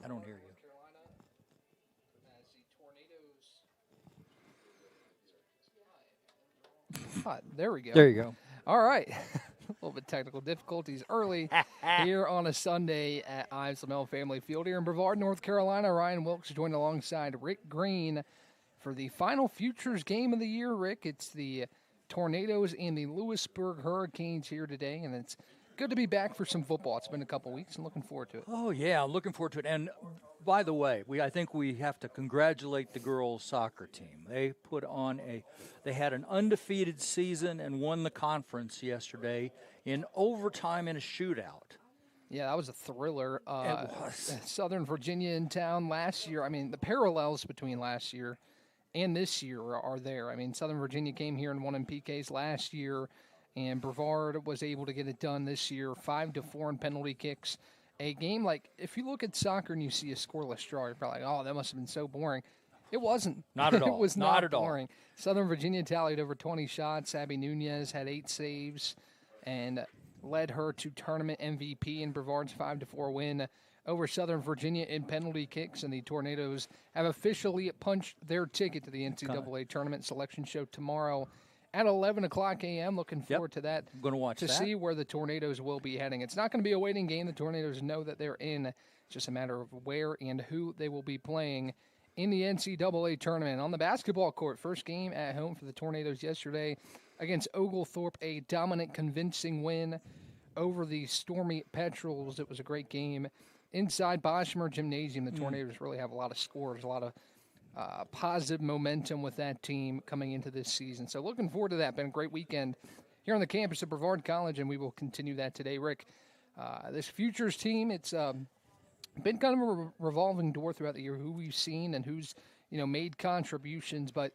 I don't hear you. There we go. There you go. All right. A little bit technical difficulties early here on a Sunday at Ives Lamel Family Field here in Brevard, North Carolina. Ryan Wilkes joined alongside Rick Green for the final Futures game of the year. Rick, it's the Tornadoes and the Louisburg Hurricanes here today, and it's good to be back for some football. It's been a couple weeks and looking forward to it. Oh, yeah, I'm looking forward to it. And by the way, I think we have to congratulate the girls' soccer team. They they had an undefeated season and won the conference yesterday in overtime in a shootout. Yeah, that was a thriller. It was. Southern Virginia in town last year. I mean, the parallels between last year and this year are there. I mean, Southern Virginia came here and won in PKs last year, and Brevard was able to get it done this year, 5-4 in penalty kicks. A game like, if you look at soccer and you see a scoreless draw, you're probably like, oh, that must have been so boring. It wasn't. Not at all. It was not at boring. all. Southern Virginia tallied over 20 shots. Abby Nunez had 8 saves and led her to tournament MVP in Brevard's 5-4 win over Southern Virginia in penalty kicks. And the Tornadoes have officially punched their ticket to the NCAA tournament selection show tomorrow at 11 o'clock a.m. Looking forward to that. I'm going to watch to see where the Tornadoes will be heading. It's not going to be a waiting game. The Tornadoes know that they're in. It's just a matter of where and who they will be playing in the NCAA tournament. On the basketball court, first game at home for the Tornadoes yesterday against Oglethorpe, a dominant, convincing win over the Stormy Petrels. It was a great game inside Bosmer Gymnasium. The Tornadoes really have a lot of scores, a lot of positive momentum with that team coming into this season. So looking forward to that. Been a great weekend here on the campus of Brevard College, and we will continue that today. Rick, this Futures team, it's been kind of a revolving door throughout the year, who we've seen and who's made contributions. But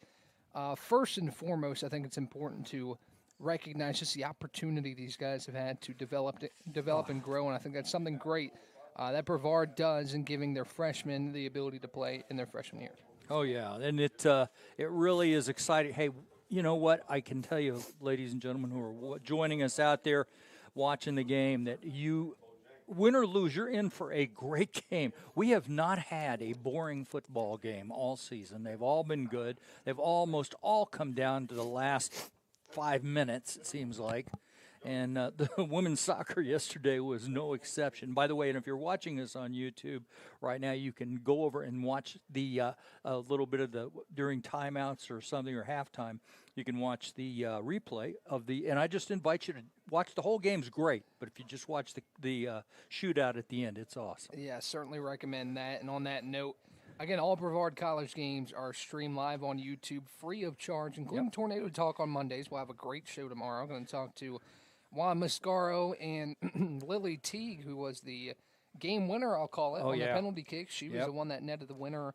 first and foremost, I think it's important to recognize just the opportunity these guys have had to develop and grow, and I think that's something great that Brevard does in giving their freshmen the ability to play in their freshman year. Oh, yeah, and it really is exciting. Hey, you know what? I can tell you, ladies and gentlemen who are joining us out there watching the game, that you, win or lose, you're in for a great game. We have not had a boring football game all season. They've all been good. They've almost all come down to the last 5 minutes, it seems like. And the women's soccer yesterday was no exception. By the way, and if you're watching us on YouTube right now, you can go over and watch the a little bit of the during timeouts or something or halftime. You can watch the replay of the. And I just invite you to watch the whole game's great, but if you just watch the shootout at the end, it's awesome. Yeah, certainly recommend that. And on that note, again, all Brevard College games are streamed live on YouTube, free of charge, including Tornado Talk on Mondays. We'll have a great show tomorrow. I'm going to talk to Juan Mascaro and Lily Teague, who was the game winner, I'll call it, on the penalty kick. She was the one that netted the winner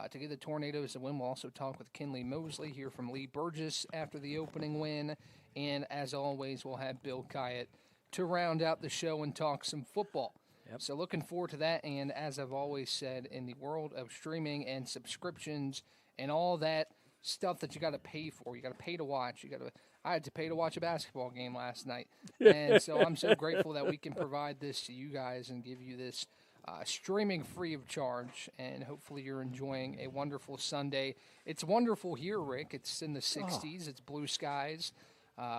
to give the Tornadoes a win. We'll also talk with Kinley Mosley, hear from Lee Burgess after the opening win. And as always, we'll have Bill Kyatt to round out the show and talk some football. So looking forward to that. And as I've always said, in the world of streaming and subscriptions and all that stuff that you got to pay for, you got to pay to watch, I had to pay to watch a basketball game last night. And so I'm so grateful that we can provide this to you guys and give you this streaming free of charge. And hopefully you're enjoying a wonderful Sunday. It's wonderful here, Rick. It's in the 60s. It's blue skies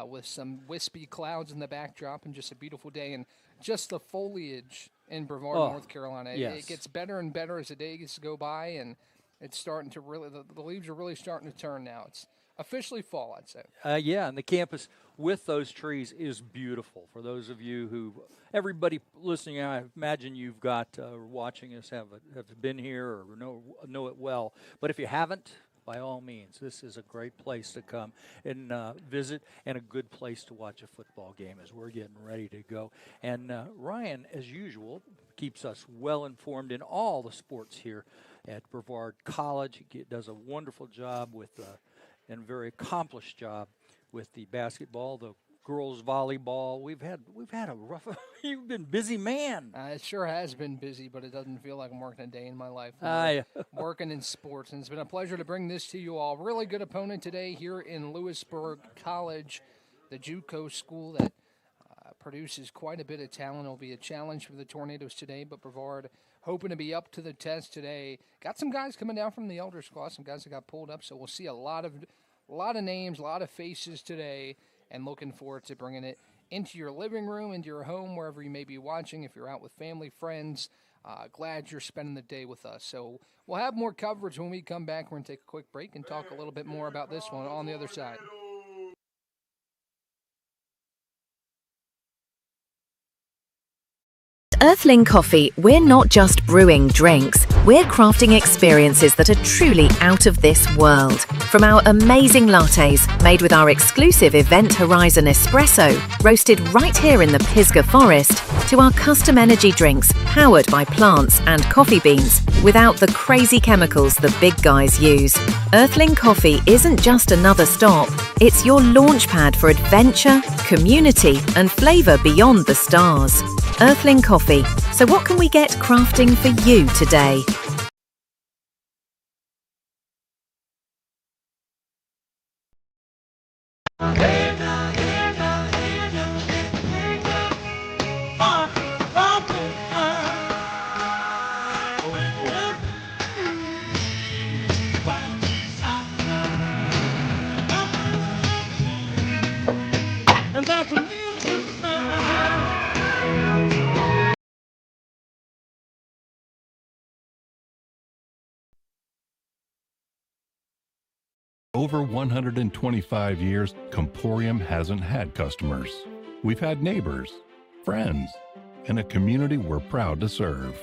with some wispy clouds in the backdrop and just a beautiful day. And just the foliage in Brevard, North Carolina. It gets better and better as the days go by, and it's starting to really, the leaves are really starting to turn now. It's officially fall, I'd say. And the campus with those trees is beautiful. For those of you everybody listening, I imagine you've got watching us have been here or know it well. But if you haven't, by all means, this is a great place to come and visit, and a good place to watch a football game as we're getting ready to go. And Ryan, as usual, keeps us well informed in all the sports here at Brevard College. He does a wonderful job and a very accomplished job with the basketball, the girls volleyball. We've had a rough. You've been busy, man. It sure has been busy, but it doesn't feel like I'm working a day in my life. Working in sports, and it's been a pleasure to bring this to you all. Really good opponent today here in Lewisburg College, the JUCO school that produces quite a bit of talent. It'll be a challenge for the Tornadoes today, but Brevard hoping to be up to the test today. Got some guys coming down from the Elders class, some guys that got pulled up, so we'll see a lot of names, a lot of faces today, and looking forward to bringing it into your living room, into your home, wherever you may be watching. If you're out with family, friends, glad you're spending the day with us. So we'll have more coverage when we come back. We're going to take a quick break and talk a little bit more about this one on the other side. Earthling Coffee, we're not just brewing drinks, we're crafting experiences that are truly out of this world. From our amazing lattes, made with our exclusive Event Horizon espresso, roasted right here in the Pisgah Forest, to our custom energy drinks, powered by plants and coffee beans, without the crazy chemicals the big guys use. Earthling Coffee isn't just another stop, it's your launchpad for adventure, community, and flavour beyond the stars. Earthling Coffee. So what can we get crafting for you today? Over 125 years, Comporium hasn't had customers. We've had neighbors, friends, and a community we're proud to serve.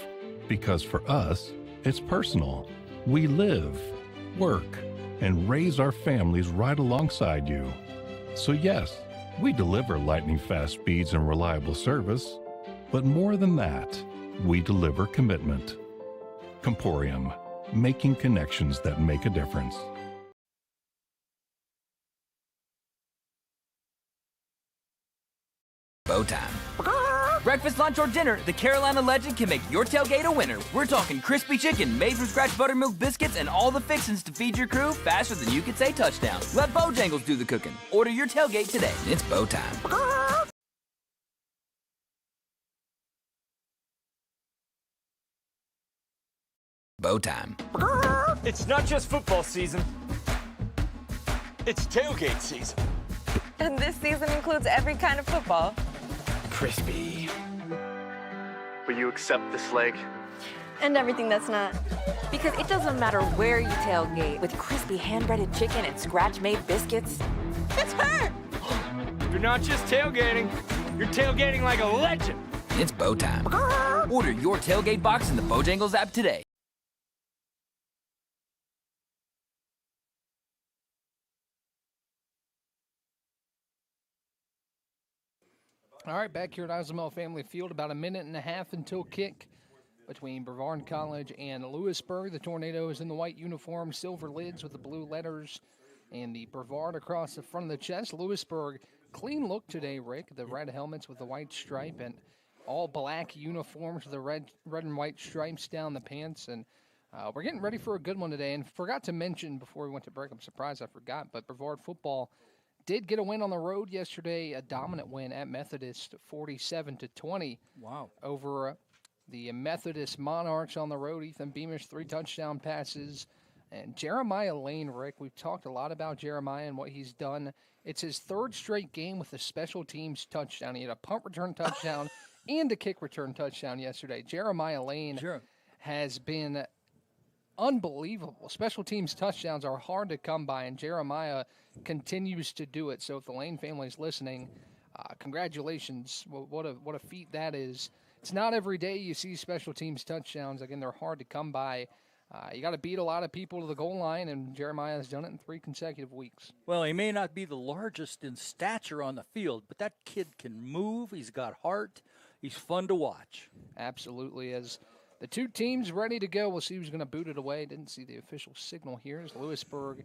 Because for us, it's personal. We live, work, and raise our families right alongside you. So yes, we deliver lightning-fast speeds and reliable service, but more than that, we deliver commitment. Comporium, making connections that make a difference. Bow time. Breakfast, lunch, or dinner, the Carolina legend can make your tailgate a winner. We're talking crispy chicken, made from scratch buttermilk biscuits, and all the fixins to feed your crew faster than you could say touchdown. Let Bojangles do the cooking. Order your tailgate today. It's bow time. Bow time. It's not just football season. It's tailgate season. And this season includes every kind of football. Crispy. Will you accept this leg? And everything that's not. Because it doesn't matter where you tailgate, with crispy hand-breaded chicken and scratch-made biscuits. It's her! You're not just tailgating, you're tailgating like a legend. It's bow time. Order your tailgate box in the Bojangles app today. All right, back here at Isomel Family Field, about a minute and a half until kick between Brevard College and Lewisburg. The Tornadoes in the white uniform, silver lids with the blue letters, and the Brevard across the front of the chest. Lewisburg, clean look today, Rick. The red helmets with the white stripe and all black uniforms with the red and white stripes down the pants. And we're getting ready for a good one today. And forgot to mention before we went to break, I'm surprised I forgot, but Brevard football did get a win on the road yesterday, a dominant win at Methodist, 47-20. Wow. Over the Methodist Monarchs on the road. Ethan Beamish, 3 touchdown passes. And Jeremiah Lane, Rick, we've talked a lot about Jeremiah and what he's done. It's his 3rd straight game with a special teams touchdown. He had a punt return touchdown and a kick return touchdown yesterday. Jeremiah Lane has been unbelievable. Special teams touchdowns are hard to come by, and Jeremiah continues to do it. So if the Lane family is listening, congratulations. What a feat that is. It's not every day you see special teams touchdowns. Again, they're hard to come by. You got to beat a lot of people to the goal line, and Jeremiah has done it in 3 consecutive weeks. Well, he may not be the largest in stature on the field, but that kid can move. He's got heart. He's fun to watch. Absolutely. As the 2 teams ready to go, we'll see who's going to boot it away. Didn't see the official signal here as Lewisburg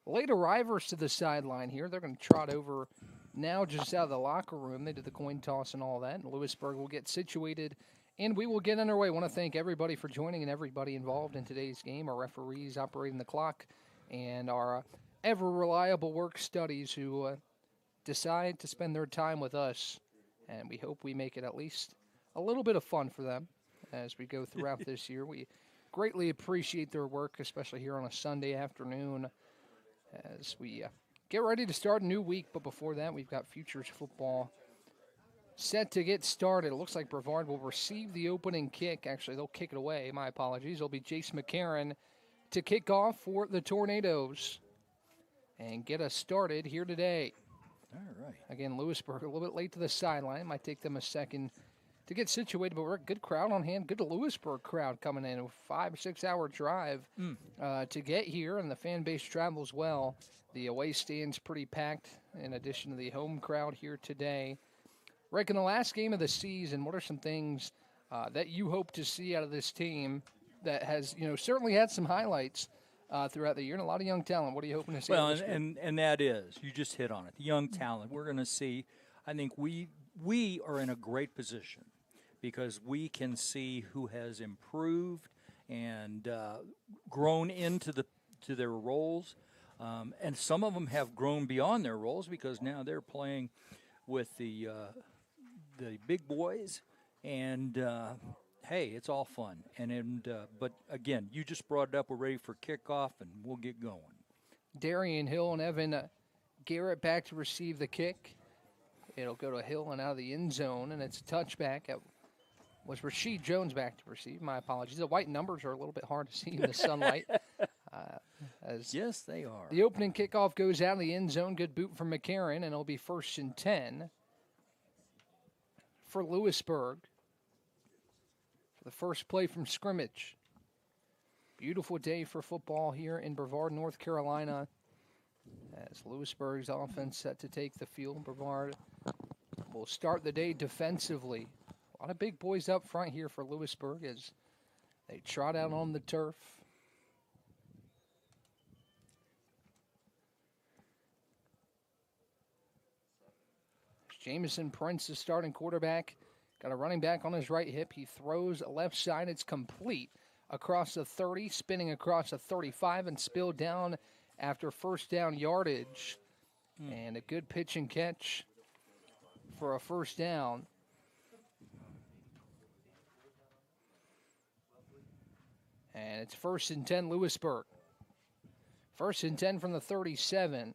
late arrivers to the sideline here. They're going to trot over now just out of the locker room. They did the coin toss and all that, and Lewisburg will get situated, and we will get underway. I want to thank everybody for joining and everybody involved in today's game, our referees operating the clock, and our ever-reliable work studies who decide to spend their time with us and we hope we make it at least a little bit of fun for them as we go throughout this year. We greatly appreciate their work, especially here on a Sunday afternoon as we get ready to start a new week. But before that, we've got Futures football set to get started. It looks like Brevard will receive the opening kick. Actually, they'll kick it away. My apologies. It'll be Jace McCarron to kick off for the Tornadoes and get us started here today. All right. Again, Lewisburg a little bit late to the sideline. Might take them a second to get situated, but we're a good crowd on hand. Good Lewisburg crowd coming in. A 5 or 6 hour drive to get here, and the fan base travels well. The away stand's pretty packed in addition to the home crowd here today. Rick, in the last game of the season, what are some things that you hope to see out of this team that has, certainly had some highlights throughout the year and a lot of young talent? What are you hoping to see? Well, and that is, you just hit on it, the young talent. We're going to see, I think we are in a great position because we can see who has improved and grown into their roles. And some of them have grown beyond their roles because now they're playing with the big boys, and hey, it's all fun. But again, you just brought it up. We're ready for kickoff, and we'll get going. Darian Hill and Evan Garrett back to receive the kick. It'll go to Hill and out of the end zone, and it's a touchback. It was Rasheed Jones back to receive. My apologies. The white numbers are a little bit hard to see in the sunlight. Yes, they are. The opening kickoff goes out of the end zone. Good boot from McCarron, and it'll be 1st and 10 for Lewisburg for the first play from scrimmage. Beautiful day for football here in Brevard, North Carolina, as Lewisburg's offense set to take the field. Brevard will start the day defensively. A lot of big boys up front here for Lewisburg as they trot out on the turf. Jamison Prince, the starting quarterback, got a running back on his right hip. He throws left side. It's complete across the 30, spinning across the 35, and spilled down after first down yardage. And a good pitch and catch for a first down. And it's 1st and 10, Lewisburg. 1st and 10 from the 37.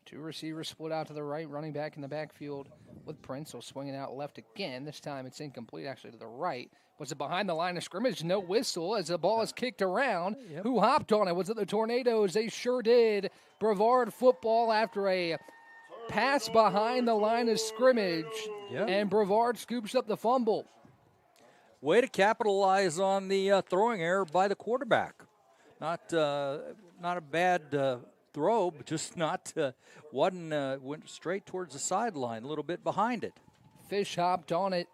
Two receivers split out to the right, running back in the backfield with Prince. So swinging out left again. This time it's incomplete, actually, to the right. Was it behind the line of scrimmage? No whistle as the ball is kicked around. Yep. Who hopped on it? Was it the Tornadoes? They sure did. Brevard football after a pass behind the line of scrimmage. Yep. And Brevard scoops up the fumble. Way to capitalize on the throwing error by the quarterback. Not a bad throw, but just went straight towards the sideline, a little bit behind it. Fish hopped on it,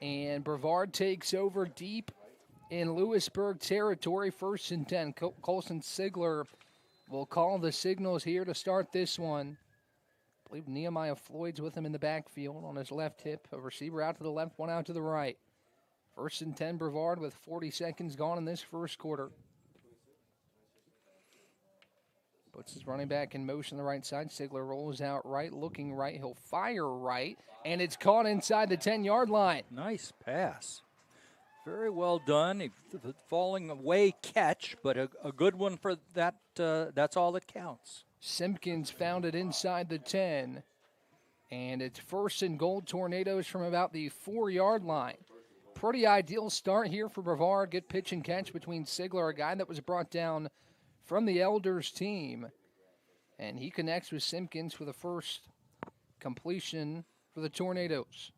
and Brevard takes over deep in Lewisburg territory. 1st and 10. Colson Sigler will call the signals here to start this one. I believe Nehemiah Floyd's with him in the backfield on his left hip. A receiver out to the left, one out to the right. 1st and 10, Brevard with 40 seconds gone in this first quarter. Puts his running back in motion on the right side. Sigler rolls out right, looking right. He'll fire right, and it's caught inside the 10-yard line. Nice pass. Very well done. A falling away catch, but a good one for that. That's all that counts. Simpkins found it inside the 10, and it's 1st and goal, Tornadoes from about the 4-yard line. Pretty ideal start here for Brevard. Good pitch and catch between Sigler, a guy that was brought down from the Elders team. And he connects with Simpkins for the first completion for the Tornadoes.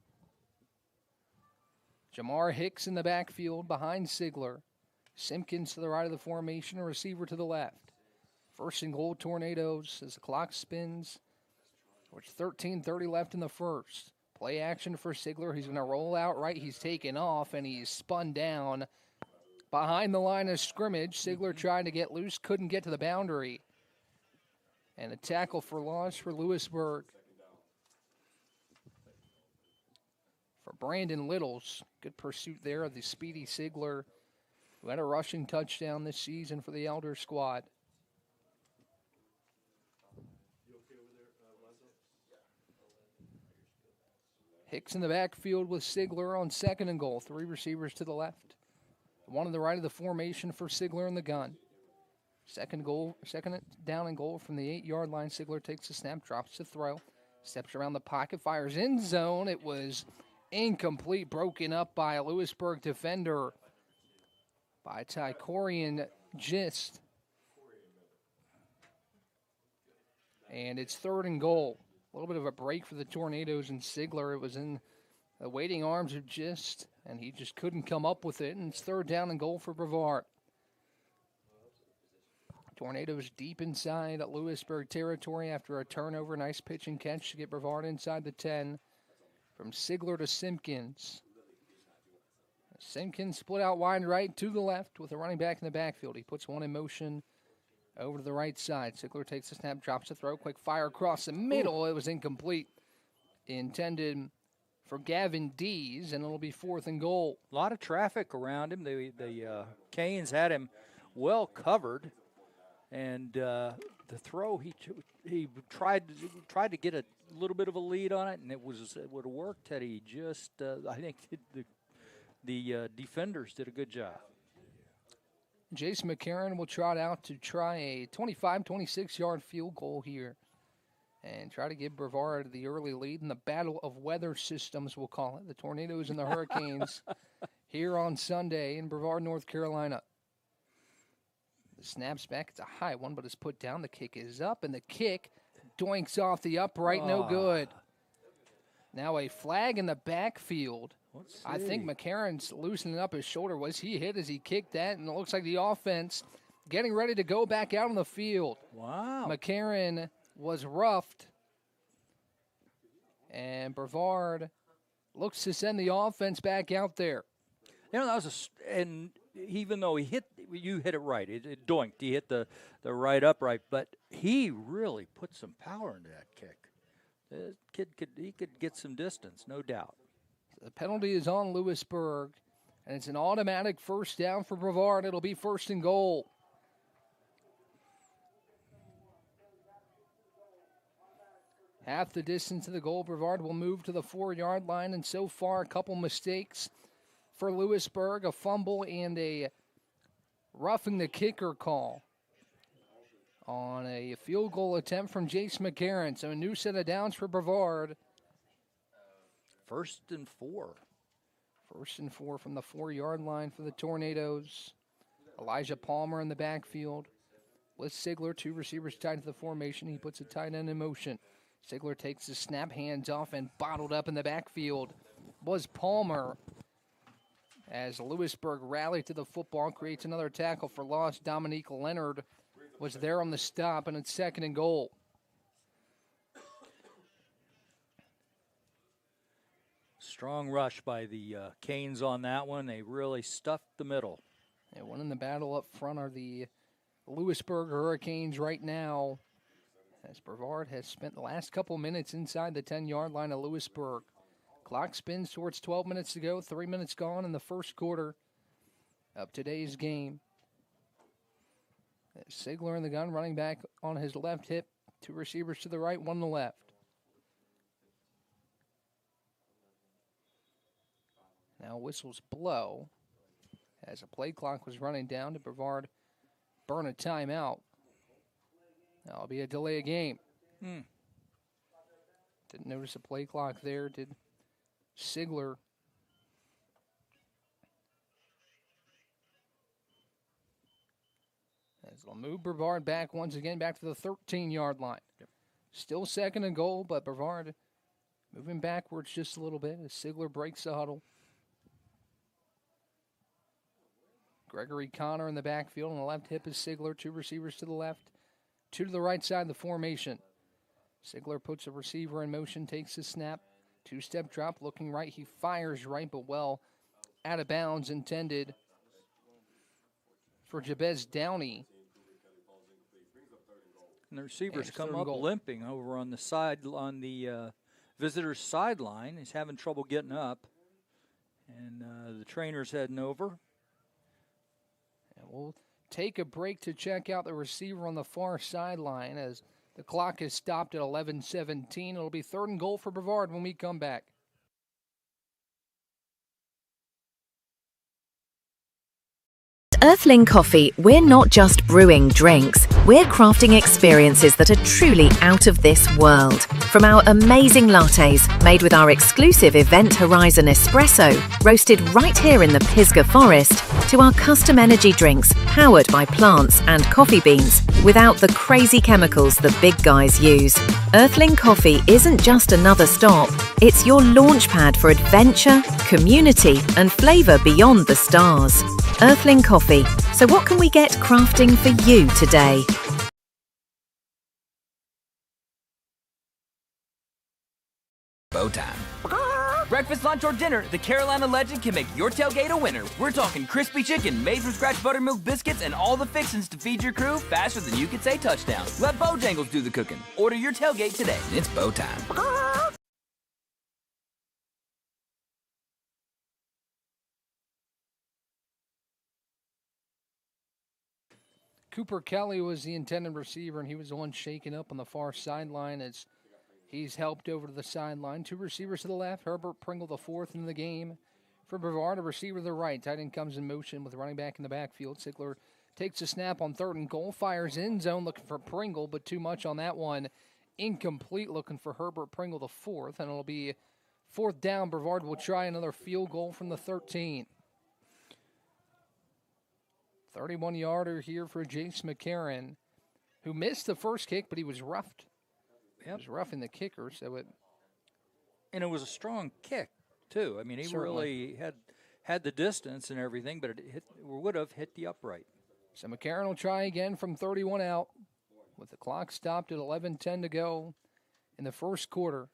Jamar Hicks in the backfield behind Sigler. Simpkins to the right of the formation, a receiver to the left. 1st and goal, Tornadoes, as the clock spins. There's 13:30 left in the first. Play action for Sigler. He's going to roll out right. He's taken off, and he's spun down behind the line of scrimmage. Sigler trying to get loose, couldn't get to the boundary. And a tackle for loss for Lewisburg. For Brandon Littles, good pursuit there of the speedy Sigler, who had a rushing touchdown this season for the Elder squad. Hicks in the backfield with Sigler on 2nd and goal. 3 receivers to the left. 1 on the right of the formation for Sigler in the gun. Second down and goal from the 8-yard line. Sigler takes the snap, drops the throw, steps around the pocket, fires end zone. It was incomplete, broken up by a Lewisburg defender by Tykorian Gist. And it's 3rd and goal. A little bit of a break for the Tornadoes and Sigler. It was in the waiting arms of Gist, and he just couldn't come up with it. And it's 3rd down and goal for Brevard. Tornadoes deep inside Lewisburg territory after a turnover. Nice pitch and catch to get Brevard inside the 10. From Sigler to Simpkins. Simpkins split out wide right to the left with a running back in the backfield. He puts one in motion over to the right side. Sigler takes the snap, drops the throw. Quick fire across the middle. It was incomplete. Intended for Gavin Dees, and it'll be 4th and goal. A lot of traffic around him. The Canes had him well covered. And the throw, he tried to get a little bit of a lead on it, and it would have worked had he just, I think the defenders did a good job. Jace McCarron will trot out to try a 26-yard field goal here and try to give Brevard the early lead in the battle of weather systems, we'll call it. The Tornadoes and the Hurricanes here on Sunday in Brevard, North Carolina. The snap's back. It's a high one, but it's put down. The kick is up, and the kick doinks off the upright. No good. Now a flag in the backfield. I think McCarron's loosening up his shoulder. Was he hit as he kicked that? And it looks like the offense getting ready to go back out on the field. Wow. McCarron was roughed. And Brevard looks to send the offense back out there. You know, that was and even though you hit it right. It doinked. He hit the right upright, but he really put some power into that kick. The kid could get some distance, no doubt. The penalty is on Lewisburg, and it's an automatic 1st down for Brevard. It'll be 1st and goal. Half the distance to the goal. Brevard will move to the 4-yard line, and so far a couple mistakes for Lewisburg, a fumble and a roughing the kicker call on a field goal attempt from Jace McCarron. So a new set of downs for Brevard. 1st and 4. 1st and 4 from the 4-yard line for the Tornadoes. Elijah Palmer in the backfield with Sigler. 2 receivers tied to the formation. He puts a tight end in motion. Sigler takes the snap, hands off, and bottled up in the backfield was Palmer. As Lewisburg rallied to the football, creates another tackle for loss. Dominique Leonard was there on the stop, and it's 2nd and goal. Strong rush by the Canes on that one. They really stuffed the middle. And one in the battle up front are the Lewisburg Hurricanes right now, as Brevard has spent the last couple minutes inside the 10-yard line of Lewisburg. Clock spins towards 12 minutes to go. 3 minutes gone in the first quarter of today's game. Sigler in the gun, running back on his left hip. 2 receivers to the right, 1 to the left. Now whistles blow as a play clock was running down to Brevard burn a timeout. That'll be a delay of game. Didn't notice a play clock there, did Sigler. As they'll move Brevard back once again, back to the 13-yard line. Still 2nd and goal, but Brevard moving backwards just a little bit as Sigler breaks the huddle. Gregory Connor in the backfield. On the left hip is Sigler. 2 receivers to the left, 2 to the right side of the formation. Sigler puts a receiver in motion, takes the snap. 2-step drop, looking right. He fires right, but well out of bounds, intended for Jabez Downey. And the receivers come up limping over on the side, on the visitor's sideline. He's having trouble getting up. And the trainer's heading over. And we'll take a break to check out the receiver on the far sideline as the clock is stopped at 11:17. It'll be 3rd and goal for Brevard when we come back. Earthling Coffee, we're not just brewing drinks, we're crafting experiences that are truly out of this world. From our amazing lattes, made with our exclusive Event Horizon espresso, roasted right here in the Pisgah Forest, to our custom energy drinks powered by plants and coffee beans, without the crazy chemicals the big guys use. Earthling Coffee isn't just another stop, it's your launchpad for adventure, community, and flavour beyond the stars. Earthling Coffee. So what can we get crafting for you today? Bow time. Breakfast, lunch, or dinner, the Carolina legend can make your tailgate a winner. We're talking crispy chicken, made from scratch buttermilk biscuits, and all the fixins to feed your crew faster than you could say touchdown. Let Bojangles do the cooking. Order your tailgate today. It's bow time. Cooper Kelly was the intended receiver, and he was the one shaken up on the far sideline as he's helped over to the sideline. Two receivers to the left. Herbert Pringle, the fourth in the game. For Brevard, a receiver to the right. Tight end comes in motion with running back in the backfield. Sigler takes a snap on 3rd and goal. Fires end zone looking for Pringle, but too much on that one. Incomplete looking for Herbert Pringle, the fourth. And it'll be 4th down. Brevard will try another field goal from the 13. 31-yarder here for Jace McCarron, who missed the first kick, but he was roughed. He was roughing the kicker, so it... And it was a strong kick, too. I mean, he really had the distance and everything, but it would have hit the upright. So McCarron will try again from 31 out with the clock stopped at 11:10 to go in the first quarter.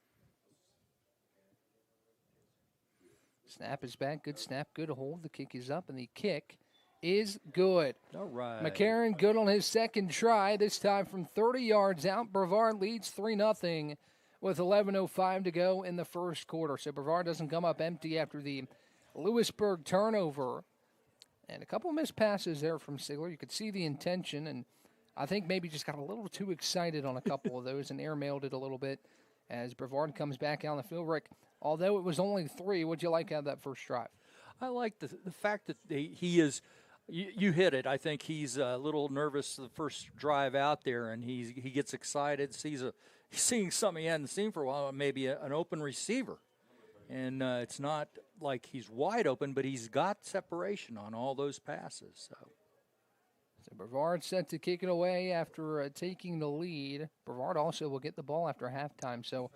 Snap is back. Good snap, good hold. The kick is up, and the kick is good. All right. McCarron good on his second try, this time from 30 yards out. Brevard leads 3-0 with 11:05 to go in the first quarter. So Brevard doesn't come up empty after the Lewisburg turnover. And a couple missed passes there from Sigler. You could see the intention, and I think maybe just got a little too excited on a couple of those and airmailed it a little bit as Brevard comes back out on the field. Rick, although it was only 3, what'd you like out of that first drive? I like the fact that he is – you hit it. I think he's a little nervous the first drive out there, and he gets excited, he's seeing something he hadn't seen for a while, maybe an open receiver. And it's not like he's wide open, but he's got separation on all those passes. So Brevard set to kick it away after taking the lead. Brevard also will get the ball after halftime. So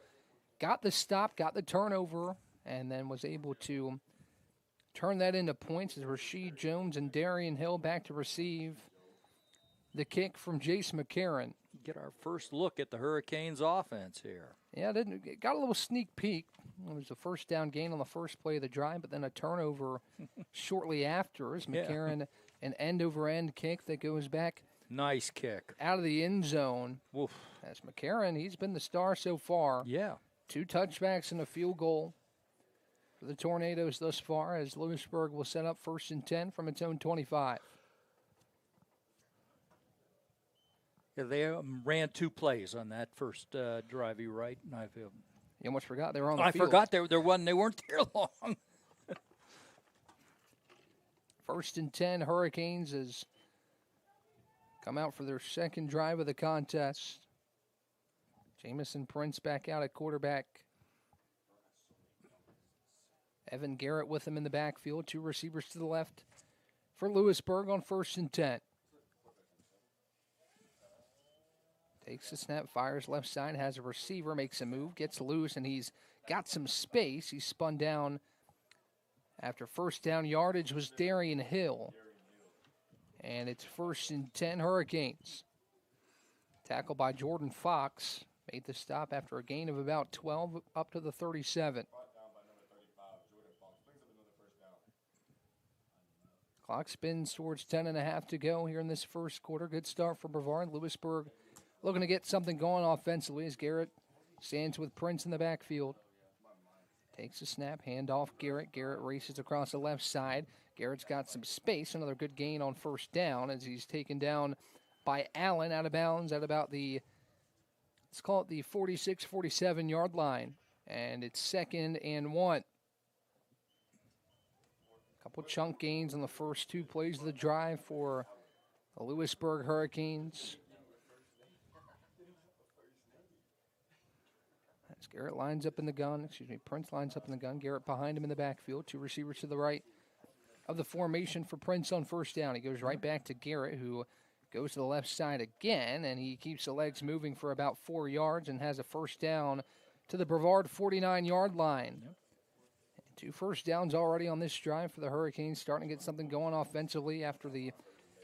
got the stop, got the turnover, and then was able to turn that into points as Rasheed Jones and Darian Hill back to receive the kick from Jace McCarron. Get our first look at the Hurricanes offense here. Yeah, got a little sneak peek. It was a first down gain on the first play of the drive, but then a turnover shortly after as McCarron, an end-over-end kick that goes back. Nice kick. Out of the end zone. Oof. As McCarron, he's been the star so far. Yeah. 2 touchbacks and a field goal for the Tornadoes thus far as Lewisburg will set up 1st and 10 from its own 25. Yeah, they ran 2 plays on that first drive, you're right. And you almost forgot they were on the field. I forgot they weren't there long. 1st and 10, Hurricanes has come out for their second drive of the contest. Jamison Prince back out at quarterback. Evan Garrett with him in the backfield. 2 receivers to the left for Lewisburg on 1st and 10. Takes the snap, fires left side, has a receiver, makes a move, gets loose, and he's got some space. He's spun down after first down yardage was Darian Hill. And it's 1st and 10 Hurricanes. Tackled by Jordan Fox. Made the stop after a gain of about 12 up to the 37. Clock spins towards 10.5 to go here in this first quarter. Good start for Brevard. Lewisburg looking to get something going offensively as Garrett stands with Prince in the backfield. Takes a snap, handoff Garrett. Garrett races across the left side. Garrett's got some space. Another good gain on first down as he's taken down by Allen out of bounds at about the, let's call it the 46, 47-yard line. And it's 2nd and 1. Couple chunk gains on the first 2 plays of the drive for the Lewisburg Hurricanes. As Garrett lines up in the gun, Prince lines up in the gun. Garrett behind him in the backfield. 2 receivers to the right of the formation for Prince on first down. He goes right back to Garrett, who goes to the left side again, and he keeps the legs moving for about 4 yards and has a first down to the Brevard 49-yard line. Yep. 2 first downs already on this drive for the Hurricanes, starting to get something going offensively after the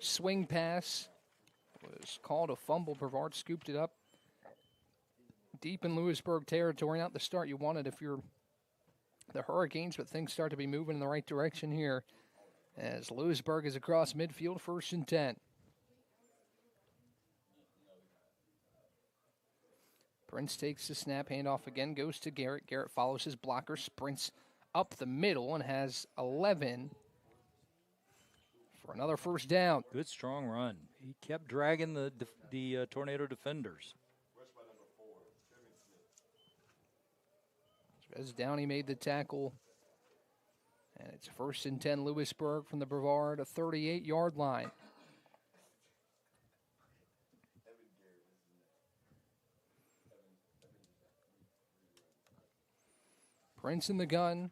swing pass was called a fumble. Brevard scooped it up deep in Lewisburg territory. Not the start you wanted if you're the Hurricanes, but things start to be moving in the right direction here as Lewisburg is across midfield, 1st and 10. Prince takes the snap, handoff again, goes to Garrett. Garrett follows his blocker, sprints up the middle, and has 11 for another first down. Good, strong run. He kept dragging the Tornado defenders. As Downey made the tackle, and it's 1st and 10 Lewisburg from the Brevard, a 38-yard line. Prince in the gun,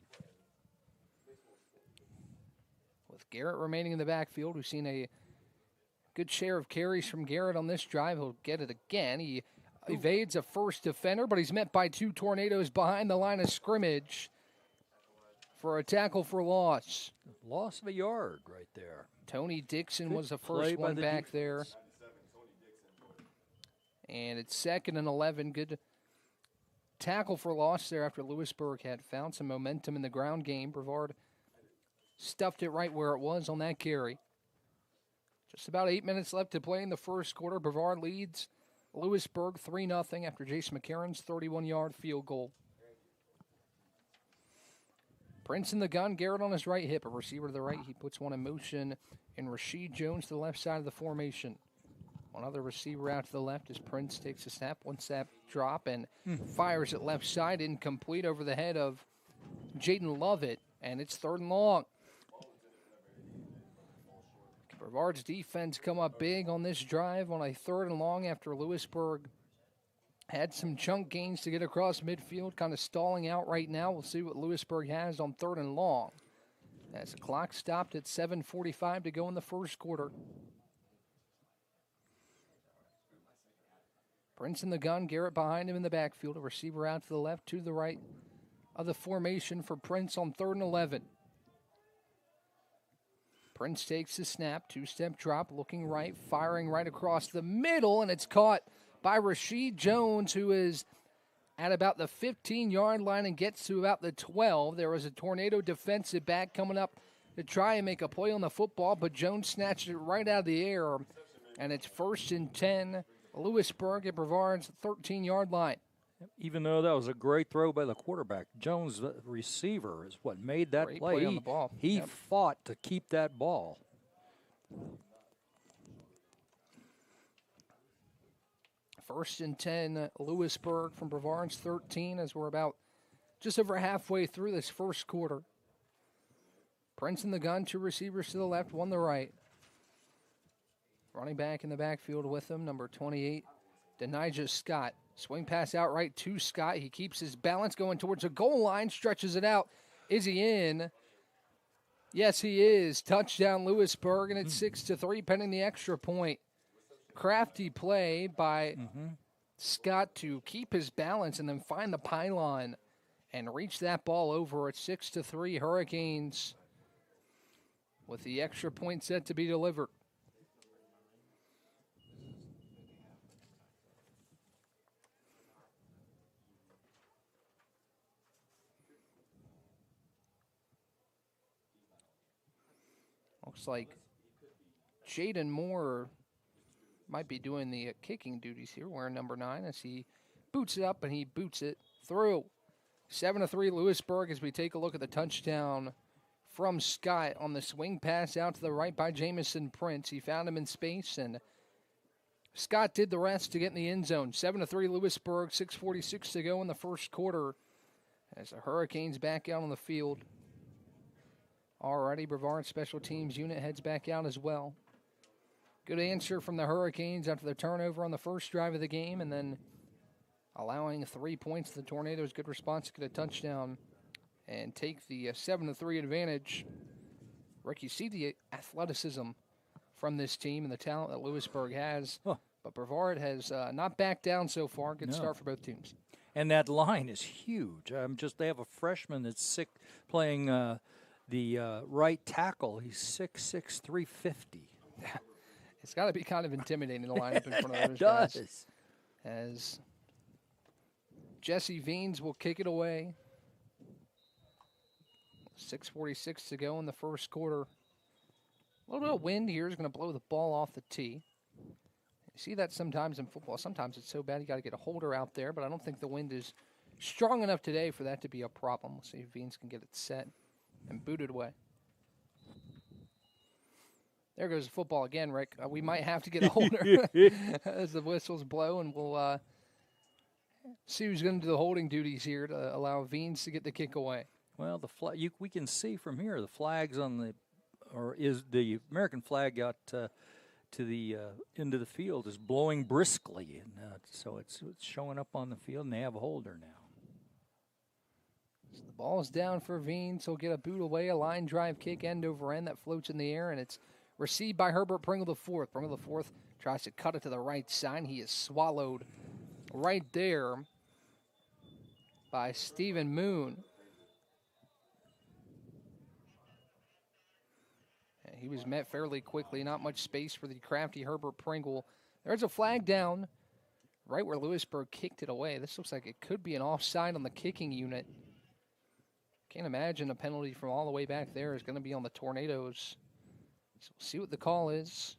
with Garrett remaining in the backfield. We've seen a good share of carries from Garrett on this drive. He'll get it again. He evades a first defender, but he's met by 2 Tornadoes behind the line of scrimmage for a tackle for loss. Loss of a yard right there. Tony Dixon was the first one back there. And it's 2nd and 11. Good tackle for loss there after Lewisburg had found some momentum in the ground game. Brevard stuffed it right where it was on that carry. Just about 8 minutes left to play in the first quarter. Brevard leads Lewisburg 3-0 after Jason McCarron's 31-yard field goal. Prince in the gun, Garrett on his right hip, a receiver to the right. He puts one in motion, and Rasheed Jones to the left side of the formation. One other receiver out to the left as Prince takes a snap, 1 snap drop, and fires it left side, incomplete over the head of Jaden Lovett, and it's 3rd and long. Brevard's defense come up big on this drive on a 3rd and long after Lewisburg had some chunk gains to get across midfield, kind of stalling out right now. We'll see what Lewisburg has on 3rd and long as the clock stopped at 7:45 to go in the first quarter. Prince in the gun, Garrett behind him in the backfield, a receiver out to the left, to the right of the formation for Prince on 3rd and 11. Prince takes the snap, 2-step drop, looking right, firing right across the middle, and it's caught by Rasheed Jones, who is at about the 15-yard line and gets to about the 12. There was a Tornado defensive back coming up to try and make a play on the football, but Jones snatched it right out of the air, and it's 1st and 10, Lewisburg at Brevard's 13-yard line. Even though that was a great throw by the quarterback, Jones, the receiver, is what made that play. On the ball. He fought to keep that ball. First and 10, Lewisburg from Brevard's 13 as we're about just over halfway through this first quarter. Prince in the gun, 2 receivers to the left, 1 to the right. Running back in the backfield with him, number 28, Denijah Scott. Swing pass out right to Scott. He keeps his balance going towards the goal line, stretches it out. Is he in? Yes, he is. Touchdown Lewisburg, and it's 6-3 pending the extra point. Crafty play by Scott to keep his balance and then find the pylon and reach that ball over at 6-3 Hurricanes with the extra point set to be delivered. Looks like Jaden Moore might be doing the kicking duties here, wearing number 9, as he boots it up and he boots it through. 7-3 Lewisburg as we take a look at the touchdown from Scott on the swing pass out to the right by Jamison Prince. He found him in space, and Scott did the rest to get in the end zone. 7-3 Lewisburg, 6:46 to go in the first quarter as the Hurricanes back out on the field. Already, Brevard special teams unit heads back out as well. Good answer from the Hurricanes after the turnover on the first drive of the game, and then allowing 3 points to the Tornadoes. Good response to get a touchdown and take the 7-3 advantage. Rick, you see the athleticism from this team and the talent that Lewisburg has. Huh. But Brevard has not backed down so far. Good start for both teams. And that line is huge. They have a freshman that's sick playing the right tackle. He's 6'6", 350. It's got to be kind of intimidating to line up in front of those It does. guys. As Jesse Veens will kick it away. 6:46 to go in the first quarter. A little bit of wind here is going to blow the ball off the tee. You see that sometimes in football. Sometimes it's so bad you got to get a holder out there, but I don't think the wind is strong enough today for that to be a problem. We'll see if Veens can get it set and booted away. There goes the football again, Rick. We might have to get a holder as the whistles blow, and we'll see who's going to do the holding duties here to allow Veens to get the kick away. Well, we can see from here the flags is the American flag out to the end of the field is blowing briskly, and so it's showing up on the field, and they have a holder now. So the ball is down for Veens. He'll get a boot away, a line drive kick end over end that floats in the air, and it's received by Herbert Pringle IV. Pringle IV tries to cut it to the right side. He is swallowed right there by Stephen Moon. And he was met fairly quickly. Not much space for the crafty Herbert Pringle. There's a flag down right where Lewisburg kicked it away. This looks like it could be an offside on the kicking unit. Can't imagine a penalty from all the way back there is going to be on the Tornadoes. So we'll see what the call is.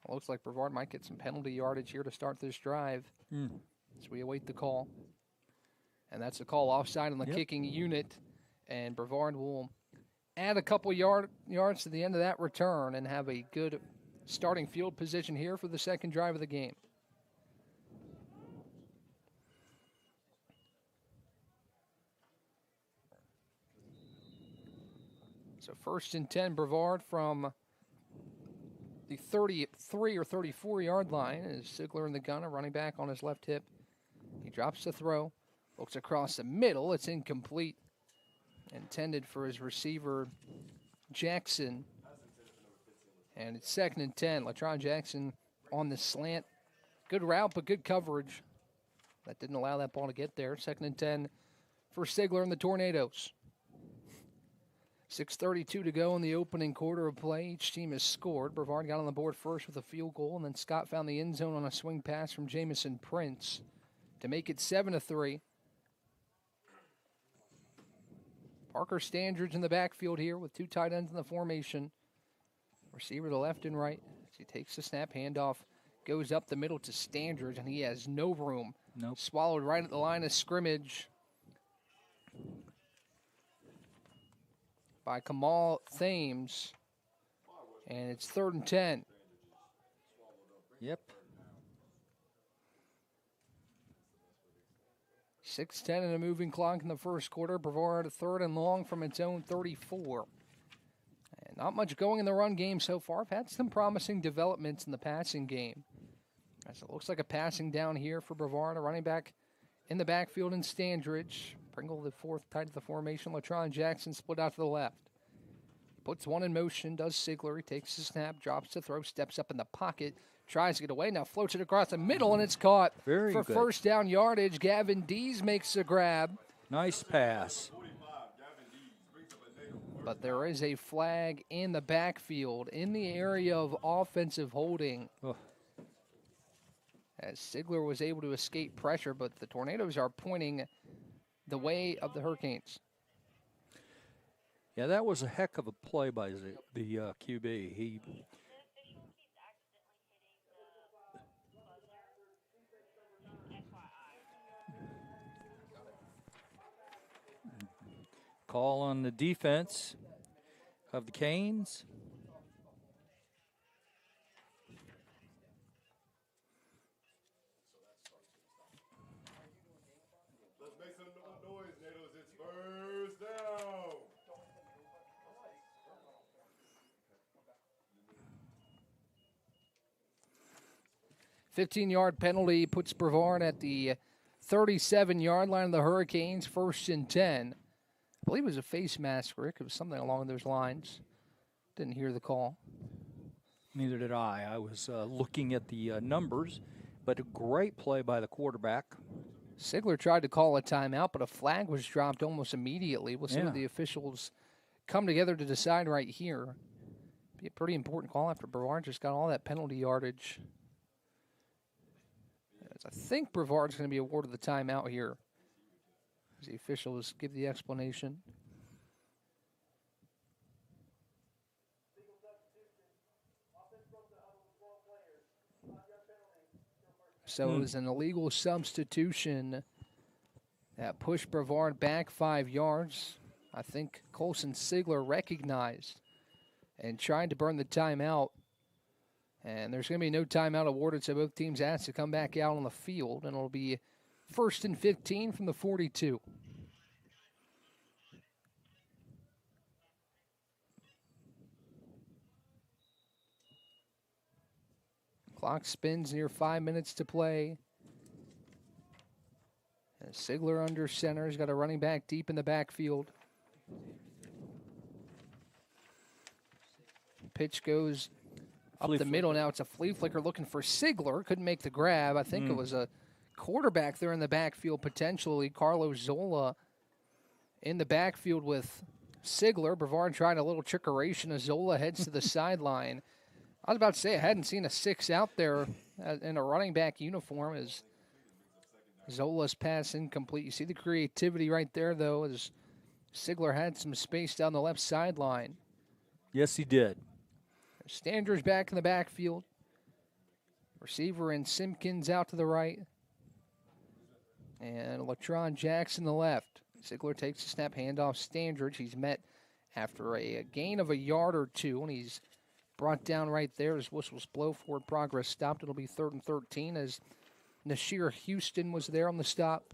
Well, looks like Brevard might get some penalty yardage here to start this drive. As we await the call. And that's a call offside on the kicking unit. And Brevard will add a couple yards to the end of that return and have a good starting field position here for the second drive of the game. So 1st and 10, Brevard from the 33 or 34-yard line is Sigler in the gun, a running back on his left hip. He drops the throw, looks across the middle. It's incomplete, intended for his receiver, Jackson. And it's 2nd and 10. LaTron Jackson on the slant. Good route, but good coverage. That didn't allow that ball to get there. 2nd and 10 for Sigler and the Tornadoes. 6:32 to go in the opening quarter of play. Each team has scored. Brevard got on the board first with a field goal, and then Scott found the end zone on a swing pass from Jamison Prince to make it 7-3. Parker Standridge in the backfield here with two tight ends in the formation. Receiver to left and right as he takes the snap, handoff, goes up the middle to Standridge, and he has no room. Nope. Swallowed right at the line of scrimmage by Kamal Thames, and it's 3rd and 10. Yep. 6:10 in a moving clock in the first quarter. Brevard 3rd and long from its own 34. And not much going in the run game so far. I've had some promising developments in the passing game. As it looks like a passing down here for Brevard, a running back in the backfield in Standridge. Pringle, the fourth tight of the formation. LaTron Jackson split out to the left. Puts one in motion, does Sigler. He takes the snap, drops the throw, steps up in the pocket, tries to get away. Now floats it across the middle, and it's caught Very for good. first down yardage. Gavin Dees makes the grab. Nice pass. But there is a flag in the backfield in the area of offensive holding. Oh. As Sigler was able to escape pressure, but the Tornadoes are pointing the way of the Hurricanes. Yeah, that was a heck of a play by the QB. He call on the defense of the Canes. Let's make some noise, Natos. It's first down. 15-yard penalty puts Brevard at the 37-yard line of the Hurricanes, 1st and 10. I believe it was a face mask, Rick. It was something along those lines. Didn't hear the call. Neither did I. I was looking at the numbers, but a great play by the quarterback. Sigler tried to call a timeout, but a flag was dropped almost immediately. We'll see what the officials come together to decide right here. Be a pretty important call after Brevard just got all that penalty yardage. As I think Brevard's going to be awarded the timeout here. As the officials give the explanation. So it was an illegal substitution that pushed Brevard back 5 yards. I think Colson Sigler recognized and tried to burn the timeout. And there's going to be no timeout awarded, so both teams asked to come back out on the field. And it'll be 1st and 15 from the 42. Clock spins near 5 minutes to play. And Sigler under center. He's got a running back deep in the backfield. Pitch goes up the middle. Now it's a flea flicker looking for Sigler. Couldn't make the grab. I think it was a quarterback there in the backfield potentially. Carlos Zola in the backfield with Sigler. Brevard tried a little trickeration as Zola heads to the sideline. I was about to say I hadn't seen a 6 out there in a running back uniform as Zola's pass incomplete. You see the creativity right there, though, as Sigler had some space down the left sideline. Yes, he did. Standers back in the backfield. Receiver and Simpkins out to the right. And Latron Jackson the left. Sigler takes the snap, handoff Standridge. He's met after a gain of a yard or two, and he's brought down right there as whistles blow. Forward progress stopped. It'll be 3rd and 13 as Nasheer Houston was there on the stop.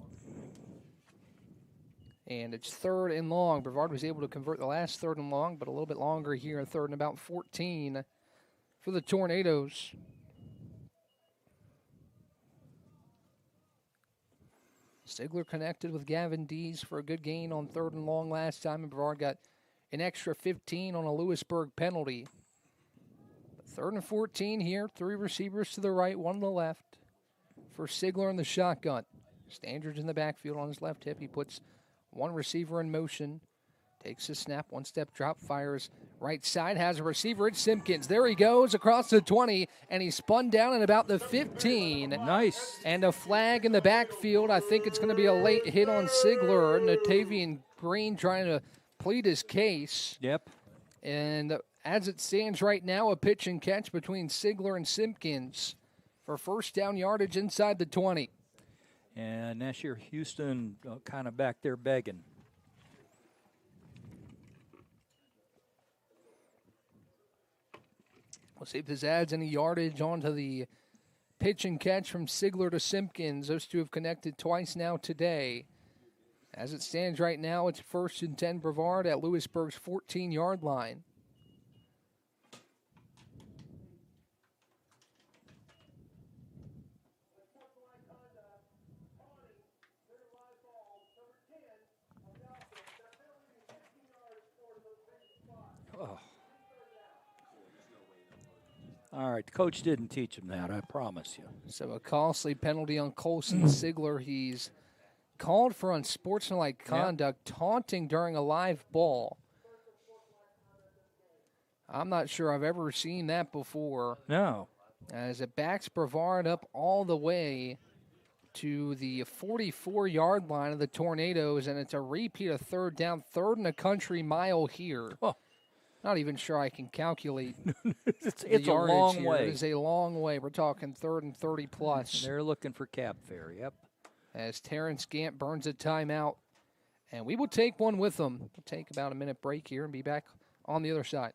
And it's 3rd and long. Brevard was able to convert the last 3rd and long, but a little bit longer here, 3rd and about 14 for the Tornadoes. Sigler connected with Gavin Dees for a good gain on 3rd and long last time, and Brevard got an extra 15 on a Lewisburg penalty. 3rd and 14 here. 3 receivers to the right, 1 to the left for Sigler in the shotgun. Standridge in the backfield on his left hip. He puts 1 receiver in motion. Takes a snap, 1-step drop, fires right side, has a receiver. It's Simpkins. There he goes across the 20, and he's spun down at about the 15. Nice. And a flag in the backfield. I think it's going to be a late hit on Sigler. Natavian Green trying to plead his case. Yep. And as it stands right now, a pitch and catch between Sigler and Simpkins for 1st down yardage inside the 20. And Nasheer Houston kind of back there begging. We'll see if this adds any yardage onto the pitch and catch from Sigler to Simpkins. Those two have connected twice now today. As it stands right now, it's 1st and 10 Brevard at Lewisburg's 14-yard line. All right, the coach didn't teach him that, I promise you. So a costly penalty on Colson Sigler. He's called for unsportsmanlike conduct, taunting during a live ball. I'm not sure I've ever seen that before. No. As it backs Brevard up all the way to the 44-yard line of the Tornadoes, and it's a repeat of 3rd down, 3rd and a country mile here. Oh. Not even sure I can calculate. It's a long here. way. It is a long way. We're talking 3rd and 30 plus. They're looking for cap fare, yep. As Terrence Gant burns a timeout. And we will take one with them. We'll take about a minute break here and be back on the other side.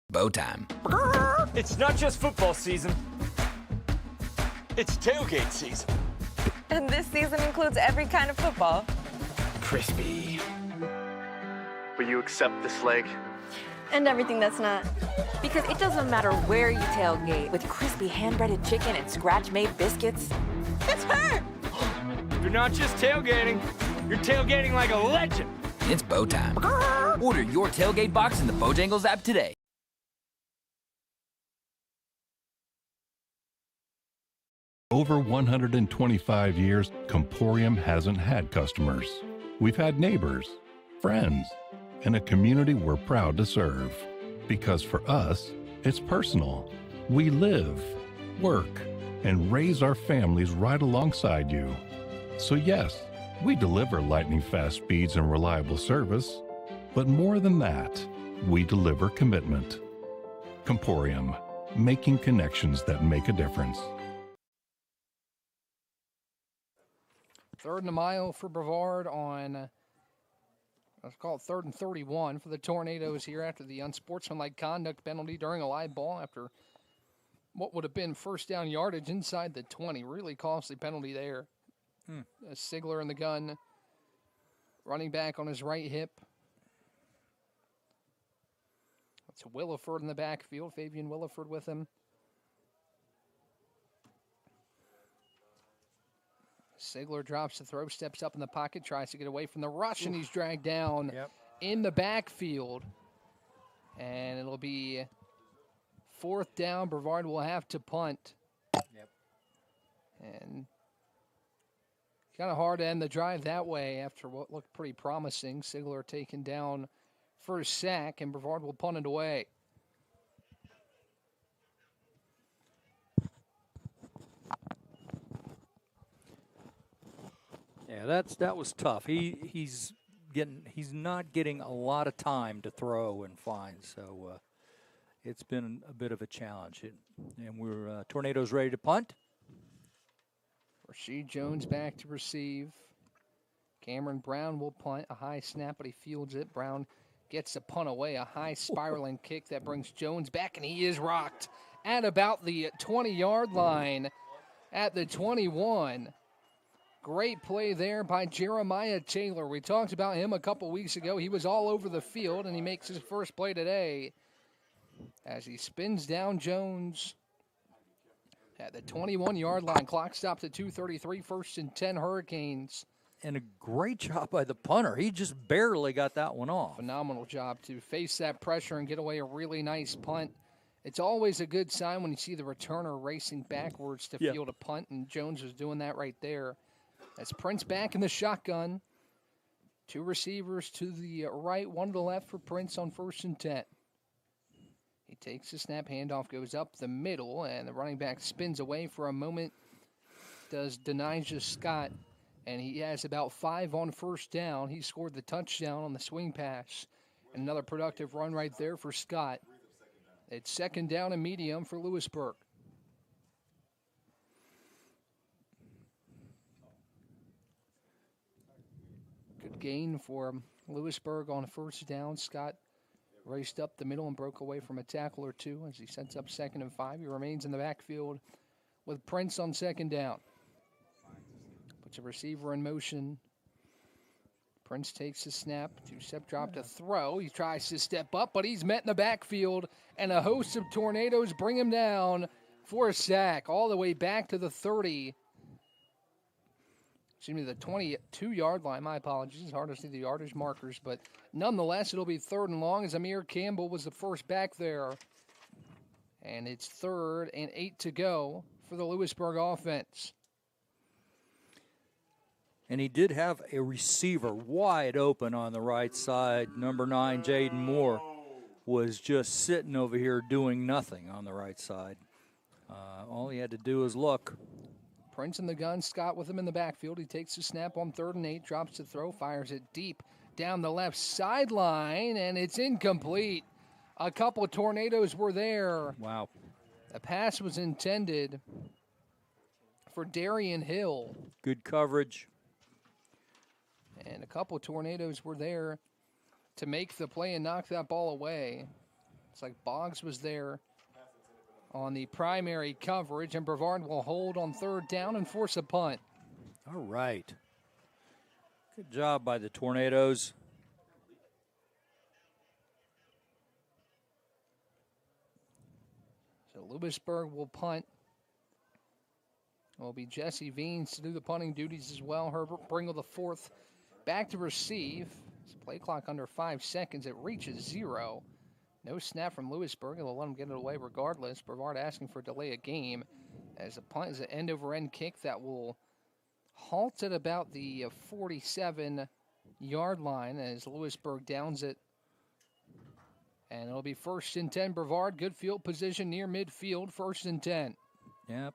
Bow time. It's not just football season. It's tailgate season. And this season includes every kind of football. Crispy. Will you accept this leg? And everything that's not. Because it doesn't matter where you tailgate with crispy hand-breaded chicken and scratch-made biscuits. It's her! You're not just tailgating, you're tailgating like a legend. It's bow time. Order your tailgate box in the Bojangles app today. Over 125 years, Comporium hasn't had customers. We've had neighbors, friends, and a community we're proud to serve. Because for us, it's personal. We live, work, and raise our families right alongside you. So yes, we deliver lightning-fast speeds and reliable service. But more than that, we deliver commitment. Comporium, making connections that make a difference. Third and a mile for Brevard on, let's call it 3rd and 31 for the Tornadoes here after the unsportsmanlike conduct penalty during a live ball after what would have been first down yardage inside the 20. Really costly penalty there. Sigler in the gun, running back on his right hip. That's Williford in the backfield, Fabian Williford with him. Sigler drops the throw, steps up in the pocket, tries to get away from the rush, and he's dragged down in the backfield. And it'll be 4th down. Brevard will have to punt. And kind of hard to end the drive that way after what looked pretty promising. Sigler taken down for a sack, and Brevard will punt it away. Yeah, that was tough. He's not getting a lot of time to throw and find, so it's been a bit of a challenge. And we're Tornadoes ready to punt. Rasheed Jones back to receive. Cameron Brown will punt. A high snap, but he fields it. Brown gets the punt away. A high spiraling kick that brings Jones back, and he is rocked at about the 20-yard line at the 21. Great play there by Jeremiah Taylor. We talked about him a couple weeks ago. He was all over the field, and he makes his first play today as he spins down Jones at the 21-yard line. Clock stopped at 2:33, 1st and 10 Hurricanes. And a great job by the punter. He just barely got that one off. Phenomenal job to face that pressure and get away a really nice punt. It's always a good sign when you see the returner racing backwards to field a punt, and Jones was doing that right there. That's Prince back in the shotgun. 2 receivers to the right, 1 to the left for Prince on 1st and 10. He takes the snap, handoff goes up the middle, and the running back spins away for a moment. Does Denijah Scott, and he has about 5 on 1st down. He scored the touchdown on the swing pass. Another productive run right there for Scott. It's 2nd down and medium for Lewisburg. Good gain for Lewisburg on 1st down. Scott raced up the middle and broke away from a tackle or 2 as he sets up 2nd and 5. He remains in the backfield with Prince on 2nd down. Puts a receiver in motion. Prince takes the snap, 2-step drop to throw. He tries to step up, but he's met in the backfield, and a host of Tornadoes bring him down for a sack all the way back to the 30. Excuse me, the 22-yard line. My apologies. It's hard to see the yardage markers, but nonetheless, it'll be 3rd and long as Amir Campbell was the first back there. And it's 3rd and 8 to go for the Lewisburg offense. And he did have a receiver wide open on the right side. Number 9, Jaden Moore, was just sitting over here doing nothing on the right side. All he had to do was look. Prince in the gun, Scott with him in the backfield. He takes the snap on 3rd and 8, drops the throw, fires it deep down the left sideline, and it's incomplete. A couple of Tornadoes were there. Wow. The pass was intended for Darian Hill. Good coverage. And a couple of Tornadoes were there to make the play and knock that ball away. It's like Boggs was there on the primary coverage, and Brevard will hold on 3rd down and force a punt. All right. Good job by the Tornadoes. So Lewisburg will punt. It will be Jesse Veens to do the punting duties as well. Herbert Pringle the fourth back to receive. It's play clock under 5 seconds. It reaches 0. No snap from Lewisburg. They'll let him get it away regardless. Brevard asking for a delay of game as the punt is an end-over-end kick that will halt at about the 47-yard line as Lewisburg downs it. And it'll be 1st and 10. Brevard, good field position near midfield. 1st and 10. Yep.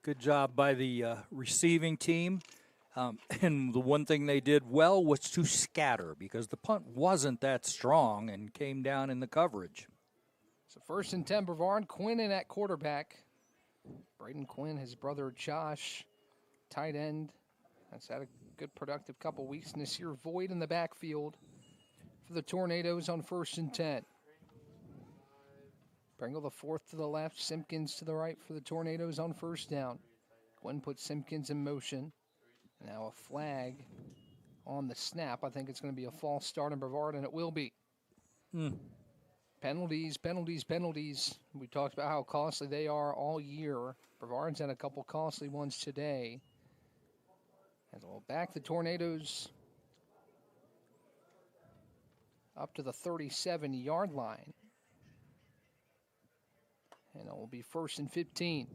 Good job by the receiving team. And the one thing they did well was to scatter because the punt wasn't that strong and came down in the coverage. So 1st and 10, Brevard. Quinn in at quarterback. Braden Quinn, his brother Josh, tight end. That's had a good productive couple weeks. Nasir Voigt in the backfield for the Tornadoes on 1st and 10. Pringle the fourth to the left, Simpkins to the right for the Tornadoes on 1st down. Quinn puts Simpkins in motion. Now a flag on the snap. I think it's going to be a false start in Brevard, and it will be. Penalties, penalties, penalties. We talked about how costly they are all year. Brevard's had a couple costly ones today. And we'll back the Tornadoes up to the 37-yard line. And it will be 1st and 15.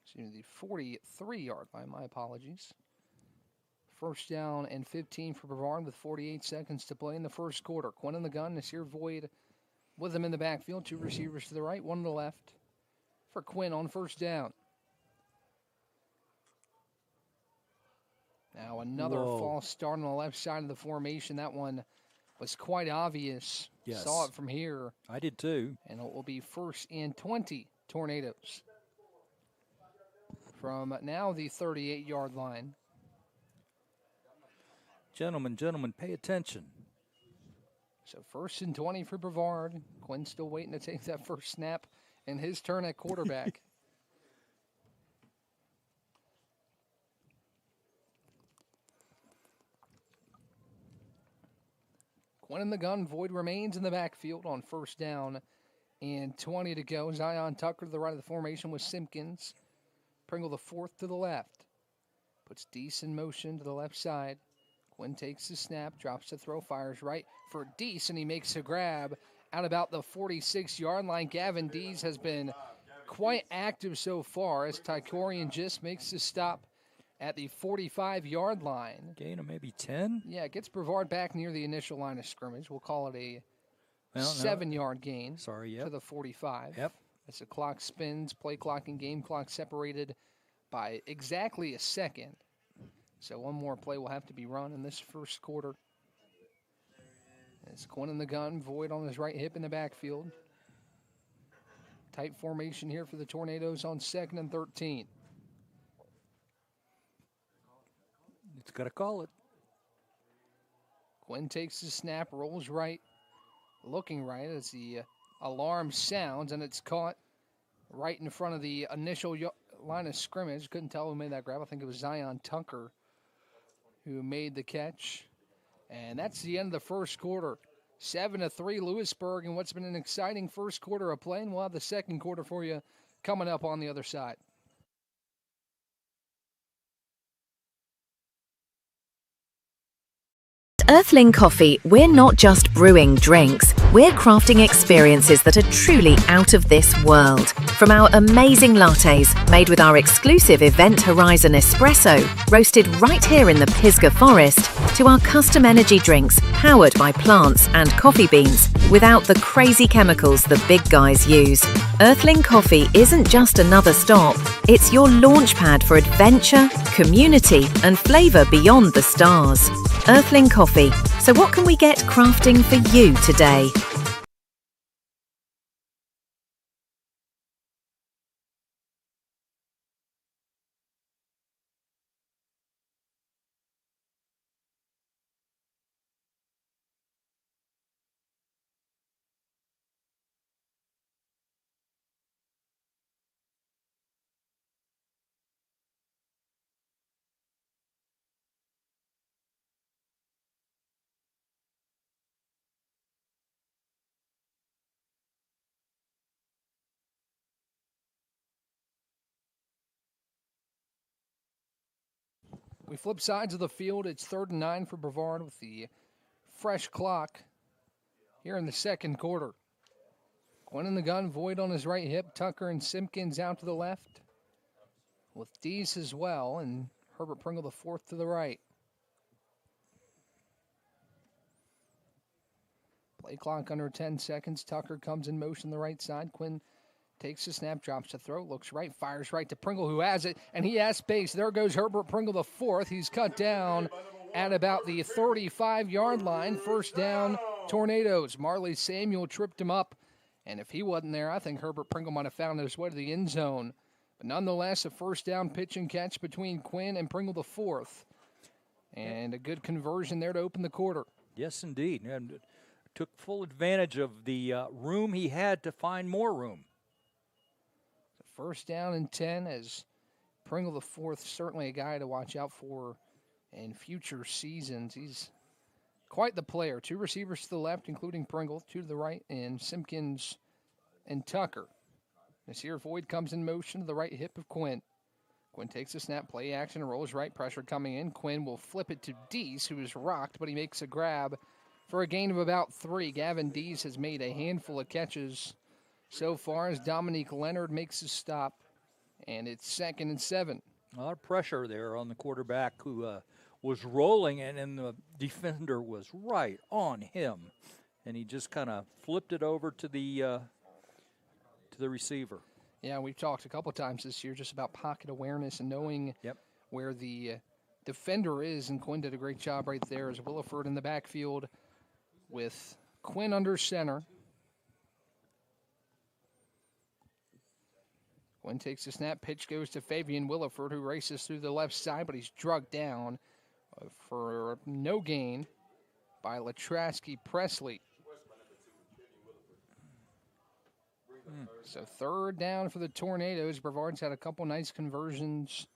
Excuse me, the 43-yard line, my apologies. 1st down and 15 for Brevard with 48 seconds to play in the first quarter. Quinn in the gun, Nasir Voigt with him in the backfield. 2 receivers to the right, 1 to the left for Quinn on 1st down. Now another false start on the left side of the formation. That one was quite obvious. Yes. Saw it from here. I did too. And it will be 1st and 20 Tornadoes. From now the 38-yard line. Gentlemen, pay attention. So 1st and 20 for Brevard. Quinn still waiting to take that first snap and his turn at quarterback. Quinn in the gun. Voigt remains in the backfield on 1st down and 20 to go. Zion Tucker to the right of the formation with Simpkins. Pringle the fourth to the left. Puts Deese in motion to the left side. Quinn takes the snap, drops the throw, fires right for Deese, and he makes a grab at about the 46-yard line. Gavin Deese has been quite active so far as Tykorian just makes the stop at the 45-yard line. Gain of maybe 10? Yeah, it gets Brevard back near the initial line of scrimmage. We'll call it a 7-yard gain to the 45. Yep. As the clock spins, play clock and game clock separated by exactly a second. So one more play will have to be run in this first quarter. It's Quinn in the gun, Voigt on his right hip in the backfield. Tight formation here for the Tornadoes on 2nd and 13. It's got to call it. Quinn takes the snap, rolls right, looking right as the alarm sounds, and it's caught right in front of the initial line of scrimmage. Couldn't tell who made that grab. I think it was Zion Tucker who made the catch. And that's the end of the first quarter. 7-3 Lewisburg, and what's been an exciting first quarter of play. And we'll have the second quarter for you coming up on the other side. Earthling Coffee, we're not just brewing drinks, we're crafting experiences that are truly out of this world. From our amazing lattes, made with our exclusive Event Horizon espresso, roasted right here in the Pisgah Forest, to our custom energy drinks, powered by plants and coffee beans, without the crazy chemicals the big guys use. Earthling Coffee isn't just another stop, it's your launchpad for adventure, community, and flavour beyond the stars. Earthling Coffee. So what can we get crafting for you today? We flip sides of the field. It's 3rd and 9 for Brevard with the fresh clock here in the second quarter. Quinn in the gun, Voigt on his right hip, Tucker and Simpkins out to the left, with Dees as well, and Herbert Pringle the fourth to the right. Play clock under 10 seconds. Tucker comes in motion the right side. Quinn takes the snap, drops the throw, looks right, fires right to Pringle, who has it, and he has space. There goes Herbert Pringle the fourth. He's cut down at about the 35-yard line. First down, Tornadoes. Marley Samuel tripped him up, and if he wasn't there, I think Herbert Pringle might have found his way to the end zone. But nonetheless, a first down pitch and catch between Quinn and Pringle the fourth, and a good conversion there to open the quarter. Yes, indeed. And took full advantage of the room he had to find more room. First down and 10 as Pringle the fourth, certainly a guy to watch out for in future seasons. He's quite the player. 2 receivers to the left, including Pringle, 2 to the right, and Simpkins and Tucker. This here, Voigt comes in motion to the right hip of Quinn. Quinn takes a snap, play action, rolls right, pressure coming in. Quinn will flip it to Dees, who is rocked, but he makes a grab for a gain of about 3. Gavin Dees has made a handful of catches so far as Dominique Leonard makes a stop, and it's 2nd and 7. A lot of pressure there on the quarterback who was rolling, and the defender was right on him, and he just kind of flipped it over to the receiver. Yeah, we've talked a couple times this year just about pocket awareness and knowing where the defender is, and Quinn did a great job right there as Williford in the backfield with Quinn under center. Quinn takes the snap, pitch goes to Fabian Williford, who races through the left side, but he's drugged down for no gain by Latrasky Presley. So 3rd down for the Tornadoes. Brevard's had a couple nice conversions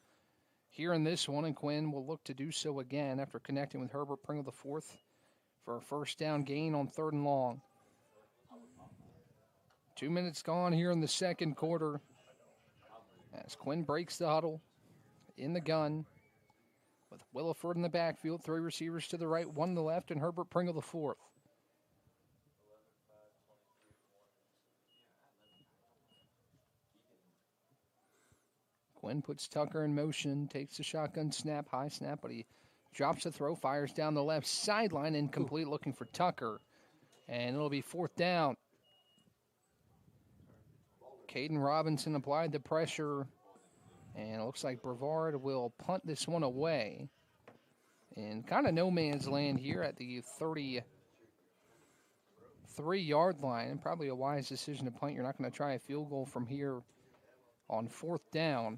here in this one, and Quinn will look to do so again after connecting with Herbert Pringle the fourth for a first down gain on 3rd and long. 2 minutes gone here in the second quarter as Quinn breaks the huddle in the gun with Williford in the backfield, 3 receivers to the right, 1 to the left, and Herbert Pringle the fourth. Quinn puts Tucker in motion, takes the shotgun snap, high snap, but he drops the throw, fires down the left sideline, incomplete, looking for Tucker, and it'll be 4th down. Caden Robinson applied the pressure, and it looks like Brevard will punt this one away. In kind of no man's land here at the 33-yard line, and probably a wise decision to punt. You're not going to try a field goal from here on 4th down.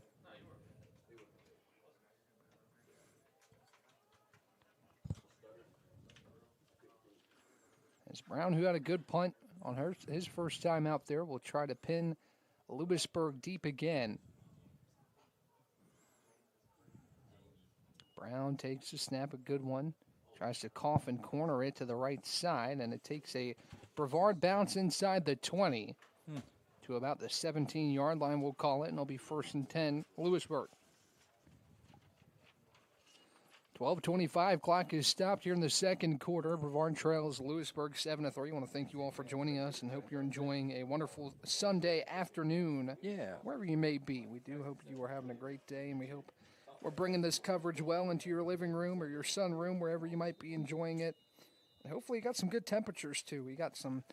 As Brown, who had a good punt on his first time out there, will try to pin Lewisburg deep again. Brown takes the snap, a good one. Tries to cough and corner it to the right side, and it takes a Brevard bounce inside the 20 to about the 17-yard line, we'll call it, and it'll be 1st and 10, Lewisburg. 12:25, clock is stopped here in the second quarter. Brevard trails Lewisburg 7-3. I want to thank you all for joining us and hope you're enjoying a wonderful Sunday afternoon. Yeah. Wherever you may be. We do hope you are having a great day, and we hope we're bringing this coverage well into your living room or your sunroom, wherever you might be enjoying it. And hopefully you got some good temperatures, too. We got some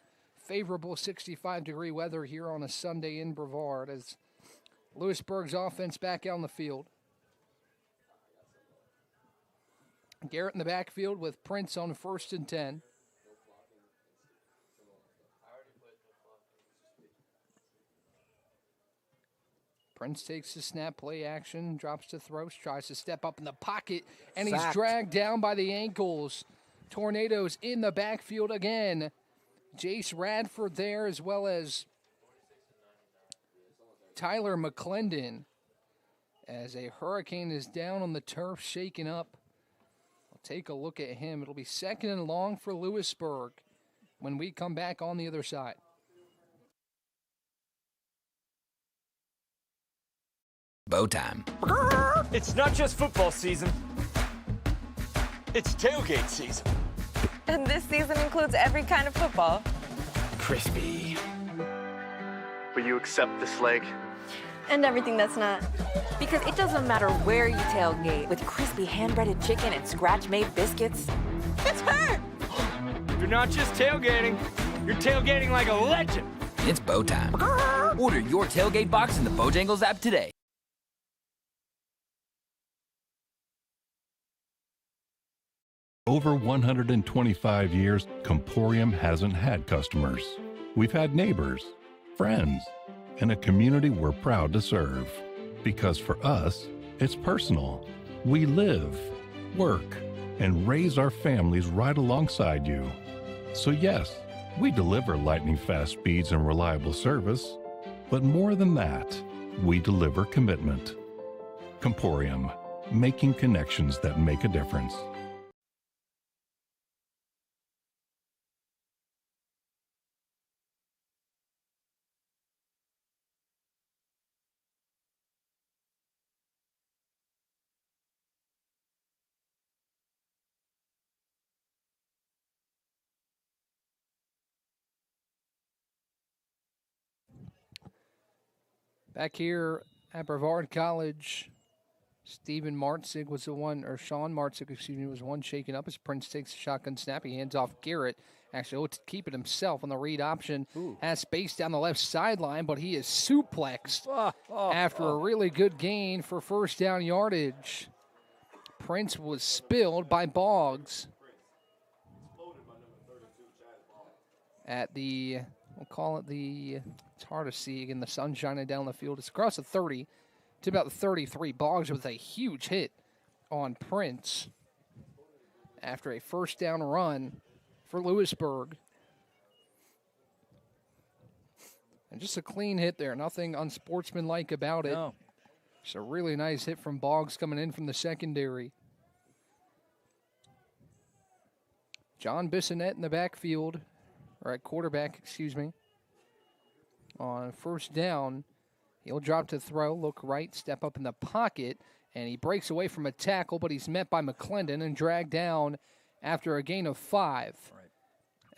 favorable 65-degree weather here on a Sunday in Brevard as Lewisburg's offense back out on the field. Garrett in the backfield with Prince on 1st and 10. Prince takes the snap, play action, drops to throw, tries to step up in the pocket, and he's dragged down by the ankles. Tornadoes in the backfield again. Jace Radford there, as well as Tyler McClendon, as a Hurricane is down on the turf, shaken up. We'll take a look at him. It'll be 2nd and long for Lewisburg when we come back on the other side. Bow time. It's not just football season. It's tailgate season. And this season includes every kind of football. Crispy. Will you accept this leg? And everything that's not. Because it doesn't matter where you tailgate, with crispy hand-breaded chicken and scratch-made biscuits. It's her! You're not just tailgating, you're tailgating like a legend. It's bow time. Order your tailgate box in the Bojangles app today. Over 125 years, Comporium hasn't had customers. We've had neighbors, friends, and a community we're proud to serve. Because for us, it's personal. We live, work, and raise our families right alongside you. So yes, we deliver lightning-fast speeds and reliable service, but more than that, we deliver commitment. Comporium, making connections that make a difference. Back here at Brevard College, Sean Martzig, was the one shaken up as Prince takes a shotgun snap. He hands off Garrett. Actually, he'll keep it himself on the read option. Has space down the left sideline, but he is suplexed after a really good gain for first down yardage. Prince was spilled by Boggs at the, we'll call it the, it's hard to see again, the sun shining down the field. It's across the 30 to about the 33. Boggs with a huge hit on Prince after a first down run for Lewisburg. And just a clean hit there, nothing unsportsmanlike about it. No. It's a really nice hit from Boggs coming in from the secondary. John Bissonette in the backfield, or at quarterback, excuse me. On first down, he'll drop to throw, look right, step up in the pocket, and he breaks away from a tackle, but he's met by McClendon and dragged down after a gain of 5. Right.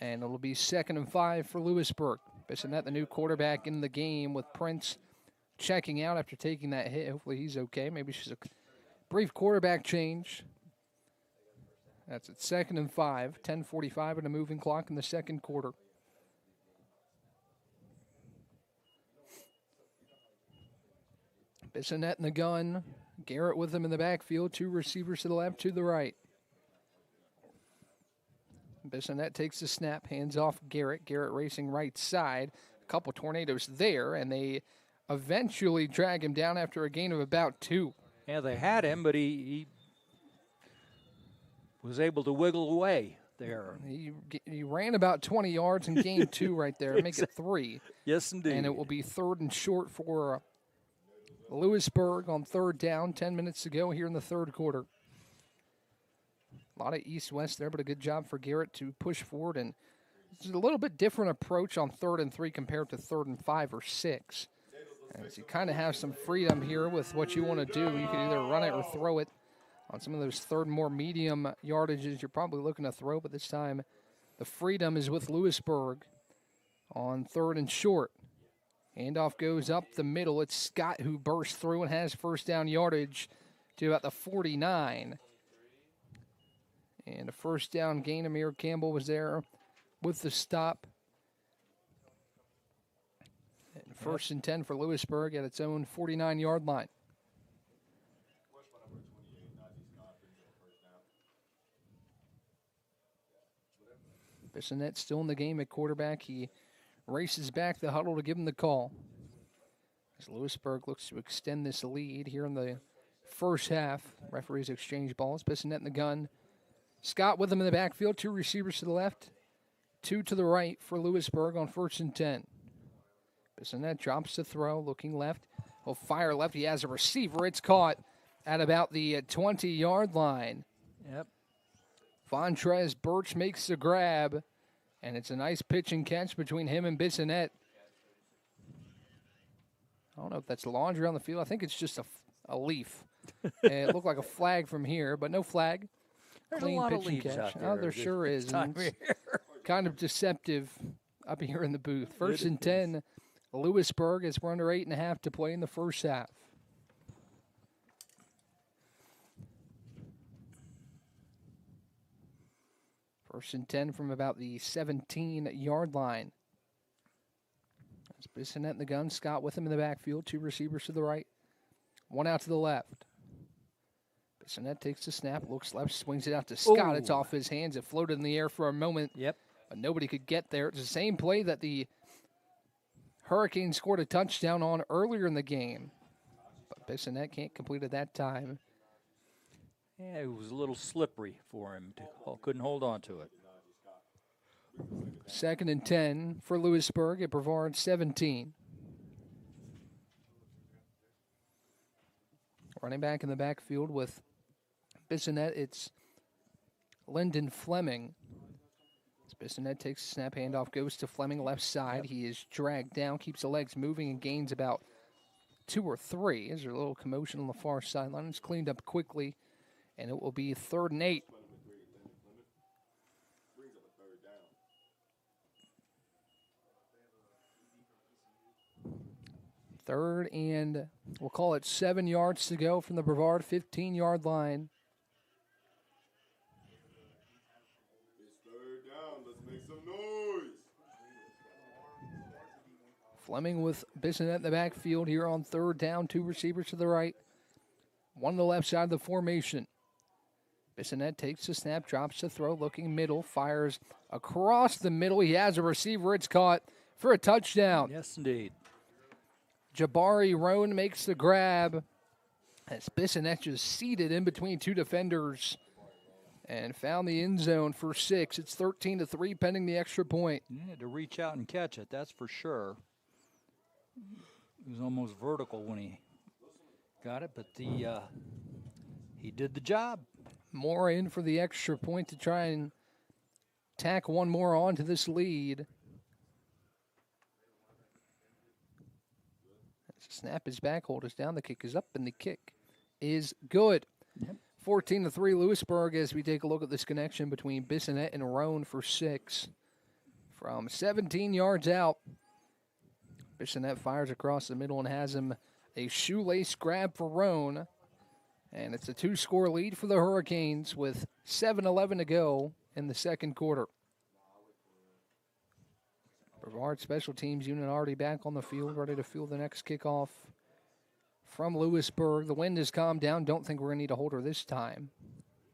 And it'll be 2nd and 5 for Lewisburg. Bissonette, the new quarterback in the game, with Prince checking out after taking that hit. Hopefully he's okay. Maybe it's just a brief quarterback change. That's at 2nd and 5, 10:45 in a moving clock in the second quarter. Bissonette in the gun. Garrett with him in the backfield. 2 receivers to the left, to the right. Bissonette takes the snap, hands off Garrett. Garrett racing right side. A couple tornadoes there, and they eventually drag him down after a gain of about 2. Yeah, they had him, but he was able to wiggle away there. He ran about 20 yards and gained 2 right there. Make it 3. Yes, indeed. And it will be 3rd and short for Lewisburg on 3rd down. 10 minutes to go here in the third quarter. A lot of east-west there, but a good job for Garrett to push forward. And it's a little bit different approach on 3rd and 3 compared to 3rd and 5 or 6. As you kind of have some freedom here with what you want to do. You can either run it or throw it. On some of those 3rd and more medium yardages, you're probably looking to throw, but this time the freedom is with Lewisburg on 3rd and short. Handoff goes up the middle. It's Scott who bursts through and has first down yardage to about the 49. And a first down gain. Amir Campbell was there with the stop. And 1st and 10 for Lewisburg at its own 49-yard line. Bissonette still in the game at quarterback. He races back the huddle to give him the call. As Lewisburg looks to extend this lead here in the first half. Referees exchange balls. Bissonette in the gun. Scott with him in the backfield. 2 receivers to the left. 2 to the right for Lewisburg on 1st and 10. Bissonette drops to throw, looking left. He'll fire left. He has a receiver. It's caught at about the 20-yard line. Yep. Vontrez Birch makes the grab, and it's a nice pitch and catch between him and Bissonette. I don't know if that's laundry on the field. I think it's just a leaf. And it looked like a flag from here, but no flag. There's clean a lot pitch of and leaves catch. out Oh, there. there sure this is. time and of it's year. kind of deceptive up here in the booth. First It and 10, Lewisburg, as we're under 8.5 to play in the first half. First and 10 from about the 17-yard line. That's Bissonette in the gun. Scott with him in the backfield. Two receivers to the right. One out to the left. Bissonette takes the snap, looks left, swings it out to Scott. It's Ooh. off his hands. It floated in the air for a moment. Yep. But nobody could get there. It's the same play that the Hurricanes scored a touchdown on earlier in the game. But Bissonette can't complete it that time. Yeah, it was a little slippery for him. Couldn't hold on to it. Second and 10 for Lewisburg at Brevard 17. Running back in the backfield with Bissonette, it's Lyndon Fleming. As Bissonette takes the snap, handoff goes to Fleming, left side. He is dragged down, keeps the legs moving, and gains about 2 or 3. There's a little commotion on the far sideline. It's cleaned up quickly, and it will be 3rd and 8. Third and we'll call it 7 yards to go from the Brevard 15-yard line. Fleming with Bissonette in the backfield here on 3rd down. 2 receivers to the right. 1 to the left side of the formation. Bissonette takes the snap, drops the throw, looking middle, fires across the middle. He has a receiver. It's caught for a touchdown. Yes, indeed. Jabari Roan makes the grab as Bissonette just seated in between 2 defenders and found the end zone for 6. It's 13-3 pending the extra point. Yeah, to reach out and catch it, that's for sure. He was almost vertical when he got it, but he did the job. More in for the extra point to try and tack one more on to this lead. Snap is back, hold is down, the kick is up, and the kick is good. Yep. 14-3 Lewisburg as we take a look at this connection between Bissonette and Roan for 6. From 17 yards out, Bissonette fires across the middle and has him a shoelace grab for Roan. And it's a 2-score lead for the Hurricanes with 7:11 to go in the second quarter. Brevard special teams unit already back on the field, ready to field the next kickoff from Lewisburg. The wind has calmed down. Don't think we're going to need a holder this time,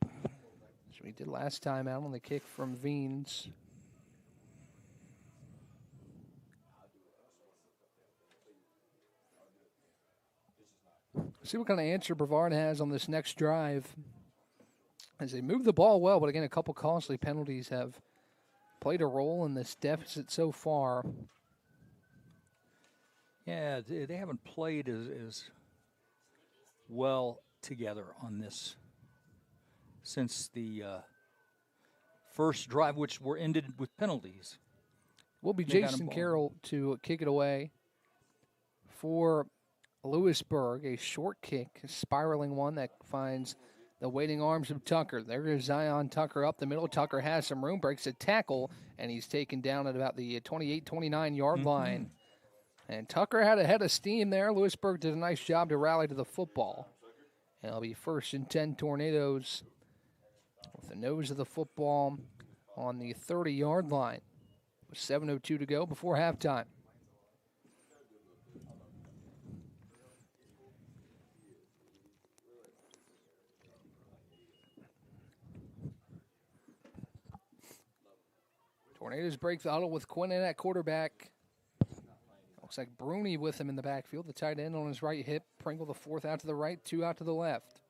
as we did last time out on the kick from Veens. See what kind of answer Brevard has on this next drive as they move the ball well, but again, a couple costly penalties have played a role in this deficit so far. Yeah, they haven't played as well together on this since the first drive, which were ended with penalties. Will be They got Jason him Carroll to kick it away for Lewisburg. A short kick, a spiraling one that finds the waiting arms of Tucker. There is Zion Tucker up the middle. Tucker has some room, breaks a tackle, and he's taken down at about the 28, 29-yard line. And Tucker had a head of steam there. Lewisburg did a nice job to rally to the football. And it'll be 1st and 10 Tornadoes with the nose of the football on the 30-yard line with 7:02 to go before halftime. Tornadoes break the huddle with Quinn in at quarterback. Looks like Bruni with him in the backfield. The tight end on his right hip. Pringle the 4th out to the right, 2 out to the left.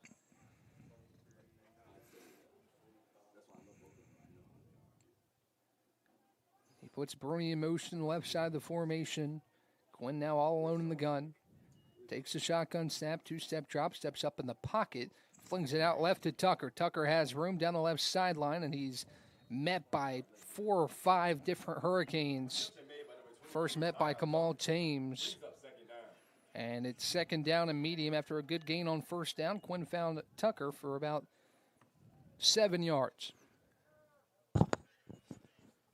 He puts Bruni in motion, left side of the formation. Quinn now all alone in the gun. Takes the shotgun snap, 2-step drop, steps up in the pocket, flings it out left to Tucker. Tucker has room down the left sideline, and he's met by 4 or 5 different Hurricanes. First met by Kamal Thames. And it's 2nd down and medium after a good gain on 1st down. Quinn found Tucker for about 7 yards.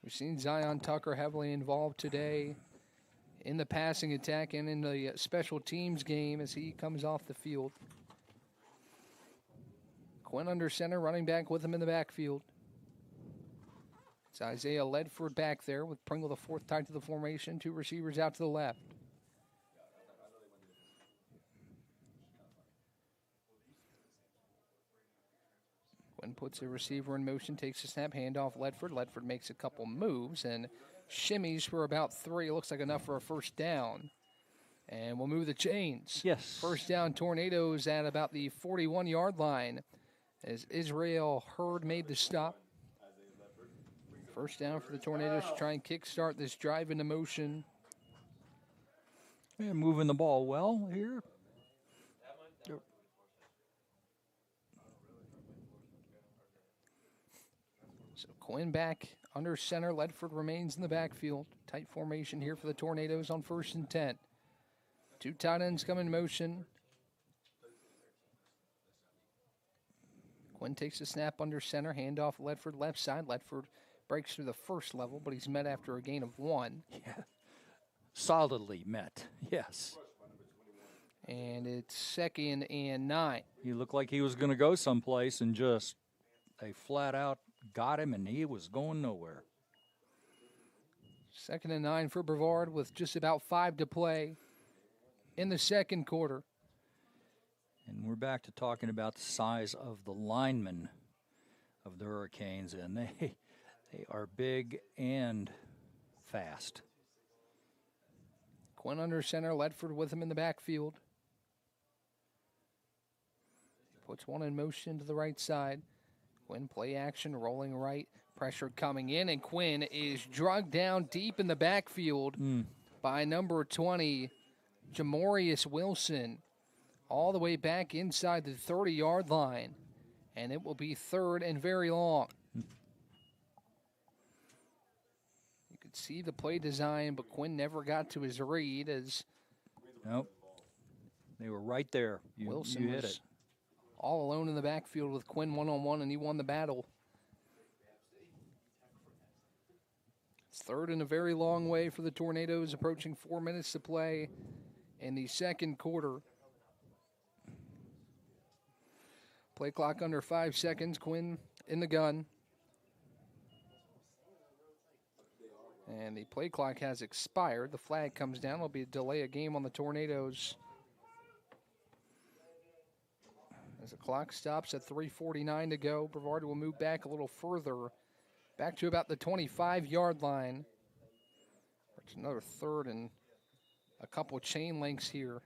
We've seen Zion Tucker heavily involved today in the passing attack and in the special teams game as he comes off the field. Quinn under center, running back with him in the backfield. It's Isaiah Ledford back there with Pringle the fourth tied to the formation. 2 receivers out to the left. Quinn puts a receiver in motion, takes a snap, handoff Ledford. Ledford makes a couple moves and shimmies for about 3. Looks like enough for a first down. And we'll move the chains. Yes. First down, Tornadoes at about the 41-yard line as Israel Hurd made the stop. First down for the Tornadoes to try and kickstart this drive into motion. And moving the ball well here. So Quinn back under center. Ledford remains in the backfield. Tight formation here for the Tornadoes on 1st and 10. 2 tight ends come in motion. Quinn takes a snap under center. Handoff Ledford left side. Ledford breaks through the first level, but he's met after a gain of 1. Yeah. Solidly met. Yes. And it's 2nd and 9. He looked like he was going to go someplace and just they flat out got him and he was going nowhere. 2nd and 9 for Brevard with just about 5 to play in the second quarter. And we're back to talking about the size of the linemen of the Hurricanes, and they are big and fast. Quinn under center, Ledford with him in the backfield. Puts one in motion to the right side. Quinn play action, rolling right, pressure coming in, and Quinn is drugged down deep in the backfield by number 20, Jamorius Wilson, all the way back inside the 30-yard line, and it will be 3rd and very long. You could see the play design, but Quinn never got to his read as nope. They were right there. Wilson you hit was it. all alone in the backfield with Quinn one-on-one, and he won the battle. It's 3rd and a very long way for the Tornadoes, approaching 4 minutes to play in the second quarter. Play clock under 5 seconds. Quinn in the gun. And the play clock has expired. The flag comes down. There'll be a delay of game on the Tornadoes. As the clock stops at 3:49 to go, Brevard will move back a little further, back to about the 25-yard line. It's another 3rd and a couple chain links here.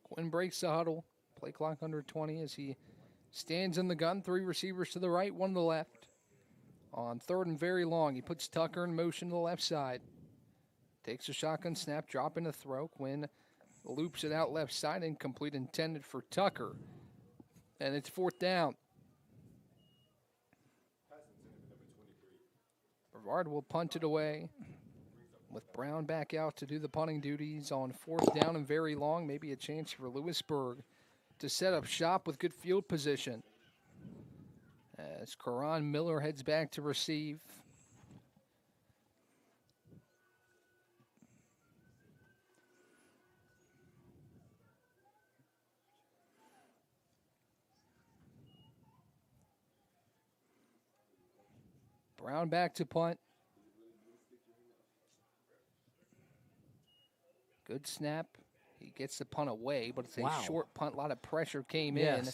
Quinn breaks the huddle. Play clock under 20 as he stands in the gun. 3 receivers to the right, 1 to the left. On 3rd and very long, he puts Tucker in motion to the left side. Takes a shotgun snap, drop in the throw. Quinn loops it out left side, incomplete, intended for Tucker. And it's 4th down. Brevard will punt it away with Brown back out to do the punting duties on 4th down and very long. Maybe a chance for Lewisburg to set up shop with good field position. As Karan Miller heads back to receive. Brown back to punt. Good snap. He gets the punt away, but it's a short punt. A lot of pressure came in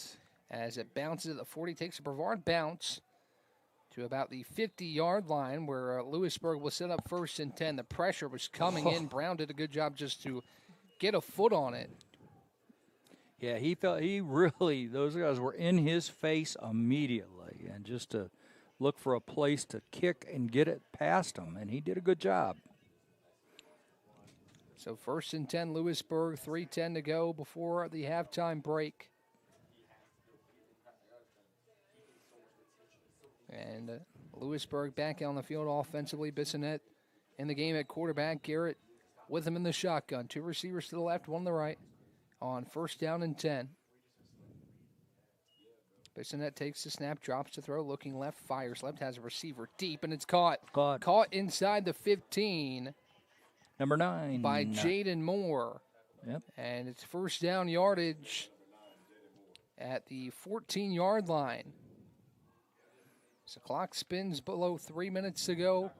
as it bounces at the 40. Takes a Brevard bounce to about the 50-yard line where Lewisburg will set up 1st and 10. The pressure was coming in. Brown did a good job just to get a foot on it. Yeah, those guys were in his face immediately, and just to look for a place to kick and get it past him, and he did a good job. So 1st and 10, Lewisburg, 3:10 to go before the halftime break. And Lewisburg back on the field offensively. Bissonette in the game at quarterback. Garrett with him in the shotgun. 2 receivers to the left, 1 to the right on 1st down and 10. Bissonette takes the snap, drops to throw, looking left, fires left, has a receiver deep, and it's caught. Caught inside the 15. Number 9. By Jaden Moore. Yep. And it's 1st down yardage at the 14-yard line. So clock spins below 3 minutes to go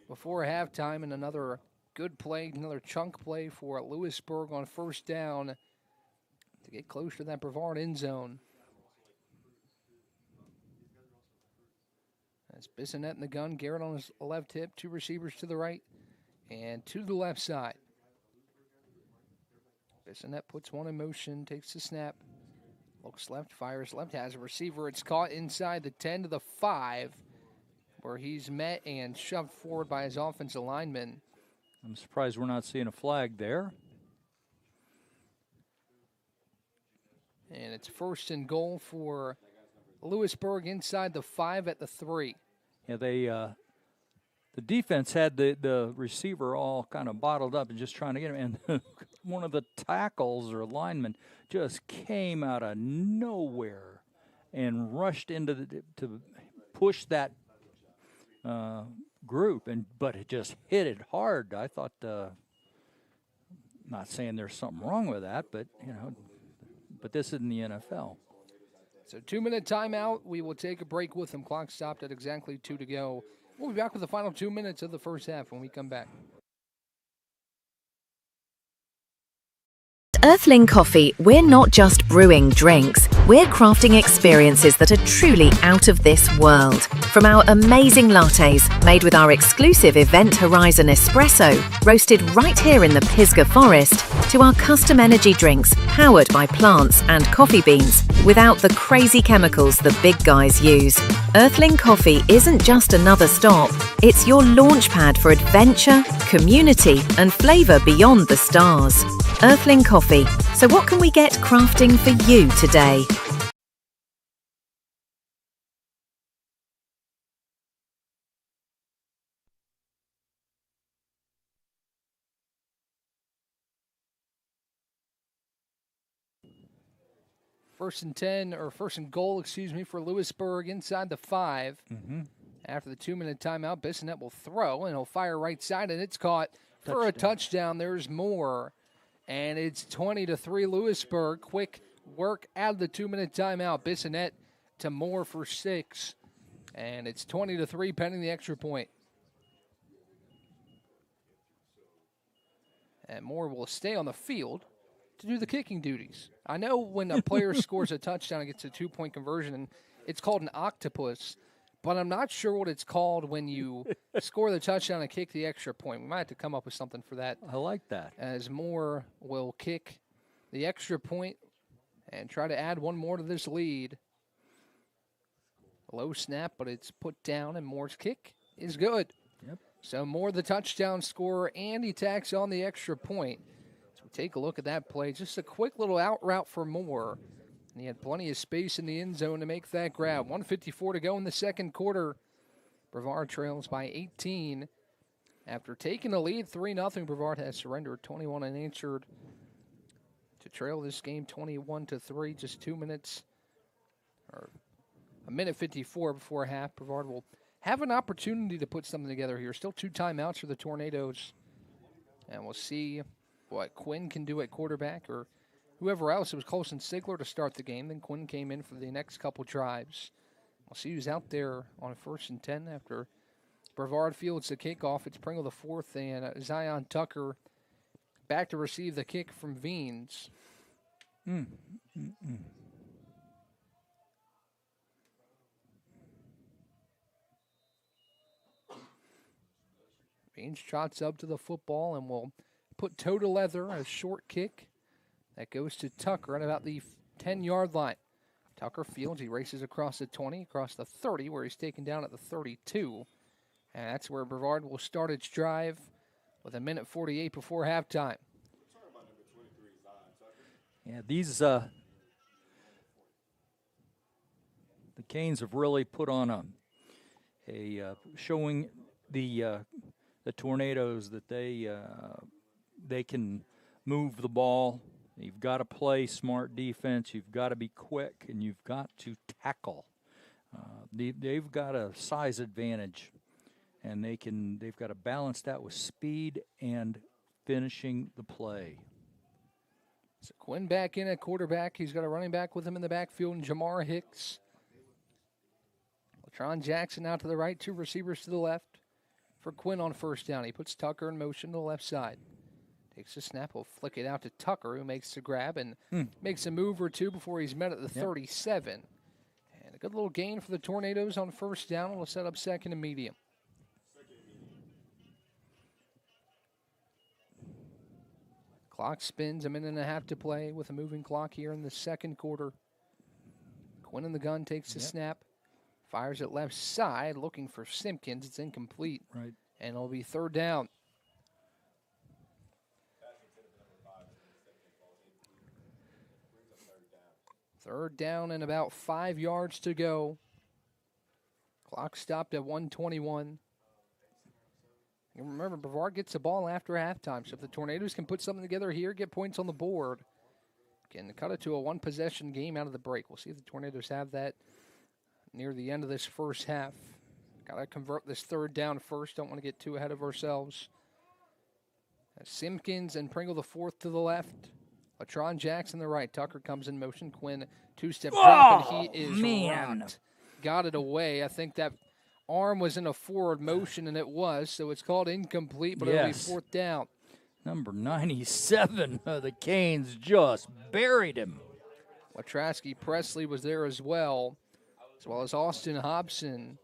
before halftime, and another good play, another chunk play for Lewisburg on 1st down to get close to that Brevard end zone. That's Bissonette in the gun, Garrett on his left hip, 2 receivers to the right and 2 to the left side. Bissonette puts 1 in motion, takes the snap, looks left, fires left, has a receiver. It's caught inside the 10 to the 5, where he's met and shoved forward by his offensive lineman. I'm surprised we're not seeing a flag there. And it's 1st and goal for Lewisburg inside the 5 at the 3. Yeah, the defense had the receiver all kind of bottled up and just trying to get him. And one of the tackles or linemen just came out of nowhere and rushed into to push that group, but it just hit it hard. I thought, not saying there's something wrong with that, but but this isn't the NFL. So 2-minute timeout. We will take a break with them. Clock stopped at exactly 2 to go. We'll be back with the final 2 minutes of the first half when we come back. Earthling Coffee, we're not just brewing drinks, we're crafting experiences that are truly out of this world. From our amazing lattes, made with our exclusive Event Horizon espresso, roasted right here in the Pisgah Forest, to our custom energy drinks, powered by plants and coffee beans, without the crazy chemicals the big guys use. Earthling Coffee isn't just another stop, it's your launchpad for adventure, community, and flavour beyond the stars. Earthling Coffee. So what can we get crafting for you today? First and goal, for Lewisburg inside the 5. After the 2-minute timeout, Bissonette will throw, and he'll fire right side, and it's caught for a touchdown. There's Moore. And it's 20-3 Lewisburg. Quick work out of the 2-minute timeout. Bissonette to Moore for 6. And it's 20-3 pending the extra point. And Moore will stay on the field to do the kicking duties. I know when a player scores a touchdown and gets a 2-point conversion, and it's called an octopus, but I'm not sure what it's called when you score the touchdown and kick the extra point. We might have to come up with something for that. I like that. As Moore will kick the extra point and try to add 1 more to this lead. Low snap, but it's put down, and Moore's kick is good. Yep. So Moore, the touchdown scorer, and he tacks on the extra point. So we take a look at that play. Just a quick little out route for Moore. And he had plenty of space in the end zone to make that grab. 1:54 to go in the second quarter. Brevard trails by 18. After taking the lead 3-0, Brevard has surrendered 21 unanswered to trail this game 21-3. Just 2 minutes, or a minute 54 before half. Brevard will have an opportunity to put something together here. Still 2 timeouts for the Tornadoes. And we'll see what Quinn can do at quarterback, or whoever else. It was Colson Sigler to start the game. Then Quinn came in for the next couple drives. We'll see who's out there on 1st and 10 after Brevard fields the kickoff. It's Pringle the 4th, and Zion Tucker back to receive the kick from Veens. Veens trots up to the football and will put toe to leather, a short kick. That goes to Tucker at about the 10-yard line. Tucker fields. He races across the 20, across the 30, where he's taken down at the 32. And that's where Brevard will start its drive with 1:48 before halftime. Yeah, these the Canes have really put on a showing the the Tornadoes that they can move the ball. You've got to play smart defense. You've got to be quick, and you've got to tackle. They've got a size advantage, and they've got to balance that with speed and finishing the play. So Quinn back in at quarterback. He's got a running back with him in the backfield, and Jamar Hicks. LaTron Jackson out to the right, 2 receivers to the left for Quinn on first down. He puts Tucker in motion to the left side. Takes the snap, will flick it out to Tucker, who makes the grab and makes a move or two before he's met at the 37. And a good little gain for the Tornadoes on first down. Will set up second and medium. Clock spins, a minute and a half to play with a moving clock here in the second quarter. Quinn in the gun takes the snap, fires it left side, looking for Simpkins. It's incomplete. Right. And it'll be third down. Third down and about 5 yards to go. Clock stopped at 1:21. And remember, Brevard gets the ball after halftime, so if the Tornadoes can put something together here, get points on the board, can cut it to a one-possession game out of the break. We'll see if the Tornadoes have that near the end of this first half. Got to convert this third down first. Don't want to get too ahead of ourselves. Simpkins and Pringle the fourth to the left. LaTron Jackson the right. Tucker comes in motion. Quinn, 2-step drop, but he is rocked. Got it away. I think that arm was in a forward motion, and it was, so it's called incomplete, but it'll be fourth down. Number 97 of the Canes just buried him. Latrasky Presley was there as well as Austin Hobson.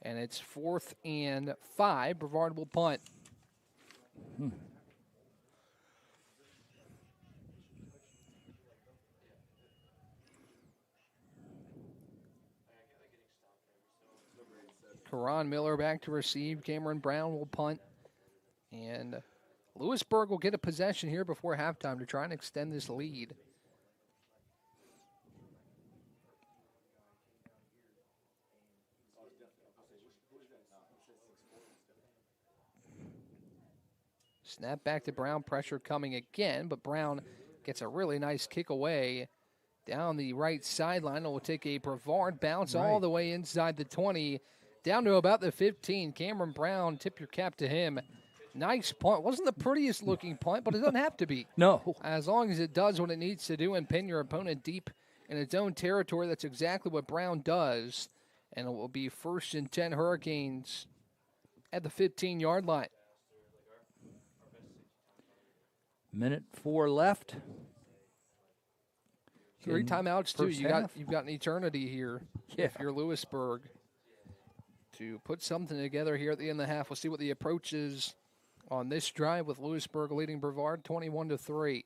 And it's 4th and 5. Brevard will punt. Karan Miller back to receive. Cameron Brown will punt. And Lewisburg will get a possession here before halftime to try and extend this lead. Snap back to Brown, pressure coming again, but Brown gets a really nice kick away down the right sideline. It will take a Brevard bounce all the way inside the 20, down to about the 15. Cameron Brown, tip your cap to him. Nice punt. Wasn't the prettiest looking punt, but it doesn't have to be. No. As long as it does what it needs to do and pin your opponent deep in its own territory, that's exactly what Brown does. And it will be 1st and 10 Hurricanes at the 15-yard line. Minute 4 left. 3 timeouts too. You've got an eternity here. Yeah. If you're Lewisburg, to put something together here at the end of the half. We'll see what the approach is on this drive with Lewisburg leading Brevard 21-3.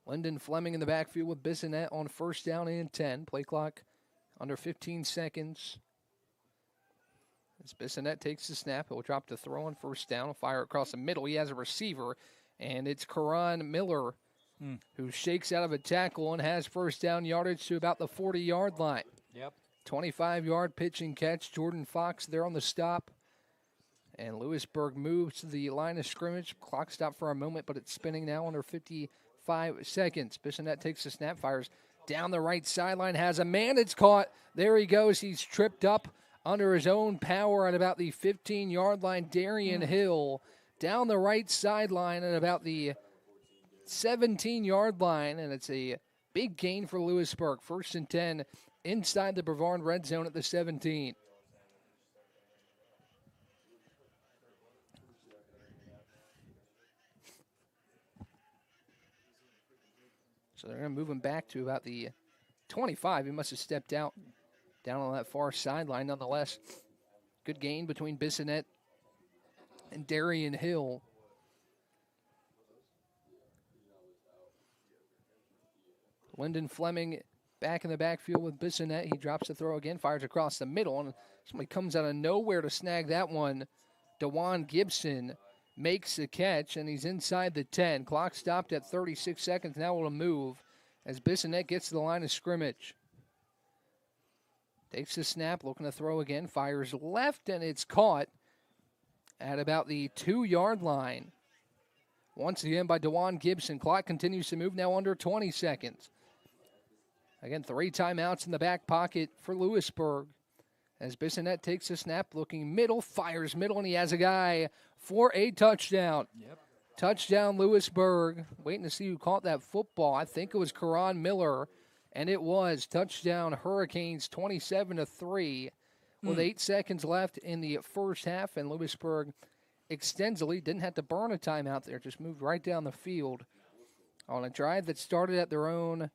Lyndon Fleming in the backfield with Bissonette on first down and 10. Play clock under 15 seconds. As Bissonette takes the snap, he'll drop the throw on first down. He'll fire across the middle. He has a receiver, and it's Karan Miller who shakes out of a tackle and has first down yardage to about the 40-yard line. Yep. 25-yard pitch and catch. Jordan Fox there on the stop. And Lewisburg moves to the line of scrimmage. Clock stopped for a moment, but it's spinning now under 55 seconds. Bissonette takes the snap, fires down the right sideline, has a man. It's caught. There he goes. He's tripped up under his own power at about the 15-yard line. Darian Hill down the right sideline at about the 17-yard line, and it's a big gain for Lewisburg. 1st and 10 inside the Brevard red zone at the 17. So they're going to move him back to about the 25. He must have stepped out down on that far sideline. Nonetheless, good gain between Bissonette and Darian Hill. Lyndon Fleming back in the backfield with Bissonette. He drops the throw again, fires across the middle, and somebody comes out of nowhere to snag that one. DeJuan Gibson makes the catch, and he's inside the 10. Clock stopped at 36 seconds. Now it'll move as Bissonette gets to the line of scrimmage. Takes the snap, looking to throw again, fires left, and it's caught at about the 2-yard line. Once again by DeJuan Gibson. Clock continues to move, now under 20 seconds. Again, 3 timeouts in the back pocket for Lewisburg. As Bissonette takes the snap, looking middle, fires middle, and he has a guy for a touchdown. Yep. Touchdown, Lewisburg. Waiting to see who caught that football. I think it was Karan Miller, and it was. Touchdown, Hurricanes, 27-3, with 8 seconds left in the first half, and Lewisburg extends the lead. Didn't have to burn a timeout there, just moved right down the field on a drive that started at their own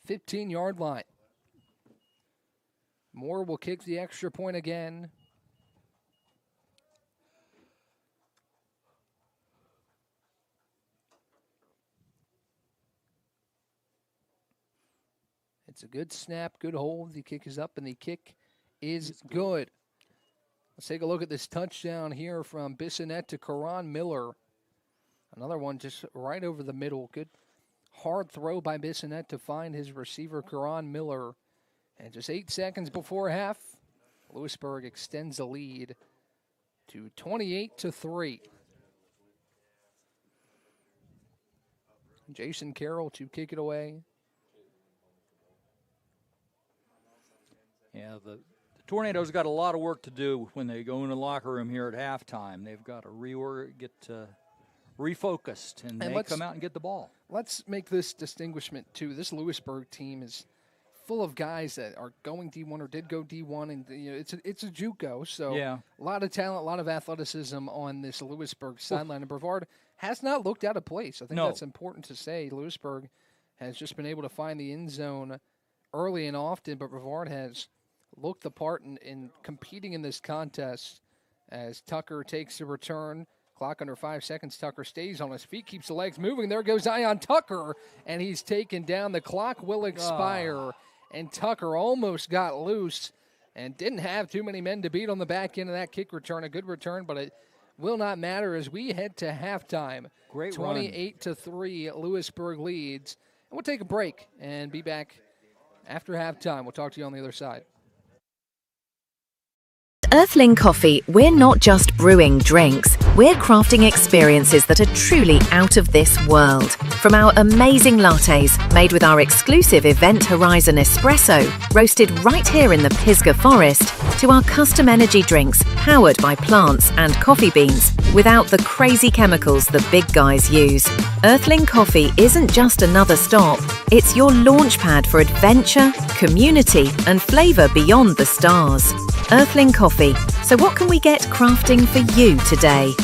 15-yard line. Moore will kick the extra point again. It's a good snap, good hold. The kick is up, and the kick is good. Let's take a look at this touchdown here from Bissonette to Karan Miller. Another one just right over the middle. Good hard throw by Bissonette to find his receiver, Karan Miller. And just 8 seconds before half, Lewisburg extends the lead to 28-3. Jason Carroll to kick it away. Yeah, the Tornadoes got a lot of work to do when they go in the locker room here at halftime. They've got to get refocused, and they come out and get the ball. Let's make this distinguishment, too. This Lewisburg team is full of guys that are going D1 or did go D1, and it's a JUCO, so yeah. A lot of talent, a lot of athleticism on this Lewisburg sideline. And Brevard has not looked out of place. I think that's important to say. Lewisburg has just been able to find the end zone early and often, but Brevard has looked the part in competing in this contest as Tucker takes the return. Clock under 5 seconds. Tucker stays on his feet, keeps the legs moving. There goes Ion Tucker, and he's taken down. The clock will expire, and Tucker almost got loose and didn't have too many men to beat on the back end of that kick return. A good return, but it will not matter as we head to halftime. Great 28-3, Lewisburg leads. And we'll take a break and be back after halftime. We'll talk to you on the other side. Earthling Coffee, we're not just brewing drinks, we're crafting experiences that are truly out of this world. From our amazing lattes, made with our exclusive Event Horizon espresso, roasted right here in the Pisgah Forest, to our custom energy drinks, powered by plants and coffee beans, without the crazy chemicals the big guys use. Earthling Coffee isn't just another stop, it's your launchpad for adventure, community, and flavour beyond the stars. Earthling Coffee. So what can we get crafting for you today?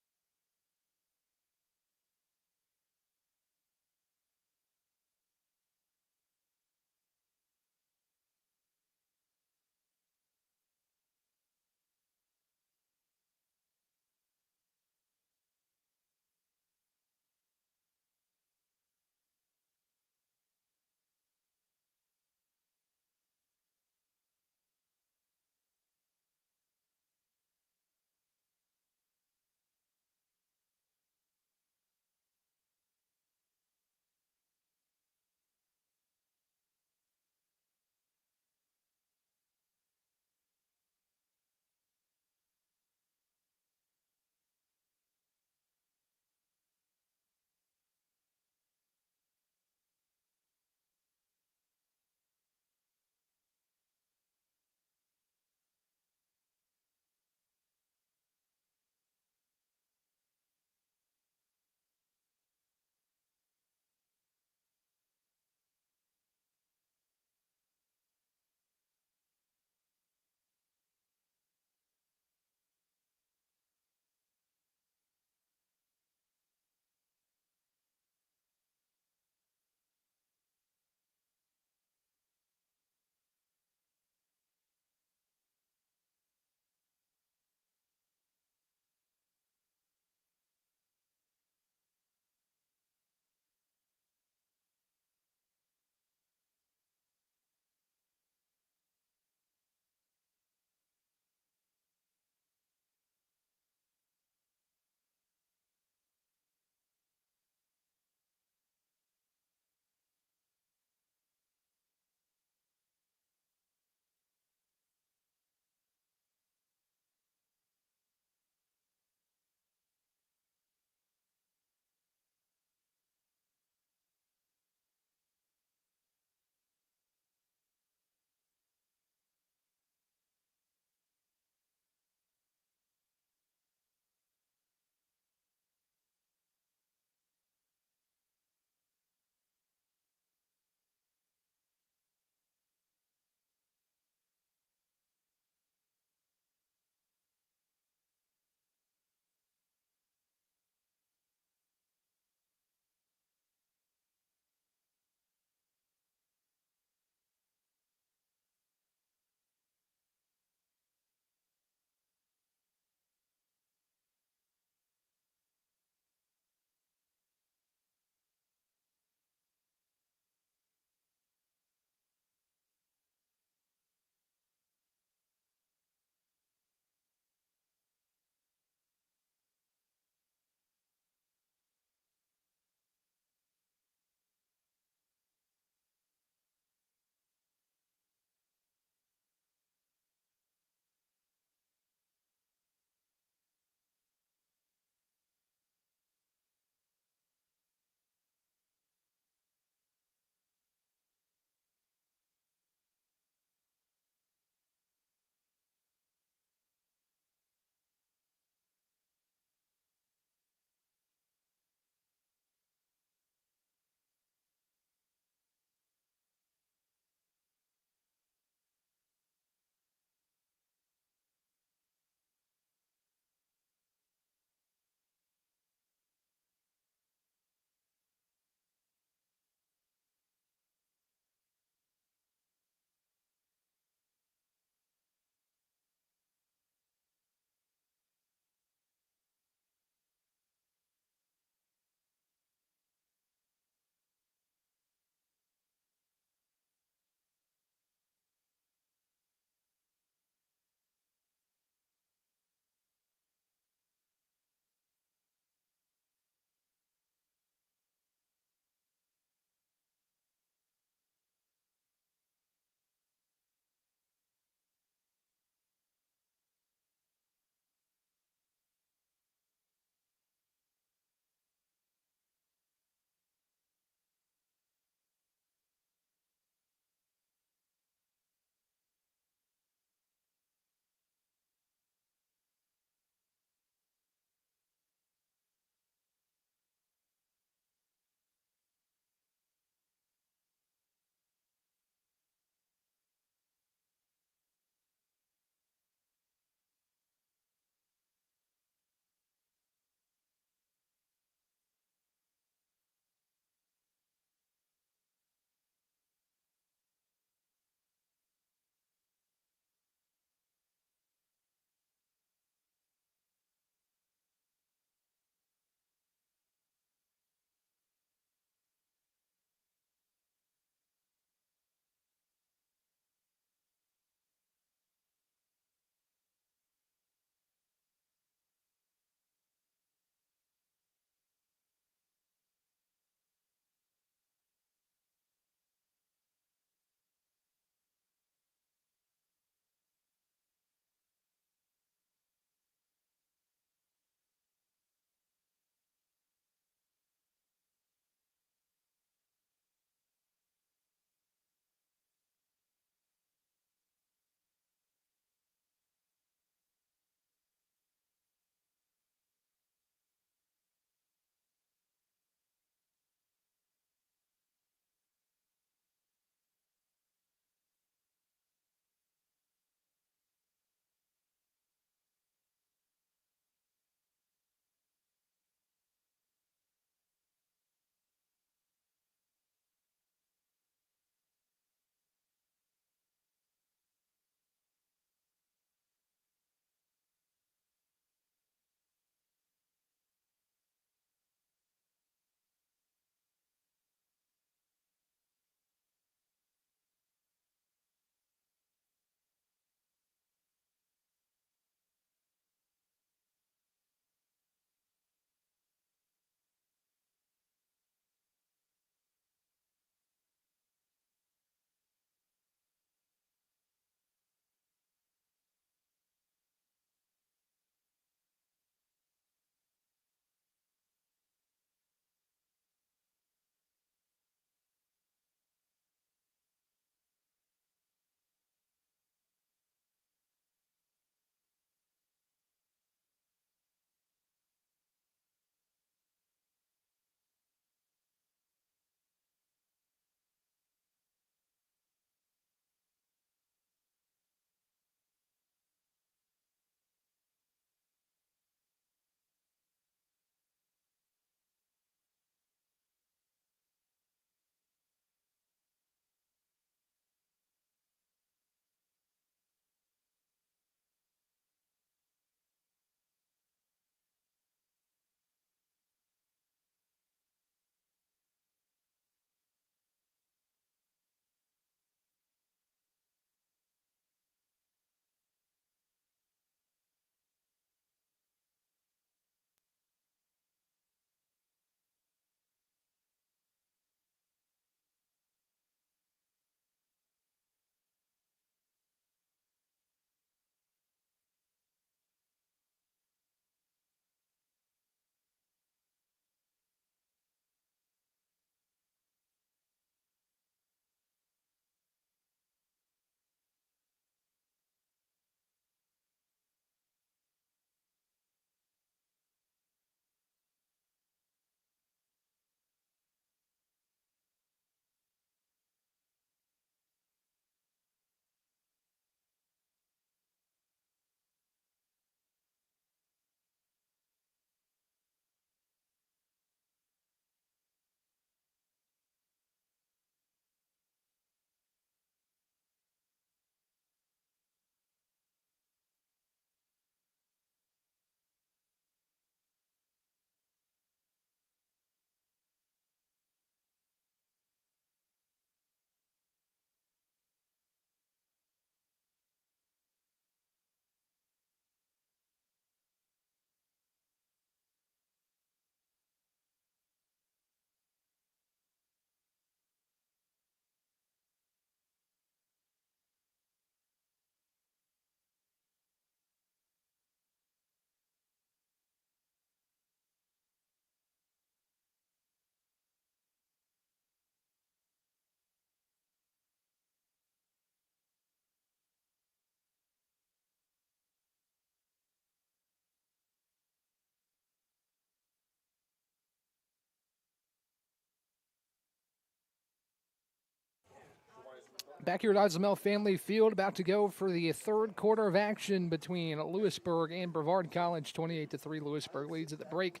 Back here at Islamel Family Field, about to go for the third quarter of action between Lewisburg and Brevard College. 28-3, Lewisburg leads at the break.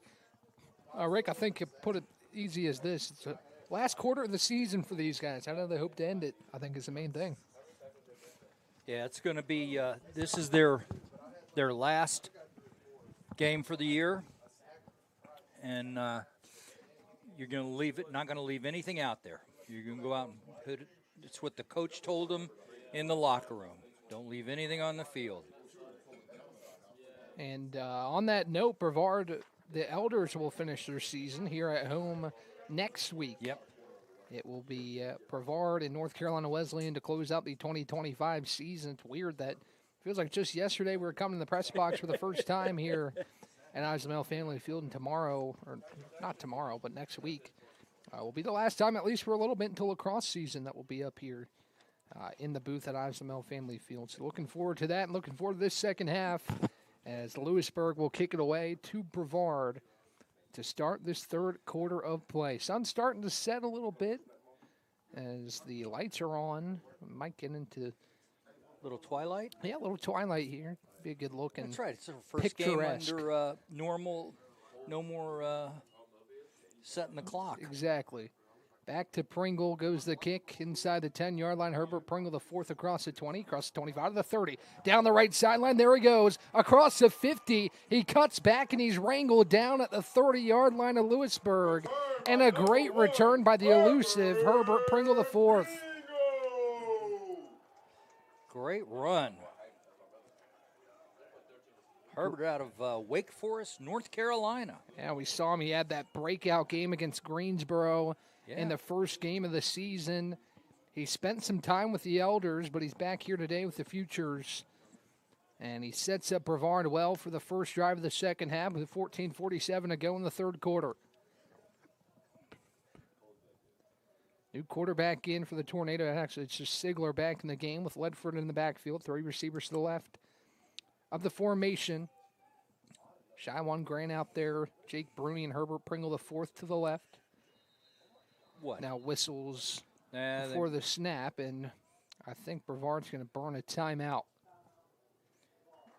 Rick, I think you put it easy as this. It's the last quarter of the season for these guys. How do they hope to end it, I think, is the main thing. Yeah, it's going to be this is their last game for the year, and you're going to leave it, not going to leave anything out there. You're going to go out and put it. It's what the coach told them in the locker room. Don't leave anything on the field. And on that note, Brevard, the Elders will finish their season here at home next week. Yep. It will be Brevard and North Carolina Wesleyan to close out the 2025 season. It's weird that feels like just yesterday we were coming to the press box for the first time here at Islamel Family Field, and tomorrow, or not tomorrow, but next week, will be the last time, at least for a little bit, until lacrosse season that will be up here in the booth at Islamel Family Field. So looking forward to that and looking forward to this second half as Lewisburg will kick it away to Brevard to start this third quarter of play. Sun's starting to set a little bit as the lights are on. Might get into Little twilight? a little twilight here. Be a good look. And That's right. It's our first game picturesque. under normal, no more setting the clock. Exactly. Back to Pringle goes the kick inside the 10-yard line. Herbert Pringle, the fourth across the 20, across the 25 to the 30. Down the right sideline, there he goes. Across the 50, he cuts back and he's wrangled down at the 30-yard line of Lewisburg. And a great return by the elusive Herbert Pringle, the fourth. Great run. Herbert out of Wake Forest, North Carolina. Yeah, we saw him. He had that breakout game against Greensboro in the first game of the season. He spent some time with the Elders, but he's back here today with the Futures. And he sets up Brevard well for the first drive of the second half with 14:47 to go in the third quarter. New quarterback in for the Tornado. Actually, it's just Sigler back in the game with Ledford in the backfield. 3 receivers to the left of the formation. Shywan Grant out there. Jake Bruni and Herbert Pringle, the fourth to the left. What? Now whistles before the snap, and I think Brevard's going to burn a timeout.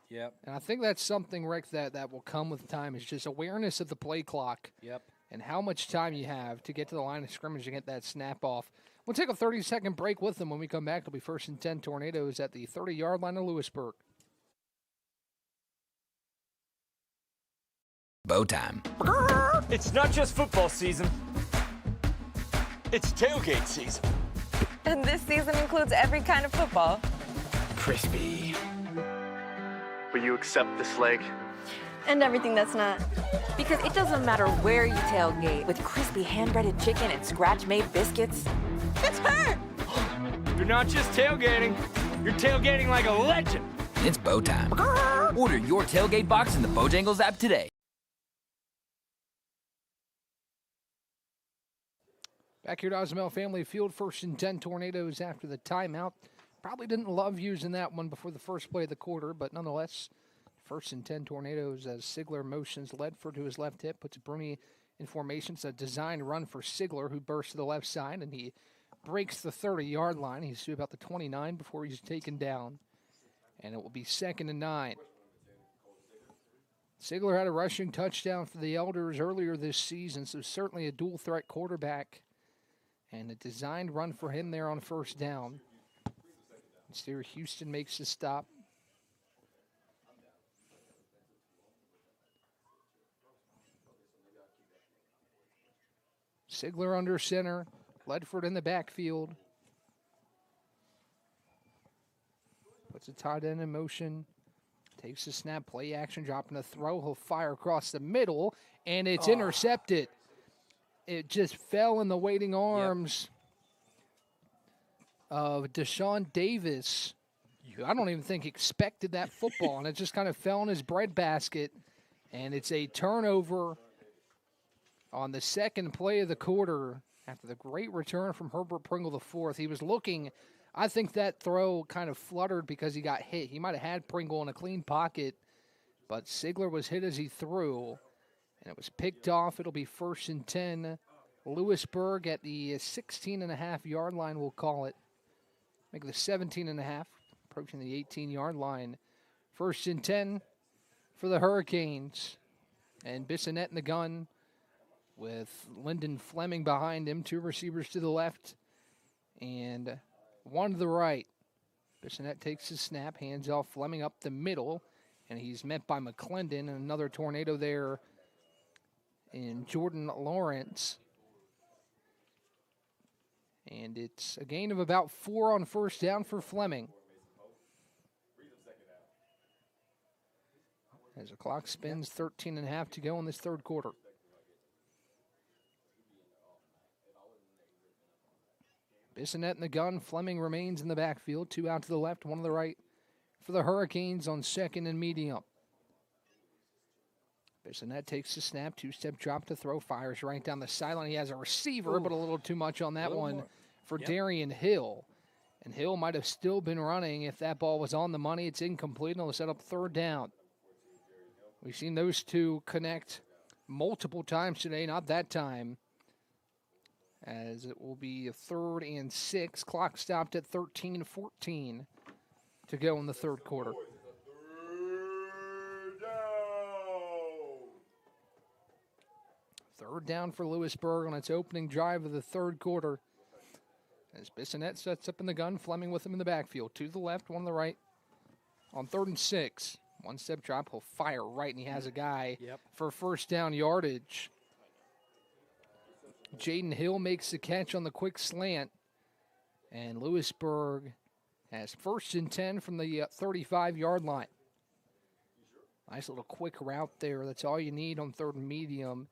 Yep. And I think that's something, Rick, that will come with time. Is just awareness of the play clock. Yep. And how much time you have to get to the line of scrimmage and get that snap off. We'll take a 30-second break with them. When we come back, it'll be 1st and 10 Tornadoes at the 30-yard line of Lewisburg. Bow time. It's not just football season. It's tailgate season. And this season includes every kind of football. Crispy. Will you accept this leg? And everything that's not. Because it doesn't matter where you tailgate, with crispy hand-breaded chicken and scratch-made biscuits. It's her! You're not just tailgating. You're tailgating like a legend. It's bow time. Order your tailgate box in the Bojangles app today. Back here at Islamel Family Field, 1st and 10 Tornadoes after the timeout. Probably didn't love using that one before the first play of the quarter, but nonetheless, 1st and 10 Tornadoes as Sigler motions Ledford to his left hip, puts Bruni in formation. It's a designed run for Sigler, who bursts to the left side, and he breaks the 30-yard line. He's to about the 29 before he's taken down, and it will be 2nd and 9. Sigler had a rushing touchdown for the Elders earlier this season, so certainly a dual-threat quarterback. And a designed run for him there on 1st down. Instead, Houston makes the stop. Sigler under center. Ledford in the backfield. Puts a tight end in motion. Takes the snap, play action, dropping a throw. He'll fire across the middle, and it's intercepted. It just fell in the waiting arms of Deshaun Davis. I don't even think he expected that football, and it just kind of fell in his breadbasket. And it's a turnover on the second play of the quarter after the great return from Herbert Pringle, the fourth. He was looking, I think that throw kind of fluttered because he got hit. He might have had Pringle in a clean pocket, but Sigler was hit as he threw. And it was picked off. It'll be 1st and 10. Lewisburg at the 16.5-yard line, we'll call it. make it 17.5, approaching the 18-yard line. 1st and 10 for the Hurricanes. And Bissonnette in the gun with Lyndon Fleming behind him. 2 receivers to the left and 1 to the right. Bissonnette takes his snap, hands off Fleming up the middle, and he's met by McClendon, and another tornado there in Jordan Lawrence. And it's a gain of about 4 on 1st down for Fleming. As the clock spins, 13.5 to go in this 3rd quarter. Bissonnette in the gun. Fleming remains in the backfield. 2 out to the left, 1 to the right for the Hurricanes on 2nd and medium. Bissonnette takes the snap, 2-step drop to throw, fires right down the sideline. He has a receiver, but a little too much on that one for Darian Hill. And Hill might have still been running if that ball was on the money. It's incomplete, and it'll set up 3rd down. We've seen those two connect multiple times today, not that time, as it will be a 3rd and 6. Clock stopped at 13:14 to go in the 3rd quarter. Third down for Lewisburg on its opening drive of the 3rd quarter. As Bissonnette sets up in the gun, Fleming with him in the backfield. 2 to the left, 1 to the right. On 3rd and 6. 1-step drop, he'll fire right, and he has a guy for 1st down yardage. Jaden Hill makes the catch on the quick slant. And Lewisburg has 1st and 10 from the 35-yard line. Nice little quick route there. That's all you need on 3rd and medium.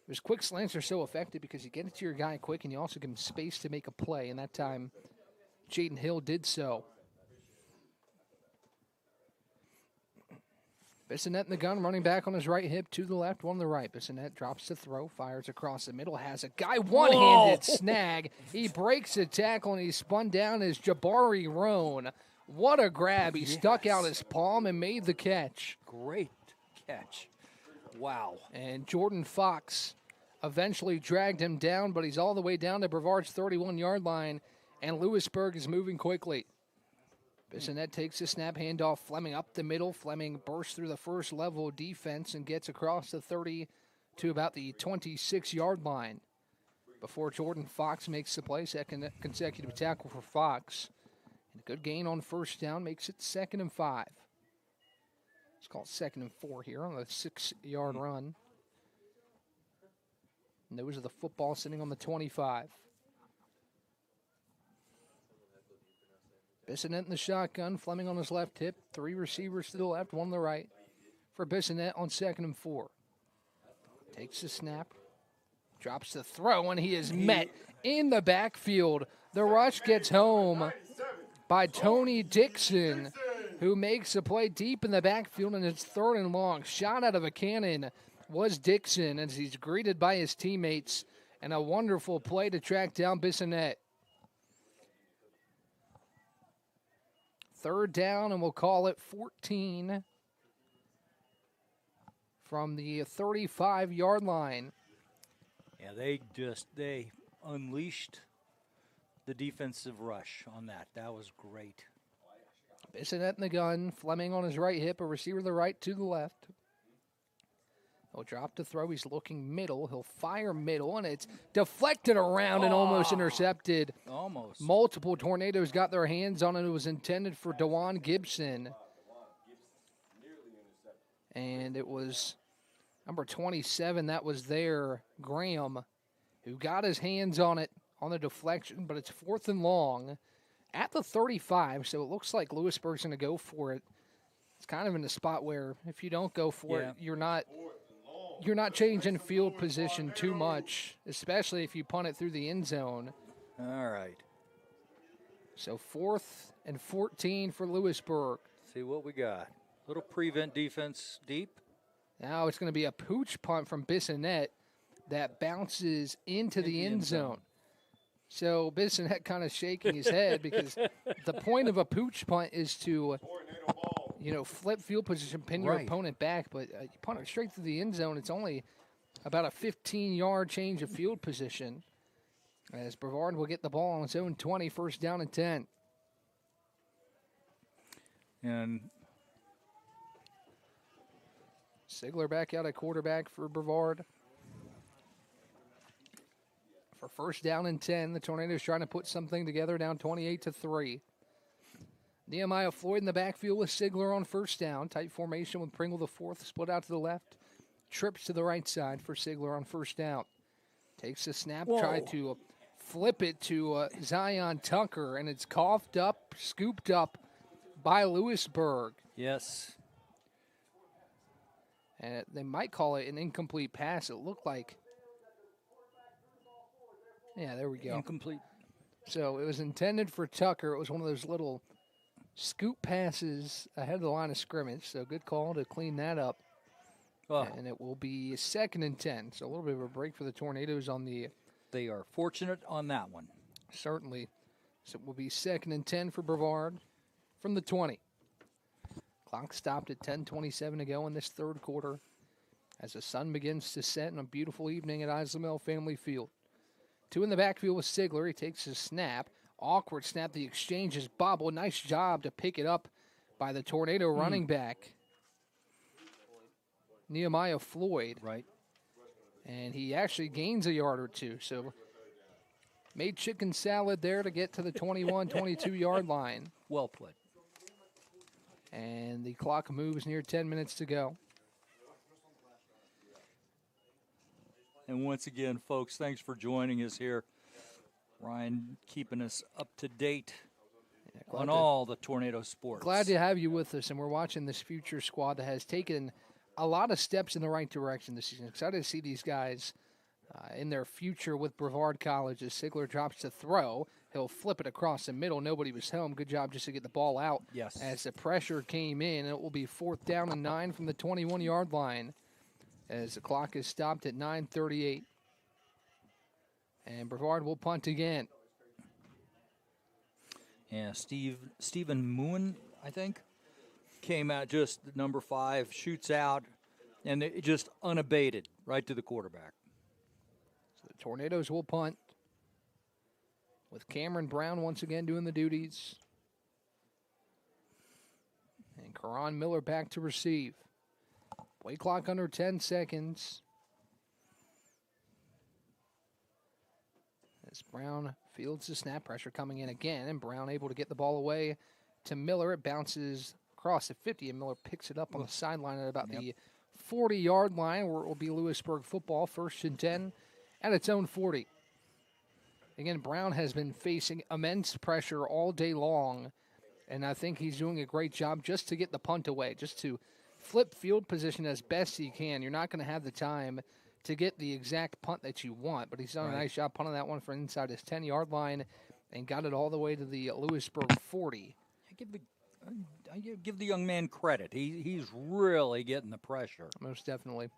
Those quick slants are so effective because you get it to your guy quick, and you also give him space to make a play. And that time, Jaden Hill did so. Bissonnette in the gun, running back on his right hip, 2 to the left, 1 to the right. Bissonnette drops to throw, fires across the middle, has a guy, one-handed snag. He breaks a tackle, and he's spun down as Jabari Roan. What a grab. He stuck out his palm and made the catch. Great catch. Wow. And Jordan Fox eventually dragged him down, but he's all the way down to Brevard's 31-yard line, and Lewisburg is moving quickly. Bissonnette takes the snap, handoff, Fleming up the middle. Fleming bursts through the first level of defense and gets across the 30 to about the 26-yard line before Jordan Fox makes the play. 2nd consecutive tackle for Fox. And a good gain on 1st down makes it 2nd and 5. It's called 2nd and 4 here on the 6-yard run. Nose of the football sitting on the 25. Bissonnette in the shotgun, Fleming on his left hip, 3 receivers to the left, 1 to the right for Bissonnette on 2nd and 4. Takes the snap, drops the throw, and he is met in the backfield. The rush gets home by Tony Dixon, who makes a play deep in the backfield, and it's 3rd and long. Shot out of a cannon was Dixon as he's greeted by his teammates, and a wonderful play to track down Bissonnette. 3rd down, and we'll call it 14 from the 35-yard line. Yeah, they unleashed the defensive rush on that. That was great. Bissonnette in the gun, Fleming on his right hip, a receiver to the right, to the left. He'll drop to throw. He's looking middle. He'll fire middle, and it's deflected around and almost intercepted. Almost. Multiple tornadoes got their hands on it. It was intended for DeJuan Gibson. And it was number 27 that was there, Graham, who got his hands on it on the deflection, but it's 4th and long at the 35, so it looks like Lewisburg's going to go for it. It's kind of in a spot where if you don't go for it, you're not changing field position too much, especially if you punt it through the end zone. All right. So 4th and 14 for Lewisburg. See what we got. Little prevent defense deep. Now it's going to be a pooch punt from Bissonnette that bounces into the end zone. So Bissonnette kind of shaking his head because the point of a pooch punt is to, flip field position, pin your opponent back. But you punt it straight through the end zone. It's only about a 15-yard change of field position. As Brevard will get the ball on its own 20, 1st down and 10. And Sigler back out at quarterback for Brevard. For first down and 10, the Tornadoes trying to put something together, down 28-3. Nehemiah Floyd in the backfield with Sigler on first down. Tight formation with Pringle the fourth, split out to the left. Trips to the right side for Sigler on first down. Takes a snap, tried to flip it to Zion Tucker, and it's coughed up, scooped up by Lewisburg. yes, And they might call it an incomplete pass. It looked like. Yeah, there we go. incomplete. So it was intended for Tucker. It was one of those little scoop passes ahead of the line of scrimmage. So good call to clean that up. Oh, And it will be 2nd and 10. So a little bit of a break for the Tornadoes on the they are fortunate on that one. certainly. So it will be 2nd and 10 for Brevard from the 20. Clock stopped at 10:27 to go in this third quarter as the sun begins to set on a beautiful evening at Islamel Family Field. Two in the backfield with Sigler. He takes his snap. Awkward snap. The exchange is bobbled. Nice job to pick it up by the Tornado running back, Nehemiah Floyd. Right. And he actually gains a yard or two. So made chicken salad there to get to the 21, 22-yard line. Well played. And the clock moves near 10 minutes to go. And once again, folks, thanks for joining us here. Ryan keeping us up to date on all the Tornado sports. Glad to have you with us, and we're watching this future squad that has taken a lot of steps in the right direction this season. Excited to see these guys in their future with Brevard College. As Sigler drops to throw, he'll flip it across the middle. Nobody was home. Good job just to get the ball out. Yes. As the pressure came in, it will be 4th down and 9 from the 21-yard line as the clock is stopped at 9:38. And Brevard will punt again. Yeah, Stephen Moon, I think, came out just number 5, shoots out, and it just unabated right to the quarterback. So the Tornadoes will punt with Cameron Brown once again doing the duties. And Karan Miller back to receive. Play clock under 10 seconds. As Brown fields the snap, pressure coming in again, and Brown able to get the ball away to Miller. It bounces across the 50, and Miller picks it up on the sideline at about the 40-yard line, where it will be Lewisburg football, 1st and 10 at its own 40. Again, Brown has been facing immense pressure all day long, and I think he's doing a great job just to get the punt away, just to flip field position as best he can. You're not going to have the time to get the exact punt that you want, but he's done a nice job punting that one from inside his 10-yard line and got it all the way to the Lewisburg 40. I give the young man credit. He's really getting the pressure. Most definitely.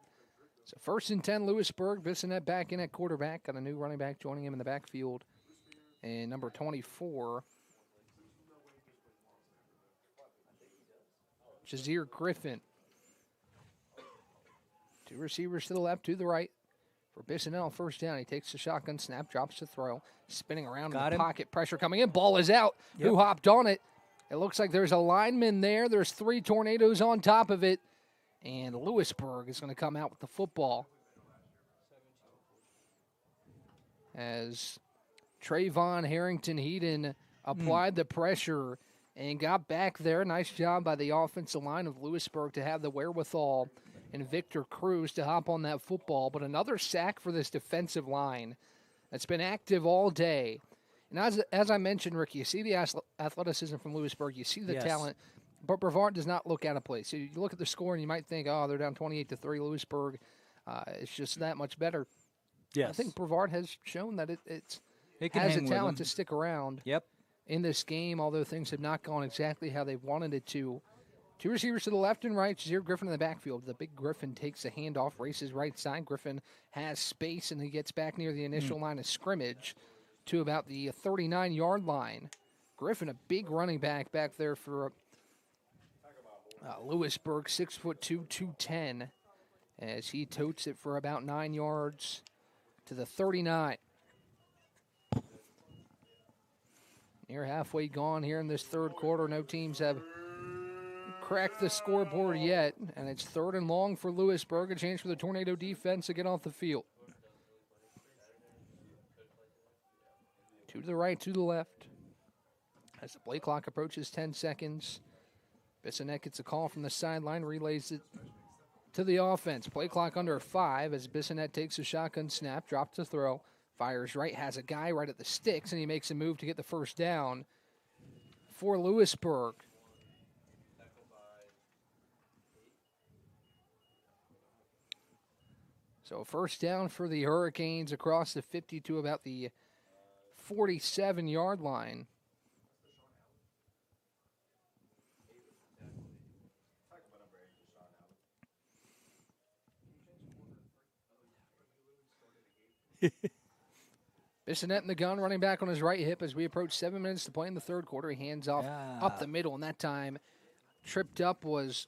So 1st and 10, Lewisburg. Bissonette back in at quarterback. Got a new running back joining him in the backfield. And number 24, Jazir Griffin. 2 receivers to the left, to the right. For Bissonette on 1st down, he takes the shotgun snap, drops the throw, spinning around in the pocket, pressure coming in, ball is out. Who hopped on it? It looks like there's a lineman there. There's 3 Tornadoes on top of it. And Lewisburg is going to come out with the football. As Trayvon Harrington-Heaton applied the pressure and got back there. Nice job by the offensive line of Lewisburg to have the wherewithal and Victor Cruz to hop on that football. But another sack for this defensive line that's been active all day. And as I mentioned, Rick, you see the athleticism from Lewisburg. You see the talent. But Brevard does not look out of place. So you look at the score and you might think, oh, they're down 28-3. Lewisburg, it's just that much better. Yes. I think Brevard has shown that it can has hang the with talent them. to stick around Yep. in this game, although things have not gone exactly how they wanted it to. 2 receivers to the left and right. Jazir Griffin in the backfield. The big Griffin takes the handoff, races right side. Griffin has space, and he gets back near the initial line of scrimmage to about the 39-yard line. Griffin, a big running back there for Lewisburg, 6'2", 210, as he totes it for about 9 yards to the 39. Near halfway gone here in this third quarter. No teams have crack the scoreboard yet, and it's 3rd and long for Lewisburg, a chance for the Tornado defense to get off the field. 2 to the right, 2 to the left. As the play clock approaches 10 seconds, Bissonette gets a call from the sideline, relays it to the offense. Play clock under 5 as Bissonette takes a shotgun snap, drops the throw, fires right, has a guy right at the sticks, and he makes a move to get the first down for Lewisburg. So first down for the Hurricanes across the 50 to about the 47-yard line. Bissonette in the gun, running back on his right hip as we approach 7 minutes to play in the third quarter. He hands off up the middle, and that time tripped up was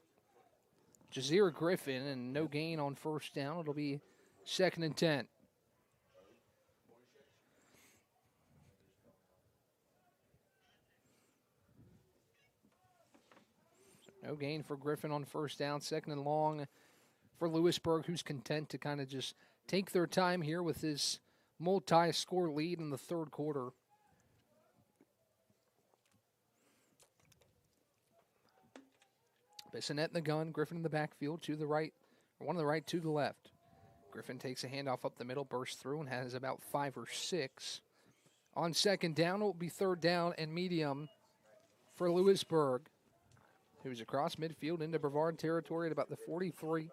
Jazeer Griffin, and no gain on first down. It'll be 2nd and 10. No gain for Griffin on first down. 2nd and long for Lewisburg, who's content to kind of just take their time here with this multi-score lead in the third quarter. Bissonette in the gun, Griffin in the backfield, to the right, or one to the right, to the left. Griffin takes a handoff up the middle, bursts through, and has about 5 or 6. On 2nd down, it will be 3rd down and medium for Lewisburg, who's across midfield into Brevard territory at about the 43.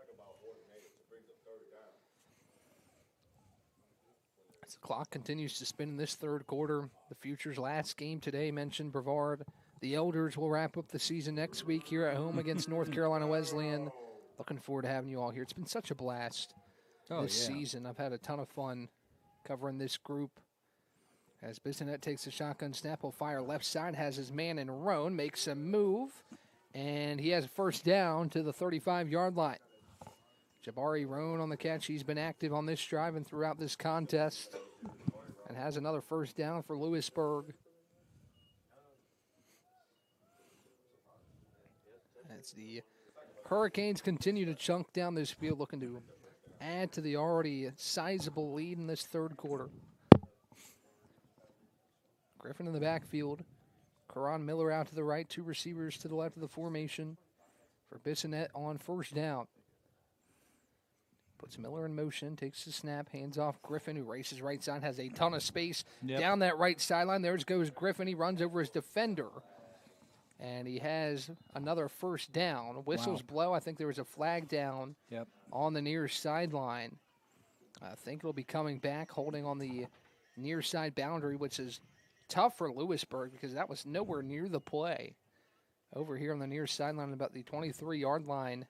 As the clock continues to spin in this third quarter, the Future's last game today mentioned Brevard. The Elders will wrap up the season next week here at home against North Carolina Wesleyan. Looking forward to having you all here. It's been such a blast this season. I've had a ton of fun covering this group. As Bissonette takes a shotgun snap, will fire left side, has his man in Roan, makes a move, and he has a first down to the 35-yard line. Jabari Roan on the catch. He's been active on this drive and throughout this contest and has another first down for Lewisburg. As the Hurricanes continue to chunk down this field, looking to add to the already sizable lead in this third quarter. Griffin in the backfield. Karan Miller out to the right, 2 receivers to the left of the formation for Bissonette on first down. Puts Miller in motion, takes the snap, hands off Griffin, who races right side, has a ton of space down that right sideline. There goes Griffin. He runs over his defender, and he has another first down. Whistles blow. I think there was a flag down on the near sideline. I think it'll be coming back, holding on the near side boundary, which is tough for Lewisburg because that was nowhere near the play. Over here on the near sideline, about the 23-yard line,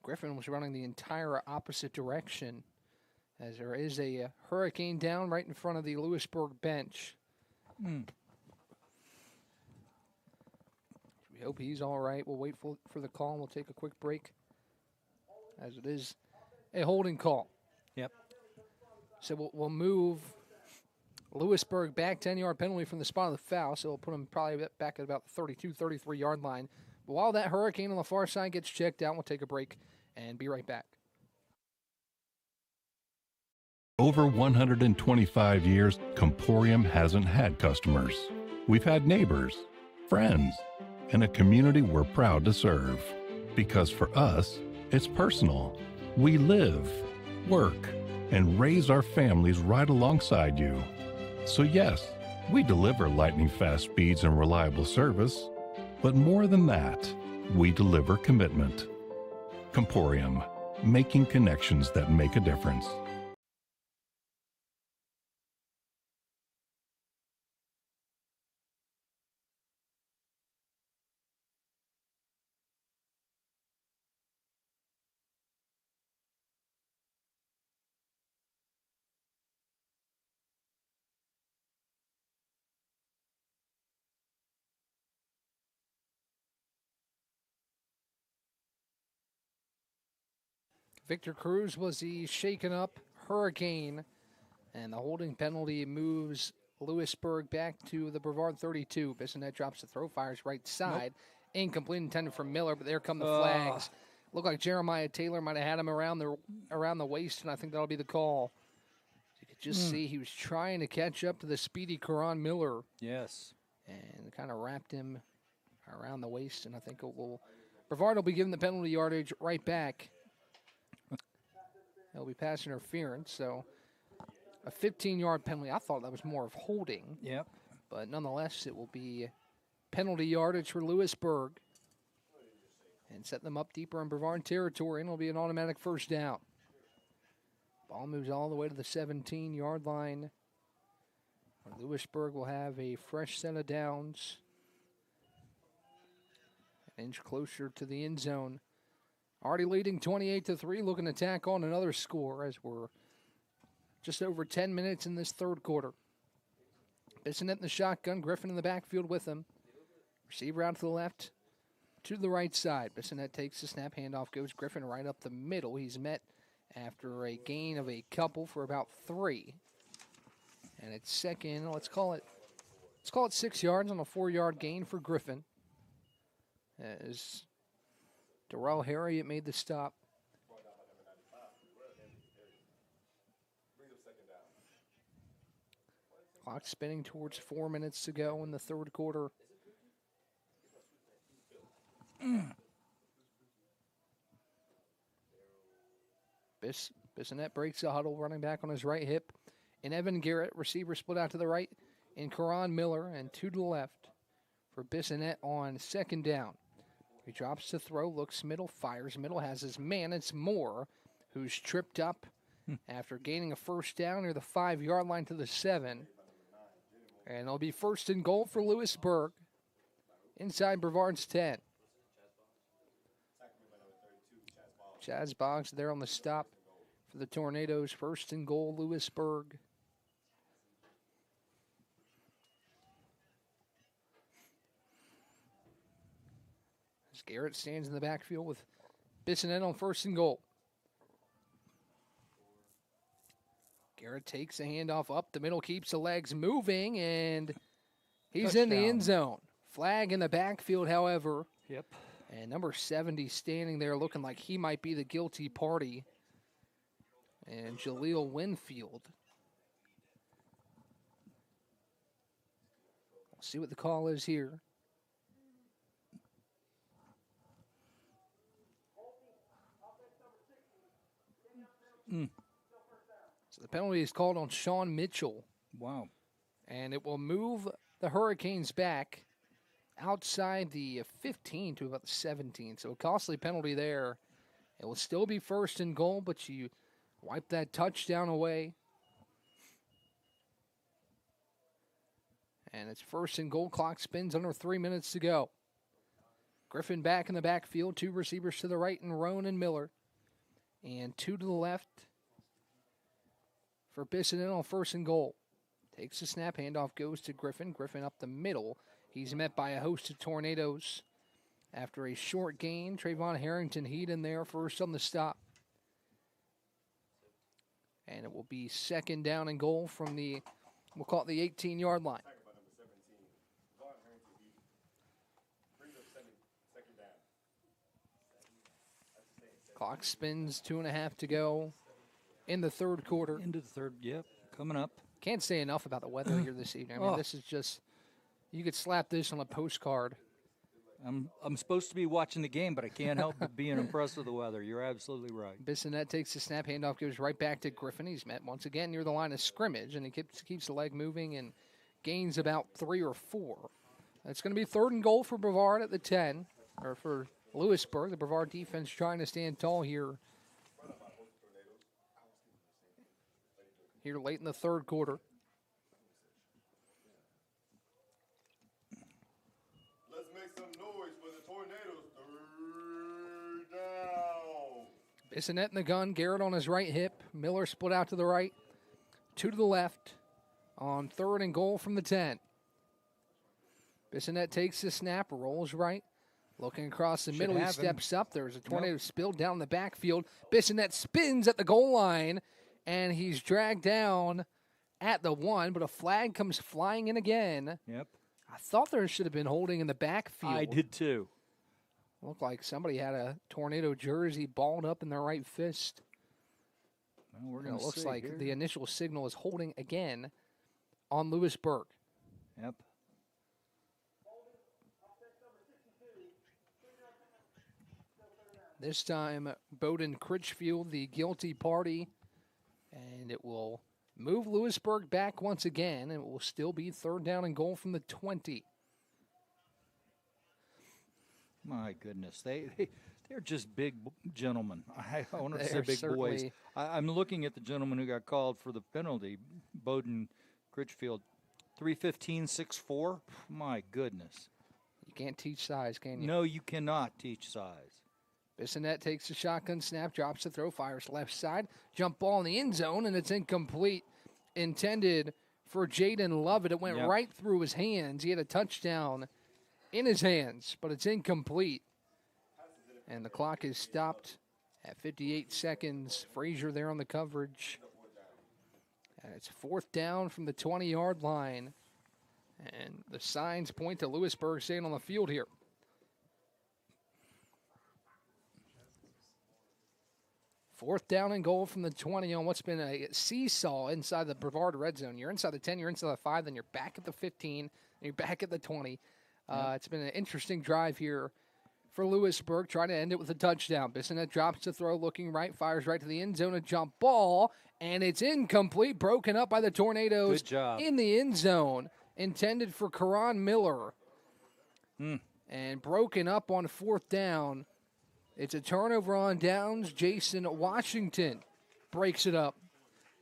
Griffin was running the entire opposite direction as there is a Hurricane down right in front of the Lewisburg bench. We hope he's all right. We'll wait for the call, and we'll take a quick break as it is a holding call. So we'll move Lewisburg back 10-yard penalty from the spot of the foul, so we'll put him probably back at about the 32, 33-yard line. But while that Hurricane on the far side gets checked out, we'll take a break and be right back. Over 125 years, Comporium hasn't had customers. We've had neighbors, friends, and a community we're proud to serve. Because for us, it's personal. We live, work, and raise our families right alongside you. So yes, we deliver lightning-fast speeds and reliable service, but more than that, we deliver commitment. Comporium, making connections that make a difference. Victor Cruz was the shaken up Hurricane, and the holding penalty moves Lewisburg back to the Brevard 32. Bissonette drops the throw, fires right side, incomplete, intended for Miller, but there come the flags. Looked like Jeremiah Taylor might have had him around the waist, and I think that'll be the call. You could just see he was trying to catch up to the speedy Karan Miller. Yes. And kind of wrapped him around the waist, and I think Brevard will be given the penalty yardage right back. It'll be pass interference, so a 15-yard penalty. I thought that was more of holding. Yep. But nonetheless, it will be penalty yardage for Lewisburg and set them up deeper in Brevard territory, and it'll be an automatic first down. Ball moves all the way to the 17-yard line. Lewisburg will have a fresh set of downs. An inch closer to the end zone. Already leading 28-3, looking to tack on another score as we're just over 10 minutes in this third quarter. Bissonette in the shotgun, Griffin in the backfield with him. Receiver out to the left, to the right side. Bissonette takes the snap, handoff goes Griffin right up the middle. He's met after a gain of a couple for about 3. And it's second, let's call it 6 yards on a 4-yard gain for Griffin. As Darrell Harriet made the stop. Clock spinning towards 4 minutes to go in the third quarter. Bissonette breaks the huddle, running back on his right hip. And Evan Garrett, receiver split out to the right. And Karan Miller, and 2 to the left for Bissonette on second down. He drops to throw, looks middle, fires. Middle has his man. It's Moore, who's tripped up after gaining a first down near the 5-yard line to the 7. And it'll be first and goal for Lewisburg inside Brevard's 10. Chaz Boggs there on the stop for the Tornadoes. First and goal, Lewisburg. As Garrett stands in the backfield with Bissonette on first and goal. Garrett takes a handoff up the middle, keeps the legs moving, and he's in the end zone. Flag in the backfield, however. Yep. And number 70 standing there looking like he might be the guilty party. And Jaleel Winfield. We'll see what the call is here. So the penalty is called on Sean Mitchell. Wow. And it will move the Hurricanes back outside the 15 to about the 17. So a costly penalty there. It will still be first and goal, but you wipe that touchdown away. And it's first and goal. Clock spins under 3 minutes to go. Griffin back in the backfield. 2 receivers to the right, and Roan and Miller. And 2 to the left for Bissonette on first and goal. Takes the snap, handoff goes to Griffin. Griffin up the middle. He's met by a host of Tornadoes. After a short gain, Trayvon Harrington Heat in there first on the stop. And it will be second down and goal from we'll call it the 18-yard line. Clock spins, 2.5 to go in the third quarter. Into the third, yep, coming up. Can't say enough about the weather here this evening. I mean, this is just, you could slap this on a postcard. I'm supposed to be watching the game, but I can't help but being impressed with the weather. You're absolutely right. Bissonette takes the snap, handoff goes right back to Griffin. He's met once again near the line of scrimmage, and he keeps the leg moving and gains about 3 or 4. It's going to be third and goal for Brevard at the 10, or for Lewisburg. The Brevard defense trying to stand tall here. Here late in the third quarter. Let's make some noise for the Tornadoes. Third down. Bissonette in the gun. Garrett on his right hip. Miller split out to the right. 2 to the left on third and goal from the 10. Bissonette takes the snap, rolls right. Looking across the middle, he steps up. There's a tornado spilled down the backfield. Bissonette spins at the goal line, and he's dragged down at the 1, but a flag comes flying in again. Yep. I thought there should have been holding in the backfield. I did too. Looked like somebody had a Tornado jersey balled up in their right fist. Well, we're And going it to looks see like here. the initial signal is holding again on Lewisburg. Yep. This time, Bowden Critchfield, the guilty party, and it will move Lewisburg back once again, and it will still be 3rd down and goal from the 20. My goodness, they're just big gentlemen. I want to say They're big boys. certainly- I'm looking at the gentleman who got called for the penalty, Bowden Critchfield, 315, 6'4". My goodness. You can't teach size, can you? No, you cannot teach size. Bissonette takes the shotgun snap, drops the throw, fires left side. Jump ball in the end zone, and it's incomplete. Intended for Jaden Lovett. It went right through his hands. He had a touchdown in his hands, but it's incomplete. And the clock is stopped at 58 seconds. Frazier there on the coverage. And it's 4th down from the 20-yard line. And the signs point to Lewisburg staying on the field here. Fourth down and goal from the 20 on what's been a seesaw inside the Brevard red zone. You're inside the 10, you're inside the 5, then you're back at the 15, and you're back at the 20. It's been an interesting drive here for Lewisburg, trying to end it with a touchdown. Bissonette drops the throw, looking right, fires right to the end zone, a jump ball, and it's incomplete, broken up by the Tornadoes. Good job. In the end zone, intended for Karan Miller. And broken up on 4th down. It's a turnover on downs. Jason Washington breaks it up.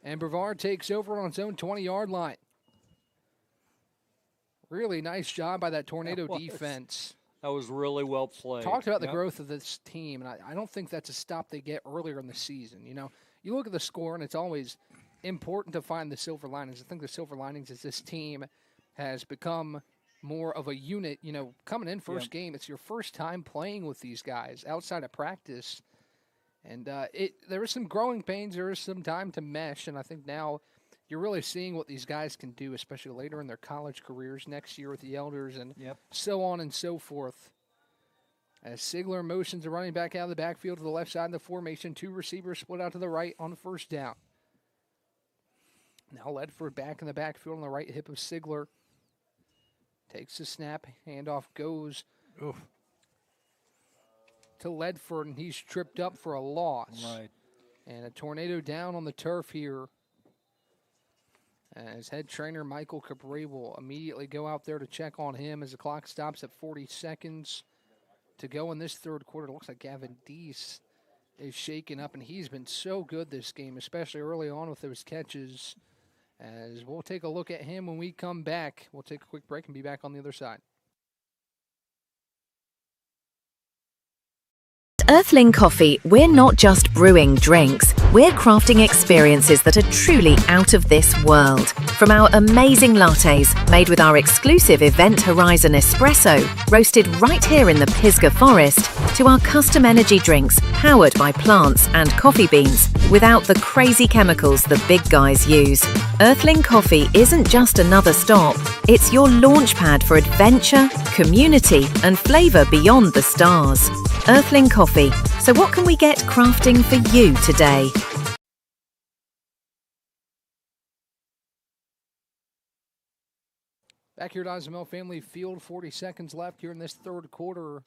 And Brevard takes over on its own 20-yard line. Really nice job by that Tornado defense. That was really well played. Talked about the growth of this team, and I don't think that's a stop they get earlier in the season. You know, you look at the score, and it's always important to find the silver linings. I think the silver linings is this team has become more of a unit. You know, coming in first game, it's your first time playing with these guys outside of practice. And there was some growing pains. There was some time to mesh, and I think now you're really seeing what these guys can do, especially later in their college careers next year with the Elders and so on and so forth. As Sigler motions a running back out of the backfield to the left side of the formation, 2 receivers split out to the right on 1st down. Now Ledford back in the backfield on the right hip of Sigler. Takes the snap, handoff goes to Ledford, and he's tripped up for a loss. Right. And a Tornado down on the turf here. As head trainer Michael Cabre will immediately go out there to check on him as the clock stops at 40 seconds to go in this 3rd quarter. It looks like Gavin Deese is shaken up, and he's been so good this game, especially early on with those catches. As we'll take a look at him when we come back. We'll take a quick break and be back on the other side. Earthling Coffee, we're not just brewing drinks, we're crafting experiences that are truly out of this world. From our amazing lattes, made with our exclusive Event Horizon espresso, roasted right here in the Pisgah Forest, to our custom energy drinks, powered by plants and coffee beans, without the crazy chemicals the big guys use. Earthling Coffee isn't just another stop, it's your launchpad for adventure, community, and flavour beyond the stars. Earthling Coffee. So what can we get crafting for you today? Back here at Isabel Family Field, 40 seconds left here in this 3rd quarter.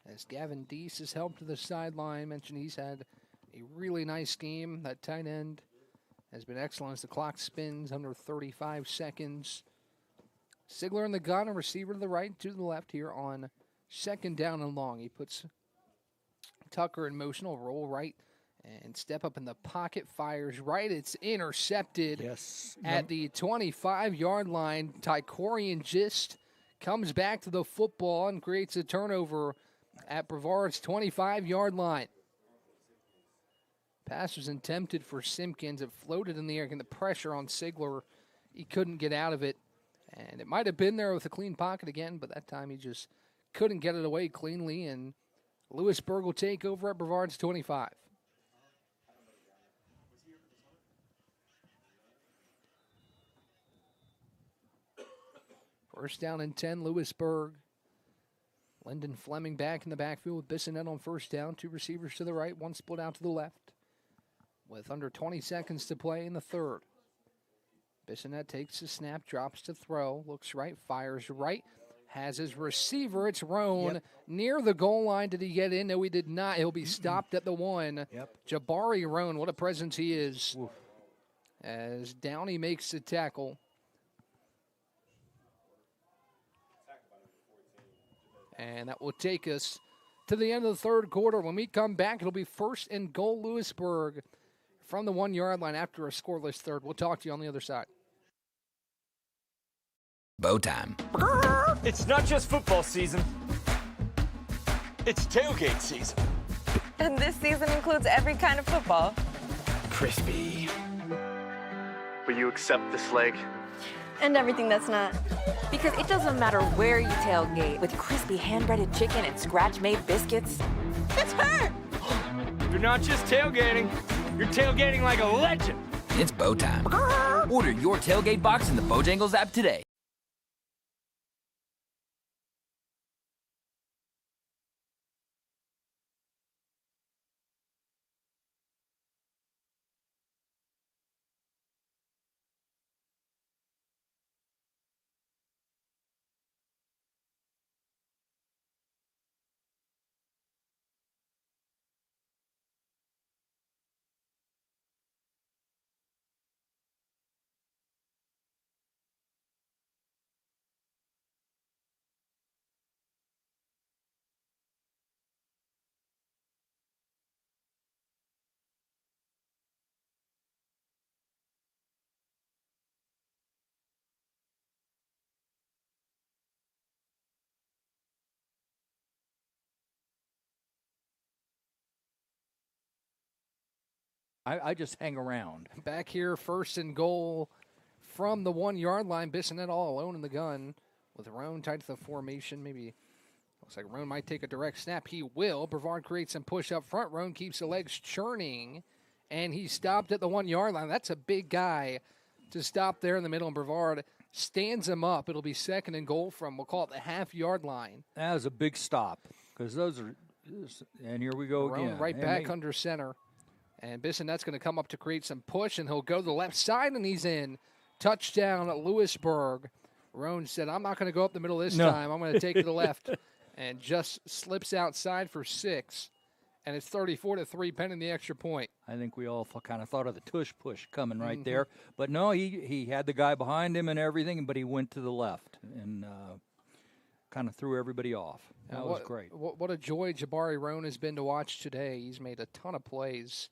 As Gavin Deese is helped to the sideline. Mentioned he's had a really nice game. That tight end has been excellent as the clock spins under 35 seconds. Sigler in the gun, a receiver to the right, to the left here on 2nd down and long. He puts Tucker in motion, will roll right and step up in the pocket, fires right. It's intercepted at the 25-yard line. Tykorian Gist comes back to the football and creates a turnover at Brevard's 25-yard line. Pass was attempted for Simpkins. It floated in the air, getting the pressure on Sigler. He couldn't get out of it. And it might have been there with a clean pocket again, but that time he just couldn't get it away cleanly. And Lewisburg will take over at Brevard's 25. First down and 10, Lewisburg. Lyndon Fleming back in the backfield with Bissonette on first down. 2 receivers to the right, 1 split out to the left. With under 20 seconds to play in the third. Bissonette takes the snap, drops to throw, looks right, fires right, has his receiver. It's Roan near the goal line. Did he get in? No, he did not. He'll be stopped at the 1. Jabari Roan, what a presence he is. Oof. As Downey makes the tackle. And that will take us to the end of the third quarter. When we come back, it'll be 1st and goal Lewisburg from the 1-yard line after a scoreless third. We'll talk to you on the other side. Bow time. It's not just football season. It's tailgate season. And this season includes every kind of football. Crispy. Will you accept this leg? And everything that's not. Because it doesn't matter where you tailgate, with crispy hand-breaded chicken and scratch-made biscuits. It's hurt! You're not just tailgating. You're tailgating like a legend. It's bow time. Order your tailgate box in the Bojangles app today. I just hang around. Back here, 1st and goal from the 1-yard line. Bissonette all alone in the gun with Roan tight to the formation. Maybe looks like Roan might take a direct snap. He will. Brevard creates some push up front. Roan keeps the legs churning, and he stopped at the 1-yard line. That's a big guy to stop there in the middle, and Brevard stands him up. It'll be 2nd and goal from, we'll call it the half-yard line. That was a big stop because those are, and here we go Roan again. right back under center. And Bissonette's going to come up to create some push, and he'll go to the left side, and he's in. Touchdown at Lewisburg. Roan said, I'm not going to go up the middle this time. I'm going to take to the left. And just slips outside for 6. And it's 34-3 pending the extra point. I think we all kind of thought of the tush push coming right there. But no, he had the guy behind him and everything, but he went to the left and kind of threw everybody off. That was great. What a joy Jabari Roan has been to watch today. He's made a ton of plays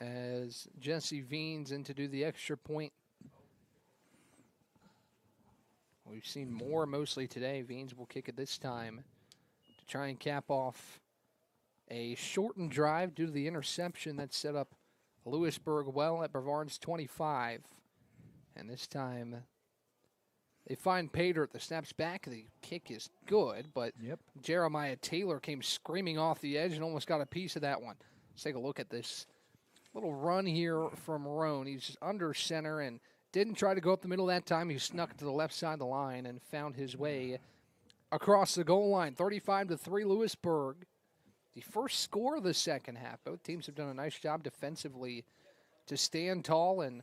as Jesse Veens in to do the extra point. We've seen more mostly today. Veens will kick it this time to try and cap off a shortened drive due to the interception that set up Lewisburg well at Brevard's 25. And this time they find Pater at the snaps back. The kick is good, but Jeremiah Taylor came screaming off the edge and almost got a piece of that one. Let's take a look at this little run here from Roan. He's just under center and didn't try to go up the middle that time. He snuck to the left side of the line and found his way across the goal line. 35-3 Lewisburg. The first score of the second half. Both teams have done a nice job defensively to stand tall and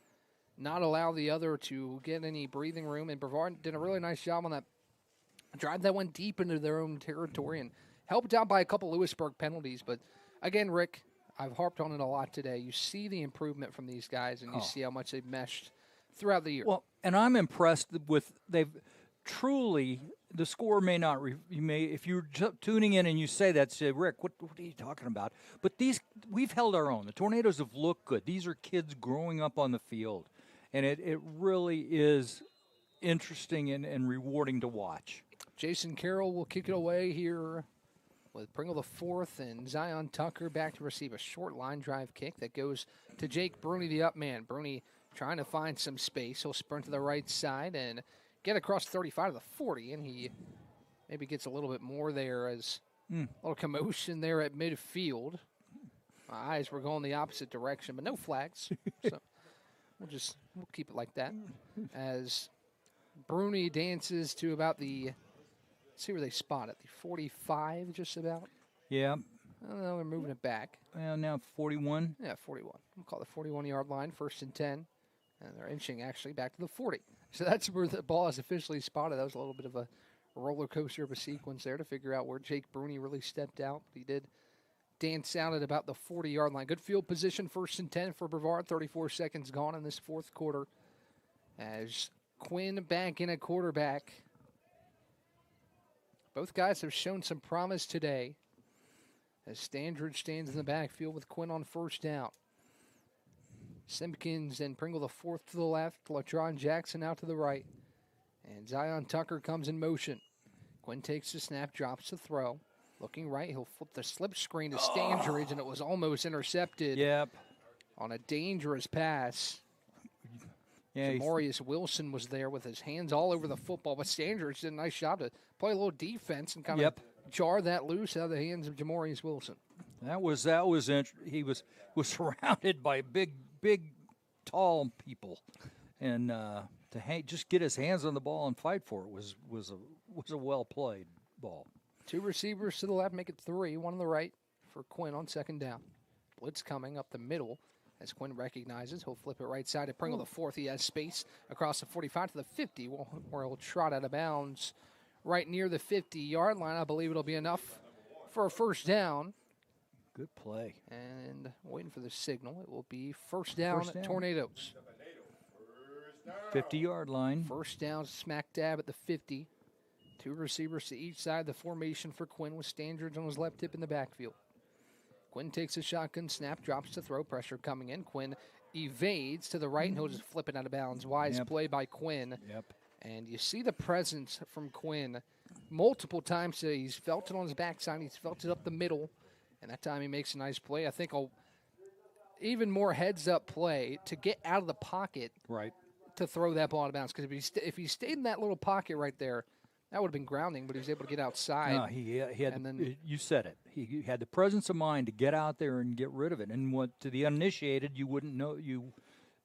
not allow the other to get any breathing room. And Brevard did a really nice job on that drive that went deep into their own territory and helped out by a couple Lewisburg penalties. But again, Rick, I've harped on it a lot today. You see the improvement from these guys, and you see how much they've meshed throughout the year. Well, and I'm impressed with they've truly. The score may not. You may, if you're tuning in and you say that, say, Rick, what are you talking about? But we've held our own. The Tornadoes have looked good. These are kids growing up on the field, and it really is interesting and rewarding to watch. Jason Carroll will kick it away here with Pringle the fourth and Zion Tucker back to receive a short line drive kick that goes to Jake Bruni, the up man. Bruni trying to find some space. He'll sprint to the right side and get across 35 to the 40, and he maybe gets a little bit more there as a little commotion there at midfield. My eyes were going the opposite direction, but no flags. So we'll keep it like that as Bruni dances to about the see where they spot it. The 45, just about. Yeah. Oh, no, they're moving it back. Well, now 41. Yeah, 41. We'll call it the 41-yard line, 1st and 10. And they're inching, actually, back to the 40. So that's where the ball is officially spotted. That was a little bit of a roller coaster of a sequence there to figure out where Jake Bruni really stepped out. But he did dance out at about the 40-yard line. Good field position, 1st and 10 for Brevard. 34 seconds gone in this fourth quarter. As Quinn back in at quarterback. Both guys have shown some promise today. As Standridge stands in the backfield with Quinn on 1st down. Simpkins and Pringle the 4th to the left. Latron Jackson out to the right. And Zion Tucker comes in motion. Quinn takes the snap, drops the throw. Looking right, he'll flip the slip screen to Standridge, and it was almost intercepted. Yep. On a dangerous pass. Yeah, Jamorius Wilson was there with his hands all over the football, but Standridge did a nice job to play a little defense and kind of jar that loose out of the hands of Jamorius Wilson. That was he was surrounded by big, tall people, and just get his hands on the ball and fight for it was a well played ball. 2 receivers to the left, make it 3. 1 on the right for Quinn on 2nd down. Blitz coming up the middle. As Quinn recognizes, he'll flip it right side to Pringle the 4th. He has space across the 45 to the 50, where he'll trot out of bounds right near the 50-yard line. I believe it'll be enough for a 1st down. Good play. And waiting for the signal. It will be first down. Tornadoes. 50-yard line. 1st down, smack dab at the 50. 2 receivers to each side. The formation for Quinn with Standridge on his left hip in the backfield. Quinn takes a shotgun snap, drops to throw, pressure coming in. Quinn evades to the right, and he'll just flip it out of bounds. Wise play by Quinn. Yep. And you see the presence from Quinn multiple times today. He's felt it on his backside. He's felt it up the middle. And that time he makes a nice play. I think even more heads-up play to get out of the pocket to throw that ball out of bounds. Because if he stayed in that little pocket right there, that would have been grounding, but he was able to get outside. No, he had. And then, you said it. He had the presence of mind to get out there and get rid of it. And to the uninitiated, you wouldn't know. You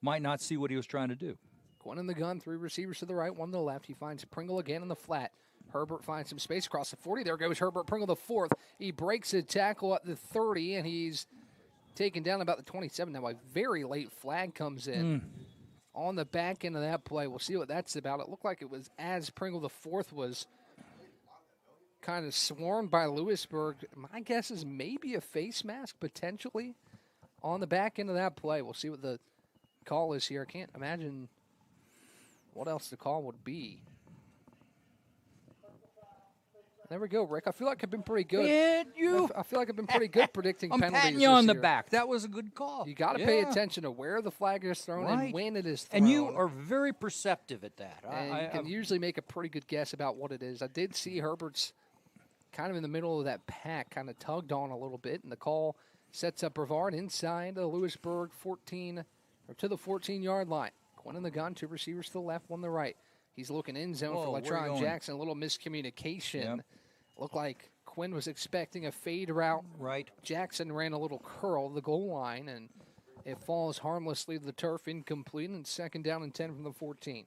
might not see what he was trying to do. Quinn in the gun, 3 receivers to the right, 1 to the left. He finds Pringle again in the flat. Herbert finds some space across the 40. There goes Herbert Pringle the 4th. He breaks a tackle at the 30, and he's taken down about the 27. Now a very late flag comes in. On the back end of that play. We'll see what that's about. It looked like it was as Pringle the 4th was kind of swarmed by Lewisburg. My guess is maybe a face mask, potentially, on the back end of that play. We'll see what the call is here. I can't imagine what else the call would be. There we go, Rick. I feel like I've been pretty good. I feel like I've been pretty good predicting penalties. I'm patting you on the back. That was a good call. You got to pay attention to where the flag is thrown and when it is thrown. And you are very perceptive at that. And you can usually make a pretty good guess about what it is. I did see Herbert's kind of in the middle of that pack, kind of tugged on a little bit, and the call sets up Brevard inside the Lewisburg 14, or to the 14-yard line. Quinn in the gun, 2 receivers to the left, 1 to the right. He's looking in zone for Latron Jackson. A little miscommunication. Yep. Looked like Quinn was expecting a fade route. Jackson ran a little curl to the goal line, and it falls harmlessly to the turf, incomplete, and 2nd down and 10 from the 14.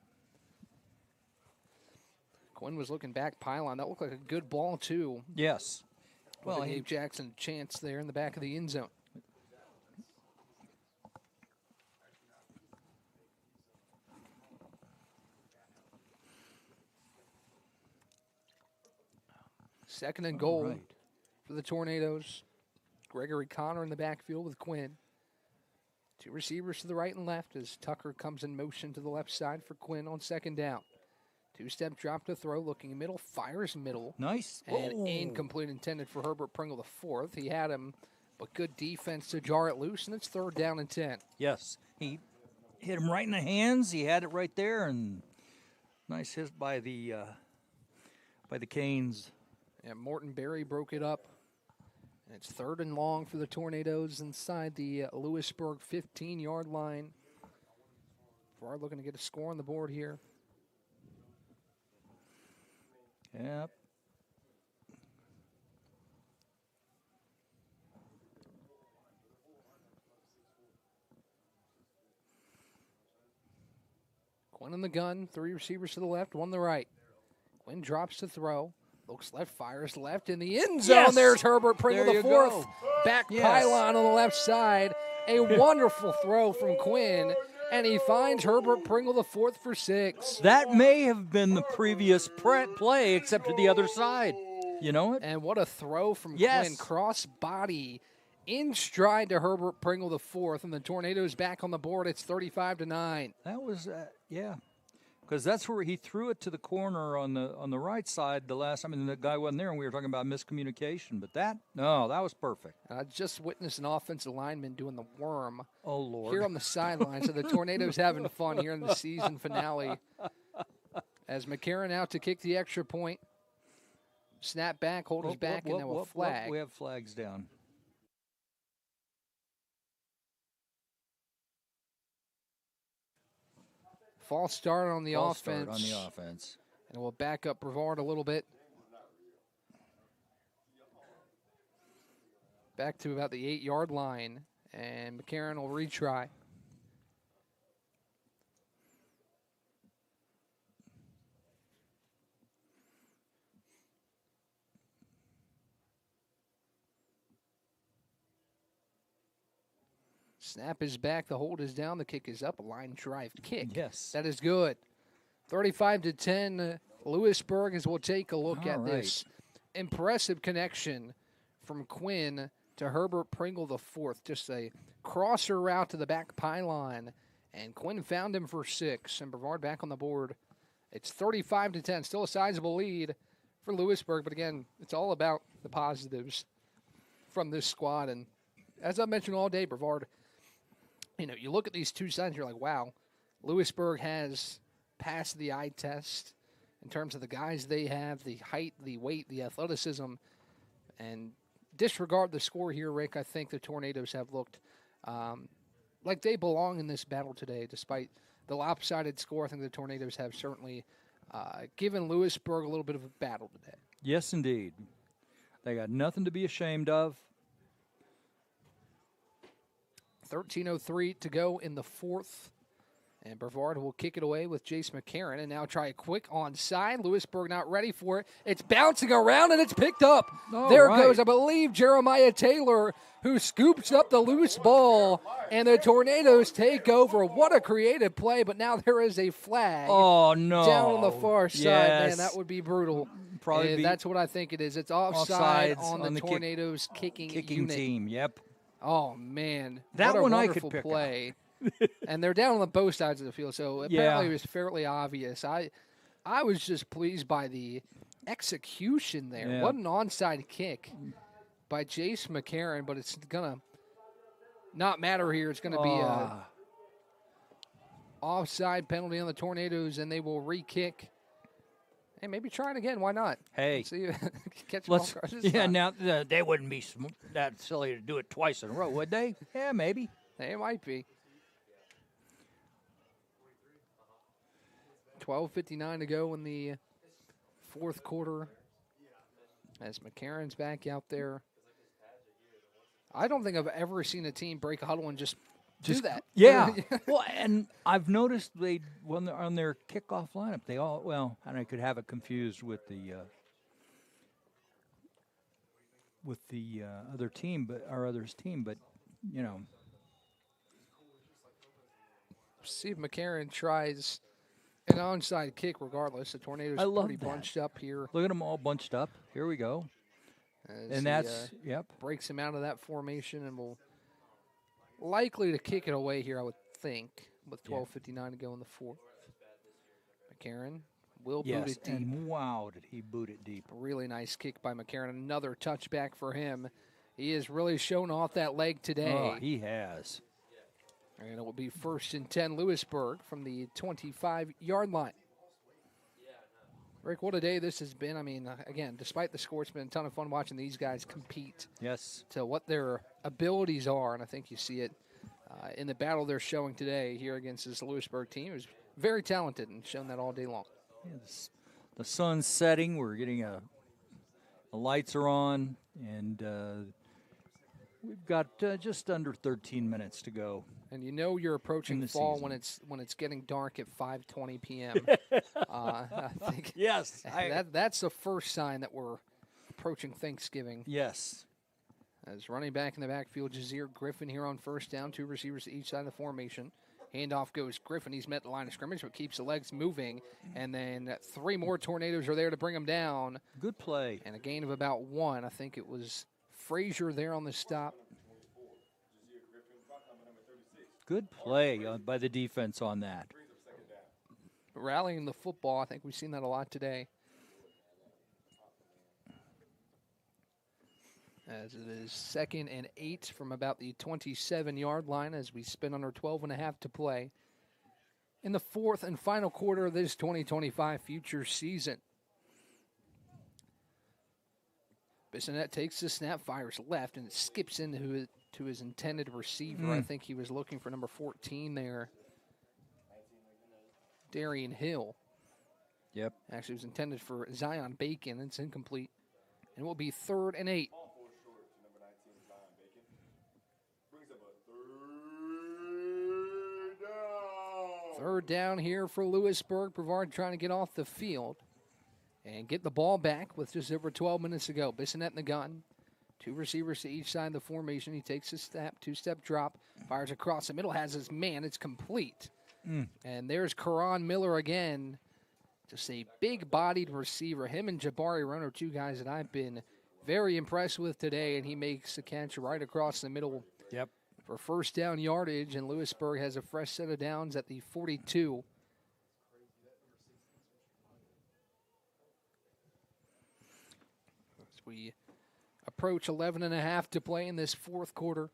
Quinn was looking back pylon. That looked like a good ball, too. Yes. Well, he gave Jackson a chance there in the back of the end zone. Second and goal for the Tornadoes. Gregory Connor in the backfield with Quinn. 2 receivers to the right and left as Tucker comes in motion to the left side for Quinn on 2nd down. 2-step drop to throw, looking middle, fires middle. Nice. And incomplete, intended for Herbert Pringle the 4th. He had him, but good defense to jar it loose, and it's 3rd down and 10. Yes. He hit him right in the hands. He had it right there, and nice hit by the Canes. Yeah, Morton Berry broke it up. And it's 3rd and long for the Tornadoes inside the Lewisburg 15-yard line. Brevard looking to get a score on the board here. Yep. Quinn in the gun, 3 receivers to the left, 1 to the right. Quinn drops to throw. Looks left, fires left in the end zone. Yes! There's Herbert Pringle, There the you fourth. go. Back Yes. pylon on the left side. A wonderful throw from Quinn, and he finds Herbert Pringle, the fourth, for 6. That may have been the previous play, except to the other side. You know it? And what a throw from Yes. Quinn. Cross body in stride to Herbert Pringle, the fourth, and the Tornadoes back on the board. It's 35-9. That was, yeah. Because that's where he threw it to the corner on the right side the last time, and the guy wasn't there, and we were talking about miscommunication. But that was perfect. I just witnessed an offensive lineman doing the worm. Oh, Lord. Here on the sideline. So the Tornadoes having fun here in the season finale. As McCarron out to kick the extra point. Snap back, hold his back, and now a flag. We have flags down. False start on the False offense. start on the offense. And we'll back up Brevard a little bit. Back to about the 8-yard line. And McCarron will retry. Snap is back. The hold is down. The kick is up. A line drive kick. Yes. That is good. 35-10. Lewisburg, as we'll take a look at All this impressive connection from Quinn to Herbert Pringle, the fourth. Just a crosser route to the back pylon. And Quinn found him for 6. And Brevard back on the board. It's 35-10. Still a sizable lead for Lewisburg. But again, it's all about the positives from this squad. And as I mentioned all day, Brevard, you look at these two sides, you're like, wow, Lewisburg has passed the eye test in terms of the guys they have, the height, the weight, the athleticism. And disregard the score here, Rick. I think the Tornadoes have looked like they belong in this battle today, despite the lopsided score. I think the Tornadoes have certainly given Lewisburg a little bit of a battle today. Yes, indeed. They got nothing to be ashamed of. 13:03 to go in the fourth. And Brevard will kick it away with Jace McCarron. And now try a quick onside. Lewisburg not ready for it. It's bouncing around, and it's picked up. There goes, I believe, Jeremiah Taylor, who scoops up the loose ball. And the Tornadoes take over. What a creative play, but now there is a flag. Oh, no. Down on the far side. Yes. Man, that would be brutal. Probably And that's what I think it is. It's offside offsides on the kick- Tornadoes kicking unit. team, yep. Oh, man. That what a one I wonderful could pick play. And they're down on both sides of the field, so apparently it was fairly obvious. I was just pleased by the execution there. Yeah. What an onside kick by Jace McCarron, but it's going to not matter here. It's going to be a offside penalty on the Tornadoes, and they will re-kick. Hey, maybe try it again. Why not? Hey. Let's see, catch Let's, ball across this yeah, side. now they wouldn't be that silly to do it twice in a row, would they? Yeah, maybe. It might be. 12:59 to go in the fourth quarter. As McCarron's back out there. I don't think I've ever seen a team break a huddle and just do that. Yeah. Well, and I've noticed when they're on their kickoff lineup, they all, and I could have it confused with the other team, but our other's team, but See if McCarron tries an onside kick regardless. The Tornadoes I love pretty that. bunched up here. Look at them all bunched up. Here we go. As And he, that's, yep. breaks him out of that formation and will likely to kick it away here, I would think, with 12:59 to go in the fourth. McCarron will boot it deep. And wow, did he boot it deep. Really nice kick by McCarron. Another touchback for him. He has really shown off that leg today. Oh, he has. And it will be 1st and 10 Lewisburg from the 25-yard line. Rick, what a day this has been. I mean, again, despite the score, it's been a ton of fun watching these guys compete. Yes. To what their abilities are, and I think you see it in the battle they're showing today here against this Lewisburg team. It was very talented and shown that all day long. Yes. The sun's setting. We're getting the lights are on, and We've got just under 13 minutes to go. And you know you're approaching the fall season. when it's getting dark at 5:20 p.m. I think Yes. that's the first sign that we're approaching Thanksgiving. Yes. As running back in the backfield, Jazeer Griffin here on first down, 2 receivers to each side of the formation. Handoff goes Griffin. He's met the line of scrimmage, but keeps the legs moving. And then 3 more Tornadoes are there to bring him down. Good play. And a gain of about 1. I think it was Frazier there on the stop. Good play by the defense on that. Rallying the football, I think we've seen that a lot today. As it is 2nd and 8 from about the 27-yard line as we spin under 12.5 to play in the 4th and final quarter of this 2025 future season. Bissonette takes the snap, fires left, and it skips into his intended receiver. I think he was looking for number 14 there, Darian Hill. Yep. Actually, it was intended for Zion Bacon. It's incomplete. And it will be 3rd and 8. Third down here for Lewisburg. Brevard trying to get off the field and get the ball back with just over 12 minutes to go. Bissonette in the gun. 2 receivers to each side of the formation. He takes a step, 2-step drop, fires across the middle, has his man. It's complete. And there's Karan Miller again. Just a big-bodied receiver. Him and Jabari Roan are 2 guys that I've been very impressed with today, and he makes the catch right across the middle. Yep. For first down yardage, and Lewisburg has a fresh set of downs at the 42. As we approach 11.5 to play in this 4th quarter.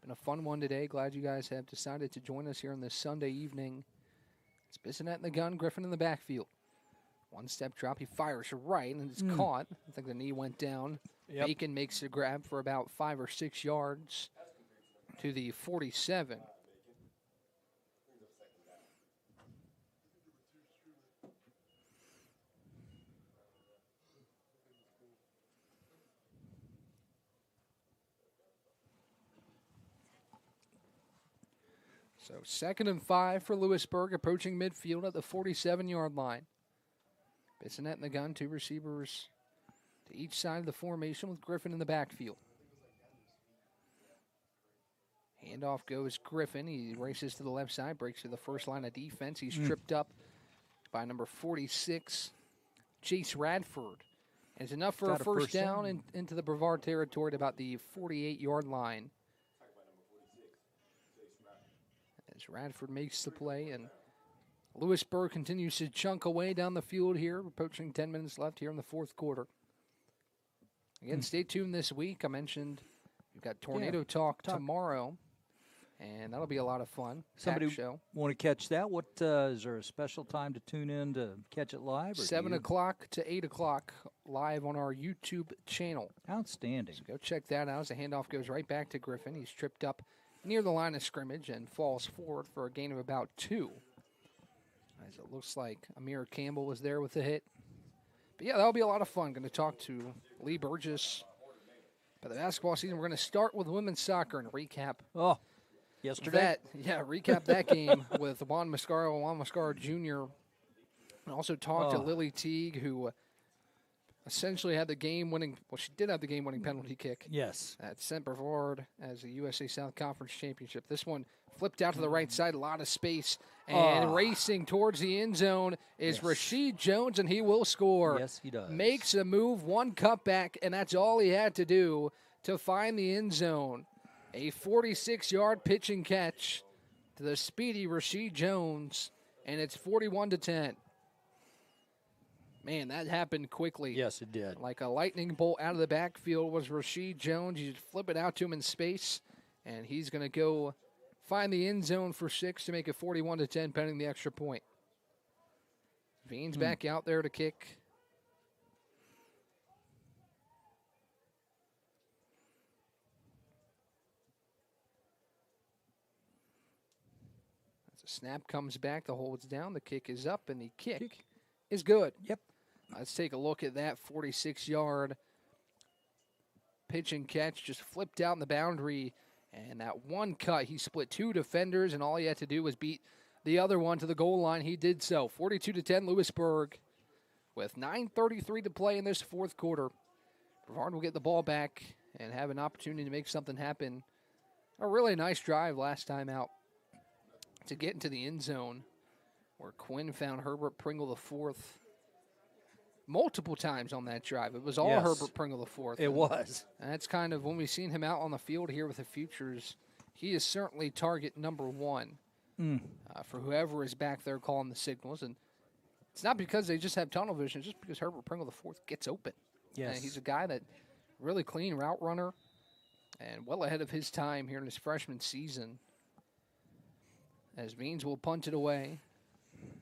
Been a fun one today. Glad you guys have decided to join us here on this Sunday evening. It's Bissonette in the gun, Griffin in the backfield. 1-step drop, he fires right, and it's caught. I think the knee went down. Yep. Bacon makes the grab for about 5 or 6 yards to the 47. So 2nd and 5 for Lewisburg, approaching midfield at the 47-yard line. Bissonette in the gun, 2 receivers to each side of the formation with Griffin in the backfield. Handoff goes Griffin. He races to the left side, breaks to the first line of defense. He's tripped up by number 46, Chase Radford. And it's enough for a first down into the Brevard territory at about the 48-yard line. As Radford makes the play, and Lewisburg continues to chunk away down the field here, approaching 10 minutes left here in the 4th quarter. Again, stay tuned this week. I mentioned we've got Tornado Talk tomorrow, and that'll be a lot of fun. Somebody show. want to catch that? What is there a special time to tune in to catch it live? Or 7 o'clock to 8 o'clock live on our YouTube channel. Outstanding. So go check that out as the handoff goes right back to Griffin. He's tripped up near the line of scrimmage and falls forward for a gain of about 2. As it looks like Amir Campbell was there with the hit. But yeah, that'll be a lot of fun. Going to talk to Lee Burgess about the basketball season. We're going to start with women's soccer and recap. Yesterday? Recap that game with Juan Mascaro Jr. And also talk to Lily Teague, who essentially had the game-winning, well, she did have the game-winning penalty kick. Yes. That sent Brevard as a USA South Conference championship. This one flipped out to the right side, a lot of space, and racing towards the end zone is Rasheed Jones, and he will score. Yes, he does. Makes a move, 1 cutback, and that's all he had to do to find the end zone. A 46-yard pitch and catch to the speedy Rasheed Jones, and it's 41-10. Man, that happened quickly. Yes, it did. Like a lightning bolt out of the backfield was Rasheed Jones. You flip it out to him in space, and he's going to go find the end zone for 6 to make it 41-10, pending the extra point. Veens back out there to kick. As the snap comes back, the hold's down, the kick is up, and the kick is good. Yep. Let's take a look at that 46-yard pitch and catch, just flipped out in the boundary. And that one cut, he split 2 defenders, and all he had to do was beat the other one to the goal line. He did so. 42-10, Louisburg, with 9:33 to play in this fourth quarter. Brevard will get the ball back and have an opportunity to make something happen. A really nice drive last time out to get into the end zone, where Quinn found Herbert Pringle IV multiple times on that drive. It was all Herbert Pringle IV. It was. And that's kind of when we've seen him out on the field here with the Futures, he is certainly target number 1 for whoever is back there calling the signals. And it's not because they just have tunnel vision, it's just because Herbert Pringle IV gets open. Yes. And he's a guy that really clean route runner and well ahead of his time here in his freshman season. As Means will punt it away.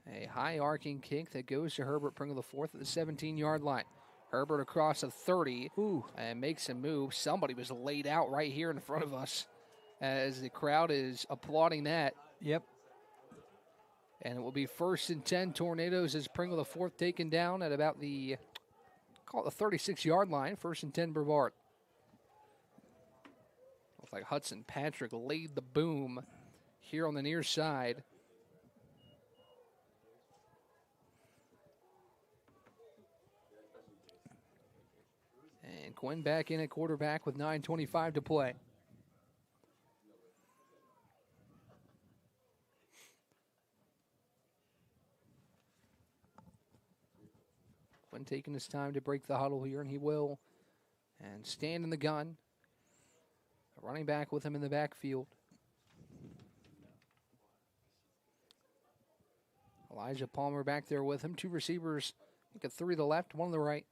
A high arcing kick that goes to Herbert Pringle IV at the 17-yard line. Herbert across the 30 and makes a move. Somebody was laid out right here in front of us as the crowd is applauding that. Yep. And it will be 1st and 10 Tornadoes as Pringle IV taken down at about the, call it the 36-yard line. 1st and 10 Brevard. Looks like Hudson Patrick laid the boom here on the near side. And Quinn back in at quarterback with 9:25 to play. Quinn taking his time to break the huddle here, and he will. And stand in the gun. A running back with him in the backfield. Elijah Palmer back there with him. 2 receivers, I think 3 to the left, 1 to the right.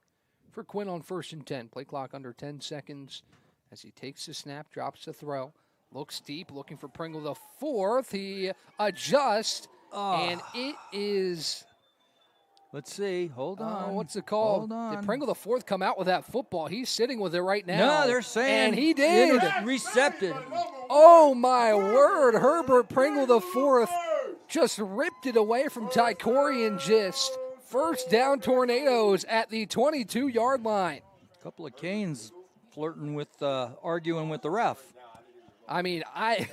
For Quinn on 1st and 10. Play clock under 10 seconds as he takes the snap, drops the throw. Looks deep, looking for Pringle IV. He adjusts, and it is... Let's see. Hold on. What's it called? Hold on. Did Pringle IV come out with that football? He's sitting with it right now. No, they're saying. And he did. Recepted. Oh, my word. Herbert Pringle IV just ripped it away from Tykorian Gist. 1st down Tornadoes at the 22-yard line. A couple of Canes flirting with, arguing with the ref. I mean, I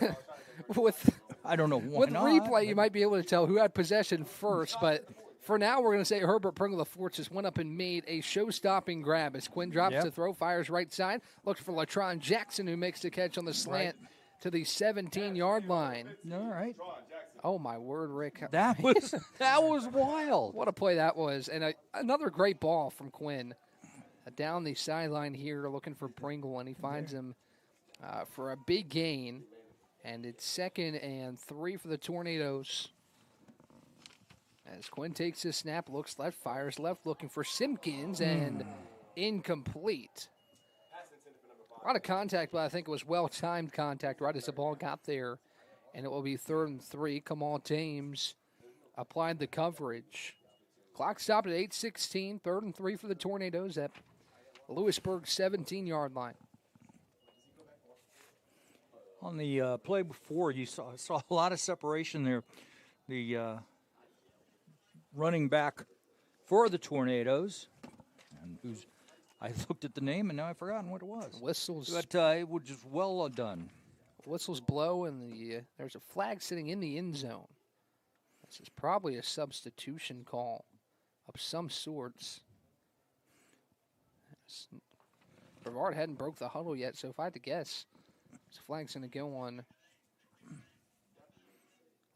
don't know why with not. replay, you might be able to tell who had possession first, but for now, we're going to say Herbert Pringle IV just went up and made a show-stopping grab as Quinn drops the throw, fires right side, looks for Latron Jackson, who makes the catch on the slant to the 17-yard line. All right. Oh, my word, Rick. That was wild. What a play that was. And another great ball from Quinn. Down the sideline here looking for Pringle, and he finds him for a big gain. And it's 2nd and 3 for the Tornadoes. As Quinn takes his snap, looks left, fires left, looking for Simpkins, and incomplete. A lot of contact, but I think it was well-timed contact right as the ball got there. And it will be 3rd and 3. Kamal James applied the coverage. Clock stopped at 8:16. 3rd and 3 for the Tornadoes at Lewisburg 17-yard line. On the play before, you saw a lot of separation there. The running back for the Tornadoes, and who's I looked at the name and now I've forgotten what it was. Whistles. But it was just well done. Whistles blow, and there's a flag sitting in the end zone. This is probably a substitution call of some sorts. Brevard hadn't broke the huddle yet, so if I had to guess, this flag's going to go on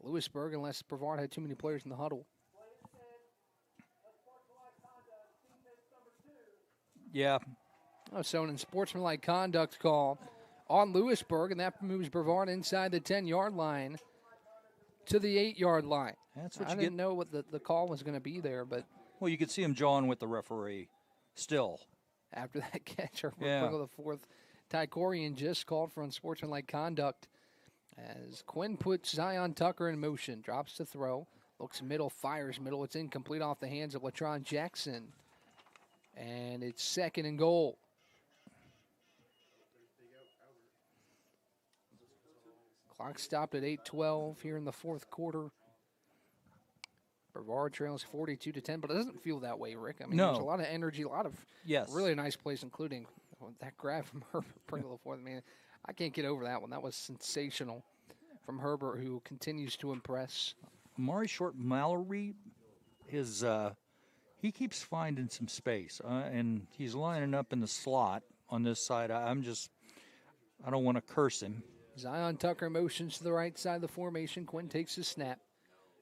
Lewisburg unless Brevard had too many players in the huddle. Yeah. Oh, so an unsportsmanlike conduct call on Lewisburg, and that moves Brevard inside the 10-yard line to the 8-yard line. That's what I didn't know what the call was going to be there, but well, you could see him jawing with the referee still. After that catch, the 4th, Tykorian just called for unsportsmanlike conduct as Quinn puts Zion Tucker in motion, drops the throw, looks middle, fires middle. It's incomplete off the hands of Latron Jackson, and it's 2nd and goal. Clock stopped at 8:12 here in the 4th quarter. Brevard trails 42-10, but it doesn't feel that way, Rick. I mean, no. There's a lot of energy, a lot of really nice plays, including that grab from Herbert Pringle for the man. I can't get over that one. That was sensational from Herbert, who continues to impress. Amari Short Mallory, he keeps finding some space, and he's lining up in the slot on this side. I don't want to curse him. Zion Tucker motions to the right side of the formation. Quinn takes his snap.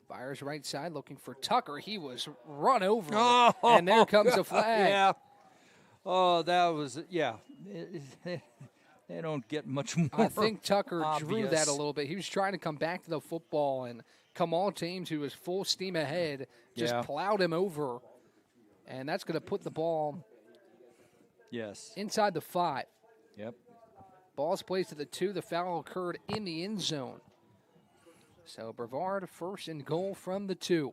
Fires right side, looking for Tucker. He was run over, and there comes a flag. Yeah. Oh, that was, yeah. They don't get much more I think Tucker drew obvious. that a little bit. He was trying to come back to the football, and Kamal James, who was full steam ahead, just plowed him over. And that's going to put the ball inside the 5. Yep. Ball's placed at the 2. The foul occurred in the end zone. So Brevard first and goal from the 2.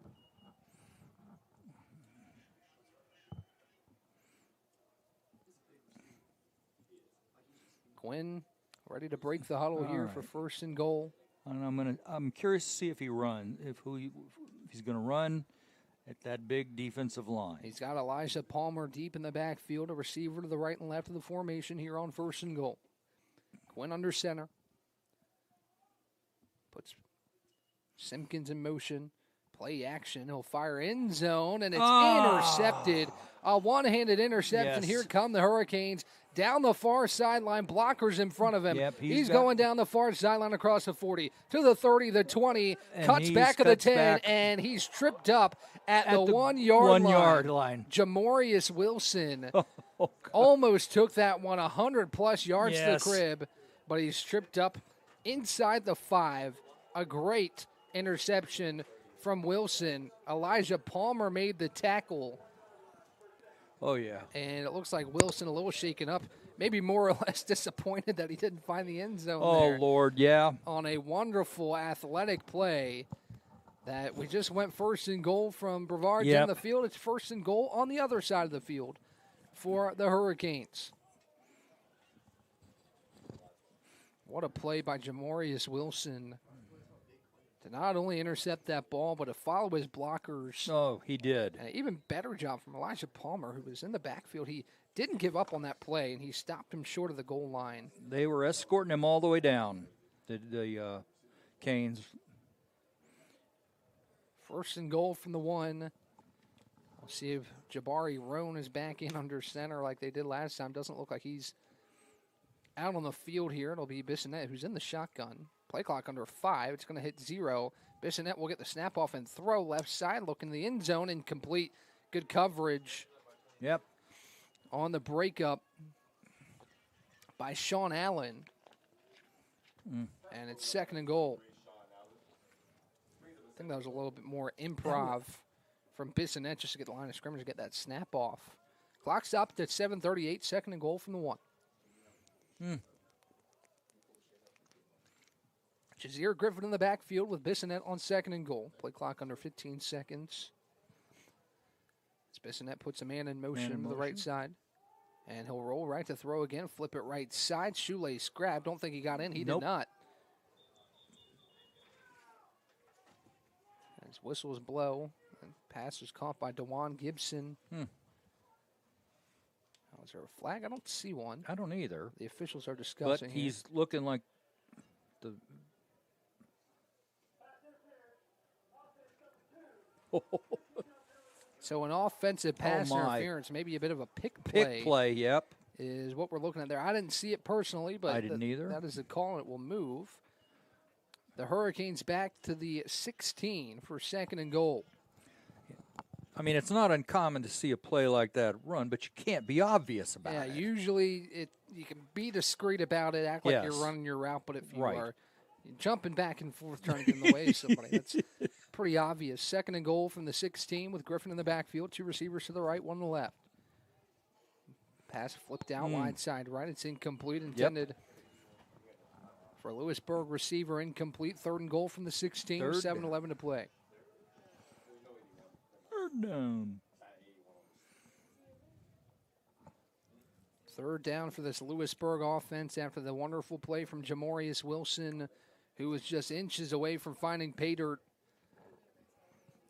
Quinn ready to break the huddle here for first and goal. And I'm curious to see if he runs, if he's going to run at that big defensive line. He's got Elijah Palmer deep in the backfield, a receiver to the right and left of the formation here on first and goal. Quinn under center. Puts Simpkins in motion. Play action. He'll fire end zone, and it's intercepted. A one-handed interception. Yes. Here come the Hurricanes. Down the far sideline. Blockers in front of him. Yep, he's going down the far sideline across the 40 to the 30, the 20. Cuts back of the 10, and he's tripped up at the 1 yard line. Jamorius Wilson almost took that one 100-plus yards to the crib, but he's tripped up inside the 5. A great interception from Wilson. Elijah Palmer made the tackle. Oh, yeah. And it looks like Wilson a little shaken up, maybe more or less disappointed that he didn't find the end zone there. Oh, Lord, yeah. On a wonderful athletic play that we just went first and goal from Brevard in the field. It's first and goal on the other side of the field for the Hurricanes. What a play by Jamorius Wilson to not only intercept that ball, but to follow his blockers. Oh, he did. And an even better job from Elijah Palmer, who was in the backfield. He didn't give up on that play, and he stopped him short of the goal line. They were escorting him all the way down, the Canes. First and goal from the 1. We'll see if Jabari Roan is back in under center like they did last time. Doesn't look like he's out on the field here. It'll be Bissonnette, who's in the shotgun. Play clock under 5. It's going to hit 0. Bissonnette will get the snap off and throw left side, looking in the end zone, incomplete. Good coverage. Yep. On the breakup by Sean Allen. And it's second and goal. I think that was a little bit more improv from Bissonnette just to get the line of scrimmage, get that snap off. Clock stopped at 7:38, second and goal from the 1. Jazeer Griffin in the backfield with Bissonnette on second and goal. Play clock under 15 seconds. As Bissonnette puts a man in motion to the right side. And he'll roll right to throw again, flip it right side. Shoelace grab. Don't think he got in. He did not. As whistles blow, and pass was caught by DeJuan Gibson. Is there a flag? I don't see one. I don't either. The officials are discussing. But he's looking like the. So an offensive pass interference, maybe a bit of a pick play. Pick play, yep. Is what we're looking at there. I didn't see it personally, but I didn't either. That is the call, and it will move. The Hurricanes back to the 16 for second and goal. I mean, it's not uncommon to see a play like that run, but you can't be obvious about it. Yeah, usually you can be discreet about it, act like you're running your route, but if you are jumping back and forth trying to get in the way of somebody, that's pretty obvious. Second and goal from the 16 with Griffin in the backfield, 2 receivers to the right, 1 to the left. Pass flipped out wide side right. It's incomplete, intended for a Lewisburg receiver, incomplete. Third and goal from the 16, 7:11 to play. Third down. Third down for this Lewisburg offense after the wonderful play from Jamorius Wilson, who was just inches away from finding pay dirt.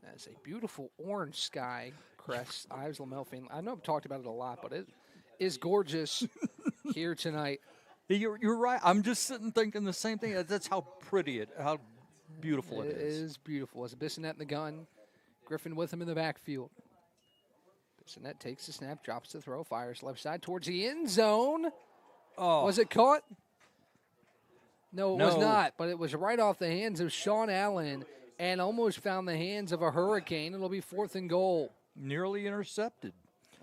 That's a beautiful orange sky crest. Ives Lamelfine. I know I've talked about it a lot, but is gorgeous here tonight. You're right. I'm just sitting thinking the same thing. That's how pretty how beautiful it It is. is beautiful. As Bissonette in the gun, Griffin with him in the backfield. Bissonette takes the snap, drops the throw, fires left side towards the end zone. Oh, Was it caught? No, it was No. not, but it was right off the hands of Sean Allen and almost found the hands of a hurricane. It'll be 4th and goal. nearly intercepted.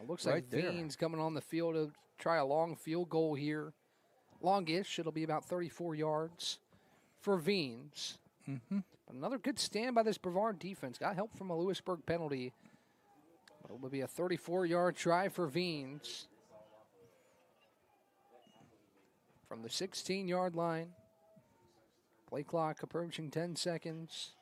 It looks Right like there. Veens coming on the field to try a long field goal here. Longish, it'll be about 34 yards for Veens. Mm-hmm. But another good stand by this Brevard defense. Got help from a Lewisburg penalty. But it will be a 34-yard try for Veens. From the 16-yard line. Play clock approaching 10 seconds.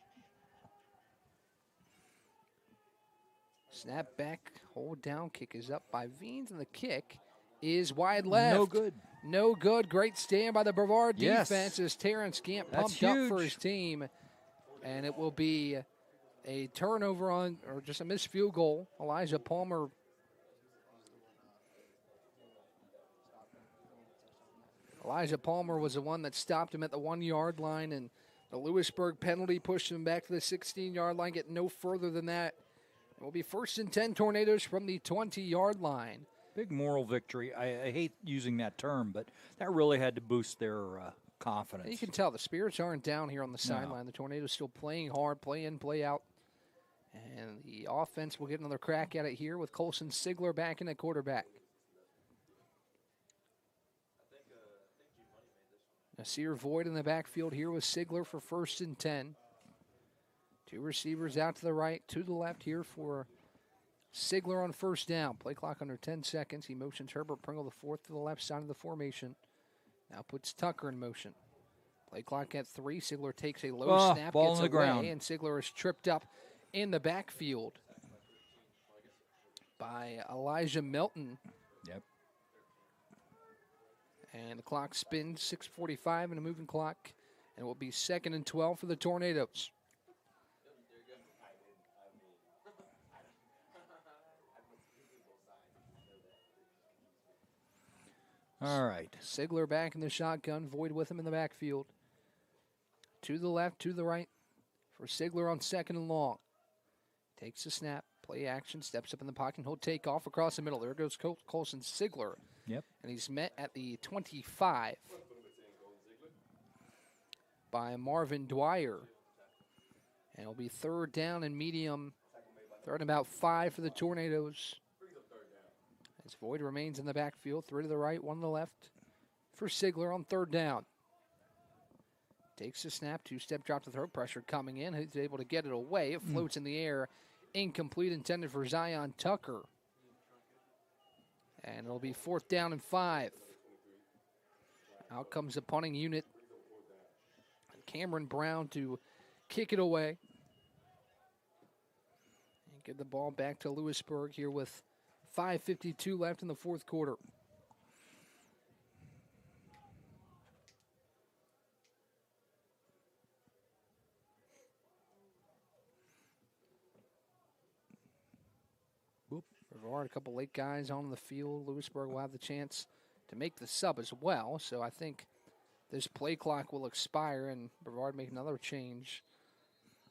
Snap back, hold down, kick is up by Veens, and the kick is wide left. No good. No good. Great stand by the Brevard Yes. defense as Terrence Camp That's pumped up for huge. his team. And it will be a turnover on, or just a missed field goal. Elijah Palmer. Elijah Palmer was the one that stopped him at the 1-yard line, and the Lewisburg penalty pushed him back to the 16-yard line, get no further than that. It will be 1st and 10 Tornadoes from the 20-yard line. Big moral victory. I hate using that term, but that really had to boost their confidence. And you can tell the spirits aren't down here on the sideline. The Tornadoes still playing hard, play in, play out. And the offense will get another crack at it here with Colson Sigler back in at quarterback. Nasir Voigt in the backfield here with Sigler for 1st and 10. 2 receivers out to the right, to the left here for Sigler on 1st down. Play clock under 10 seconds. He motions Herbert Pringle, the 4th, to the left side of the formation. Now puts Tucker in motion. Play clock at 3. Sigler takes a low snap, ball gets on the away, ground. and Sigler is tripped up in the backfield by Elijah Melton. Yep. And the clock spins, 6:45 and a moving clock. And it will be 2nd and 12 for the Tornadoes. All right. Sigler back in the shotgun, Void with him in the backfield. To the left, to the right for Sigler on 2nd and long. Takes the snap, play action, steps up in the pocket, and he'll take off across the middle. There goes Colson Sigler. Yep. And he's met at the 25 by Marvin Dwyer. And it'll be 3rd down and medium. 3rd and about 5 for the Tornadoes. As Void remains in the backfield, 3 to the right, 1 to the left for Sigler on 3rd down. Takes the snap, 2-step drop to throw, pressure coming in. He's able to get it away. It floats in the air. Incomplete, intended for Zion Tucker. And it'll be 4th down and 5. Out comes the punting unit. Cameron Brown to kick it away. And give the ball back to Lewisburg here with 5:52 left in the 4th quarter. Brevard, a couple late guys on the field. Lewisburg will have the chance to make the sub as well. So I think this play clock will expire and Brevard make another change.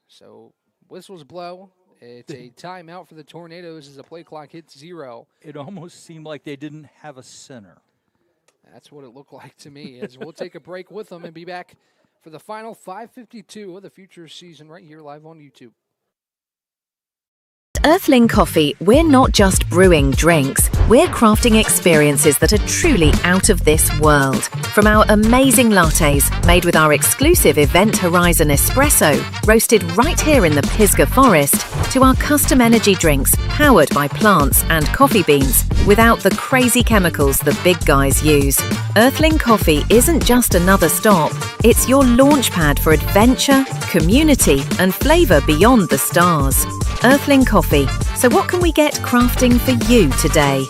So whistles blow. It's a timeout for the Tornadoes as the play clock hits 0. It almost seemed like they didn't have a center. That's what it looked like to me. As we'll take a break with them and be back for the final 5:52 of the future season right here live on YouTube. Earthling Coffee, we're not just brewing drinks, we're crafting experiences that are truly out of this world. From our amazing lattes, made with our exclusive Event Horizon espresso, roasted right here in the Pisgah Forest, to our custom energy drinks, powered by plants and coffee beans, without the crazy chemicals the big guys use. Earthling Coffee isn't just another stop, it's your launchpad for adventure, community, and flavour beyond the stars. Earthling Coffee. So what can we get crafting for you today?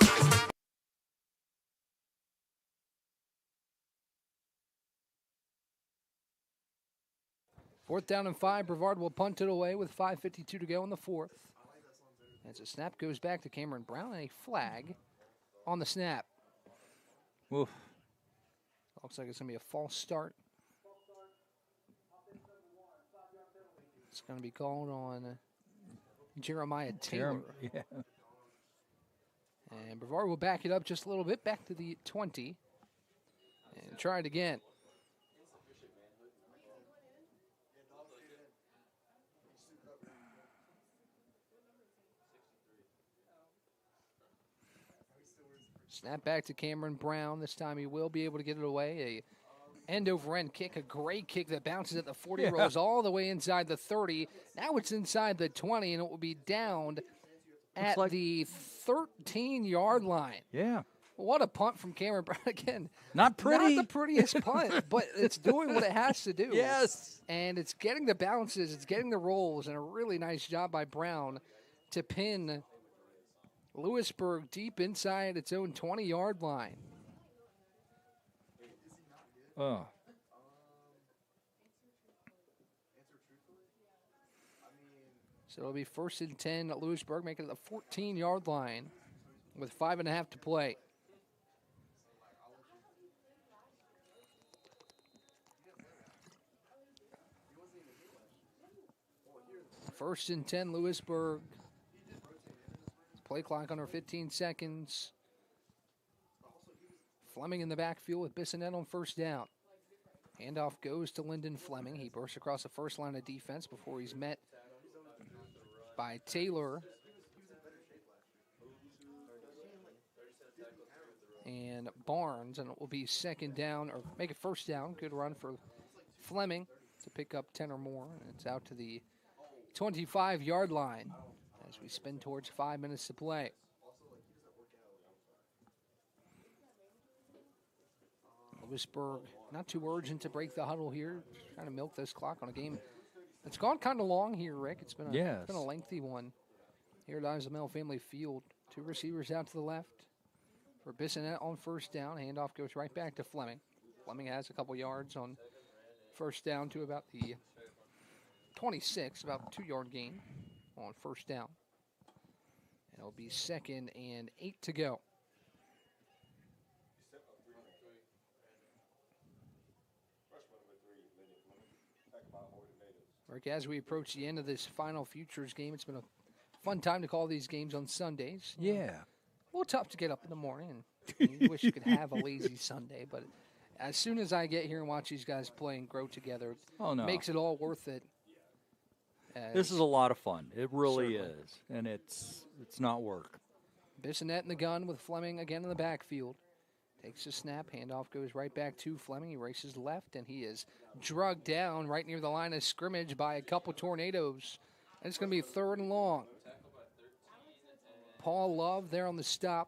Fourth down and 5. Brevard will punt it away with 5:52 to go in the 4th. As the snap goes back to Cameron Brown and a flag on the snap. Oof. Looks like it's going to be a false start. It's going to be called on Jeremiah Taylor. Yeah. And Brevard will back it up just a little bit, back to the 20. And try it again. Snap back to Cameron Brown. This time he will be able to get it away. A end-over-end kick, a great kick that bounces at the 40, rolls all the way inside the 30. Now it's inside the 20, and it will be downed at the 13-yard line. Yeah. What a punt from Cameron Brown again. Not pretty. Not the prettiest punt, but it's doing what it has to do. Yes. And it's getting the bounces, it's getting the rolls, and a really nice job by Brown to pin Lewisburg deep inside its own 20-yard line. Oh. So it'll be 1st and 10 at Lewisburg, making it the 14-yard line with 5.5 to play. First and 10, Lewisburg. Play clock under 15 seconds. Fleming in the backfield with Bissonette on first down. Handoff goes to Lyndon Fleming. He bursts across the first line of defense before he's met by Taylor and Barnes, and it will be second down, or make it first down. Good run for Fleming to pick up 10 or more, and it's out to the 25-yard line as we spin towards 5 minutes to play. Lewisburg not too urgent to break the huddle here, trying to milk this clock on a game it's gone kind of long here, Rick. It's been a lengthy one. Here lies the Mel Family Field. 2 receivers out to the left for Bissonette on first down. Handoff goes right back to Fleming. Fleming has a couple yards on first down to about the 26, about a 2-yard gain on first down. And it'll be 2nd and 8 to go. Rick, as we approach the end of this final Futures game, it's been a fun time to call these games on Sundays. Yeah. A little tough to get up in the morning, and you wish you could have a lazy Sunday, but as soon as I get here and watch these guys play and grow together, it makes it all worth it. This is a lot of fun. It really is, and it's not work. Bissonette in the gun with Fleming again in the backfield. Takes a snap, handoff goes right back to Fleming. He races left, and he is drugged down right near the line of scrimmage by a couple Tornadoes. And it's going to be 3rd and long. Paul Love there on the stop.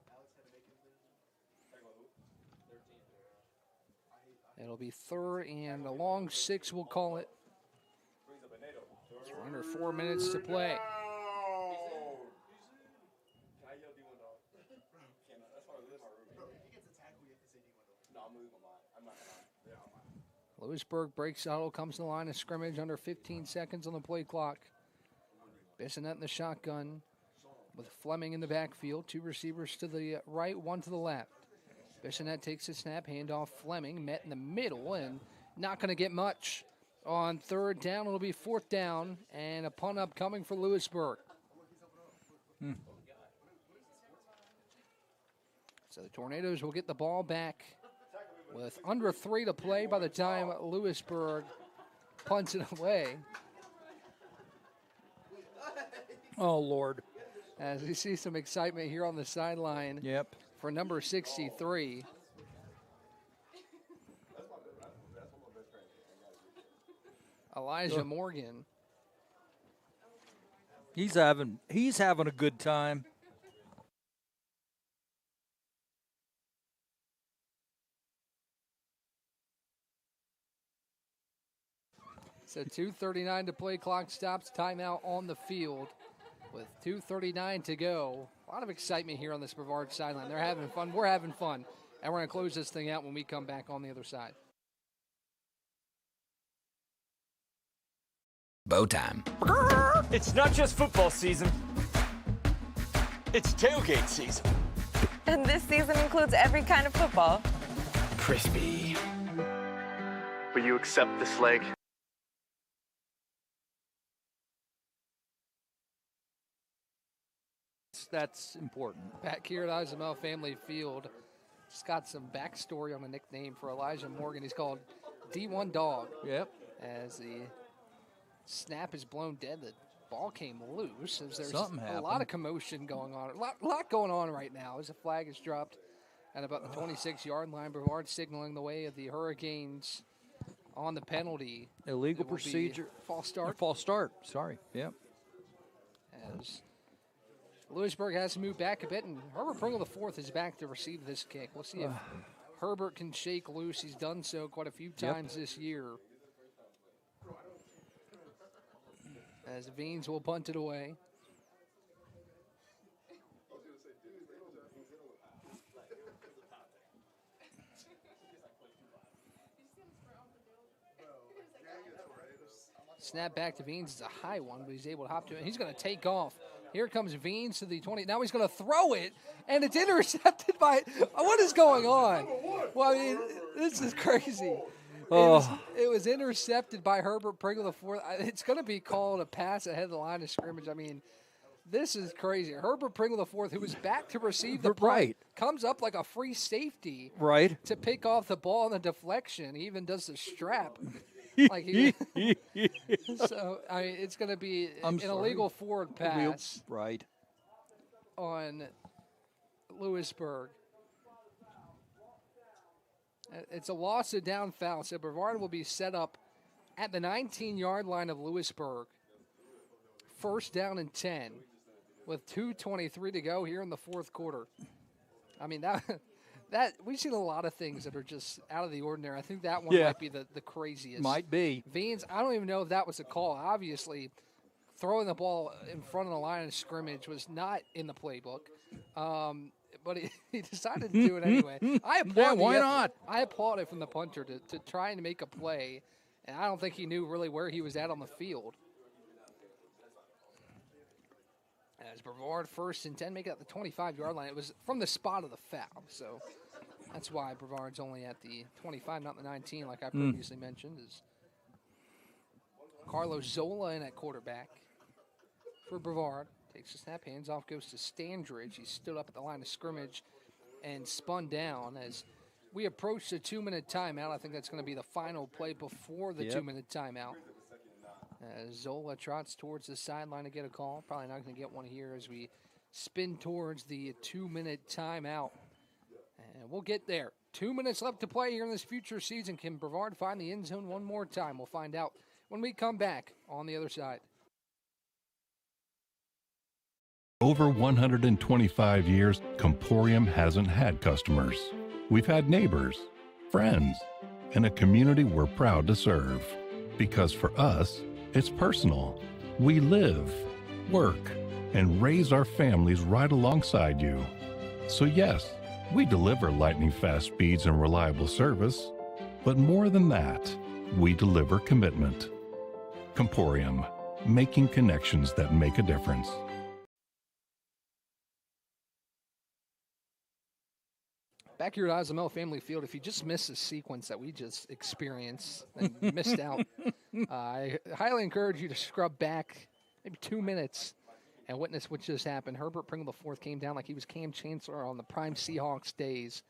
It'll be 3rd and a long 6, we'll call it. So we're under 4 minutes to play. Lewisburg breaks the huddle, comes to the line of scrimmage under 15 seconds on the play clock. Bissonette in the shotgun with Fleming in the backfield. 2 receivers to the right, 1 to the left. Bissonette takes a snap, handoff Fleming, met in the middle, and not going to get much. On 3rd down, it'll be 4th down, and a punt upcoming for Lewisburg. So the Tornadoes will get the ball back with under 3 to play by the time Lewisburg punts it away. Oh, Lord. As we see some excitement here on the sideline for number 63. Elijah Morgan. He's having a good time. So 2:39 to play, clock stops, timeout on the field with 2:39 to go. A lot of excitement here on this Brevard sideline. They're having fun. We're having fun. And we're going to close this thing out when we come back on the other side. Bow time. It's not just football season. It's tailgate season. And this season includes every kind of football. crispy. Will you accept this leg? That's important. Back here at Eisenmel Family Field, just got some backstory on the nickname for Elijah Morgan. He's called D1 Dog. Yep. As the snap is blown dead, the ball came loose. As there's Something a happened. lot of commotion going on. A lot going on right now as the flag is dropped at about the 26-yard line. Brevard signaling the way of the Hurricanes on the penalty. Illegal It will be procedure. False start. False start. Sorry. Yep. As Lewisburg has to move back a bit, and Herbert Pringle IV is back to receive this kick. We'll see if Herbert can shake loose. He's done so quite a few times this year. As Veens will punt it away. Snap back to Veens. It's a high one, but he's able to hop to it. He's going to take off. Here comes Veens to the 20. Now he's going to throw it, and it's intercepted by. What is going on? Well, I mean, this is crazy. It was intercepted by Herbert Pringle IV. It's going to be called a pass ahead of the line of scrimmage. I mean, this is crazy. Herbert Pringle IV, who was back to receive the punt, comes up like a free safety to pick off the ball on the deflection. He even does the strap. Like so, I mean, it's going to be an illegal forward pass on Lewisburg. It's a loss of down foul, so Brevard will be set up at the 19-yard line of Lewisburg. First down and 10 with 2:23 to go here in the fourth quarter. I mean, that we've seen a lot of things that are just out of the ordinary. I think that one might be the craziest. Might be. Veens, I don't even know if that was a call. Obviously, throwing the ball in front of the line of scrimmage was not in the playbook. But he decided to do it anyway. I applaud why not? I applaud it from the punter to try and make a play, and I don't think he knew really where he was at on the field. As Brevard first and 10, make it at the 25-yard line. It was from the spot of the foul, so that's why Brevard's only at the 25, not the 19, like I previously mentioned. Is Carlos Zola in at quarterback for Brevard. Takes the snap, hands off, goes to Standridge. He stood up at the line of scrimmage and spun down. As we approach the 2-minute timeout, I think that's going to be the final play before the 2-minute timeout. As Zola trots towards the sideline to get a call. Probably not going to get one here as we spin towards the 2-minute timeout. And we'll get there. 2 minutes left to play here in this future season. Can Brevard find the end zone one more time? We'll find out when we come back on the other side. Over 125 years, Comporium hasn't had customers. We've had neighbors, friends, and a community we're proud to serve. Because for us, it's personal. We live, work, and raise our families right alongside you. So yes, we deliver lightning-fast speeds and reliable service, but more than that, we deliver commitment. Comporium, making connections that make a difference. Back here at Eisenmel Family Field, if you just missed the sequence that we just experienced and missed out, I highly encourage you to scrub back maybe 2 minutes and witness what just happened. Herbert Pringle IV came down like he was Cam Chancellor on the prime Seahawks days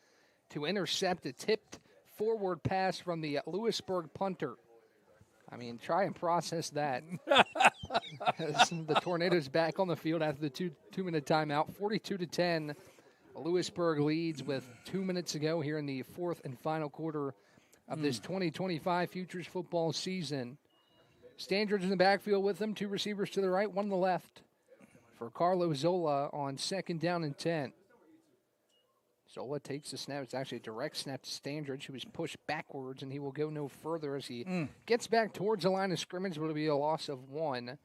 to intercept a tipped forward pass from the Lewisburg punter. I mean, try and process that. As the Tornadoes back on the field after the two-minute timeout, 42-10. Lewisburg leads with 2 minutes to go here in the fourth and final quarter of this 2025 Futures football season. Standridge in the backfield with them, two receivers to the right, one to the left for Carlos Zola on second down and 10. Zola takes the snap. It's actually a direct snap to Standridge, who is pushed backwards, and he will go no further as he gets back towards the line of scrimmage, but it'll be a loss of 1, and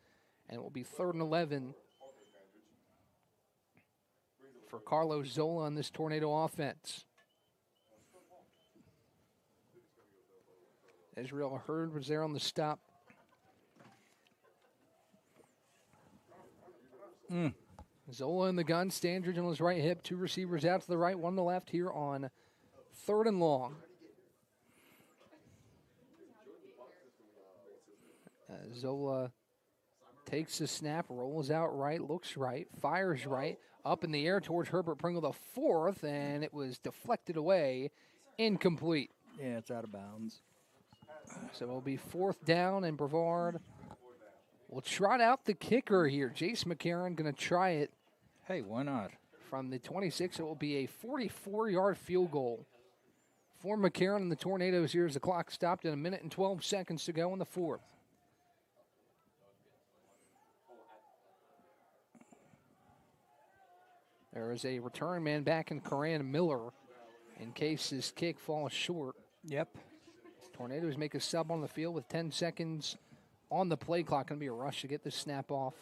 it will be 3rd and 11 for Carlos Zola on this Tornado offense. Israel Hurd was there on the stop. Zola in the gun, Standridge on his right hip, two receivers out to the right, one to the left here on 3rd and long. Zola takes the snap, rolls out right, looks right, fires right, up in the air towards Herbert Pringle, the fourth, and it was deflected away, incomplete. Yeah, it's out of bounds. So it'll be 4th down, and Brevard will trot out the kicker here. Jace McCarron going to try it. Hey, why not? From the 26, it will be a 44-yard field goal for McCarron and the Tornadoes here as the clock stopped at 1 minute and 12 seconds to go in the 4th. There is a return man back in Coran Miller in case his kick falls short. Yep. Tornadoes make a sub on the field with 10 seconds on the play clock. Going to be a rush to get this snap off.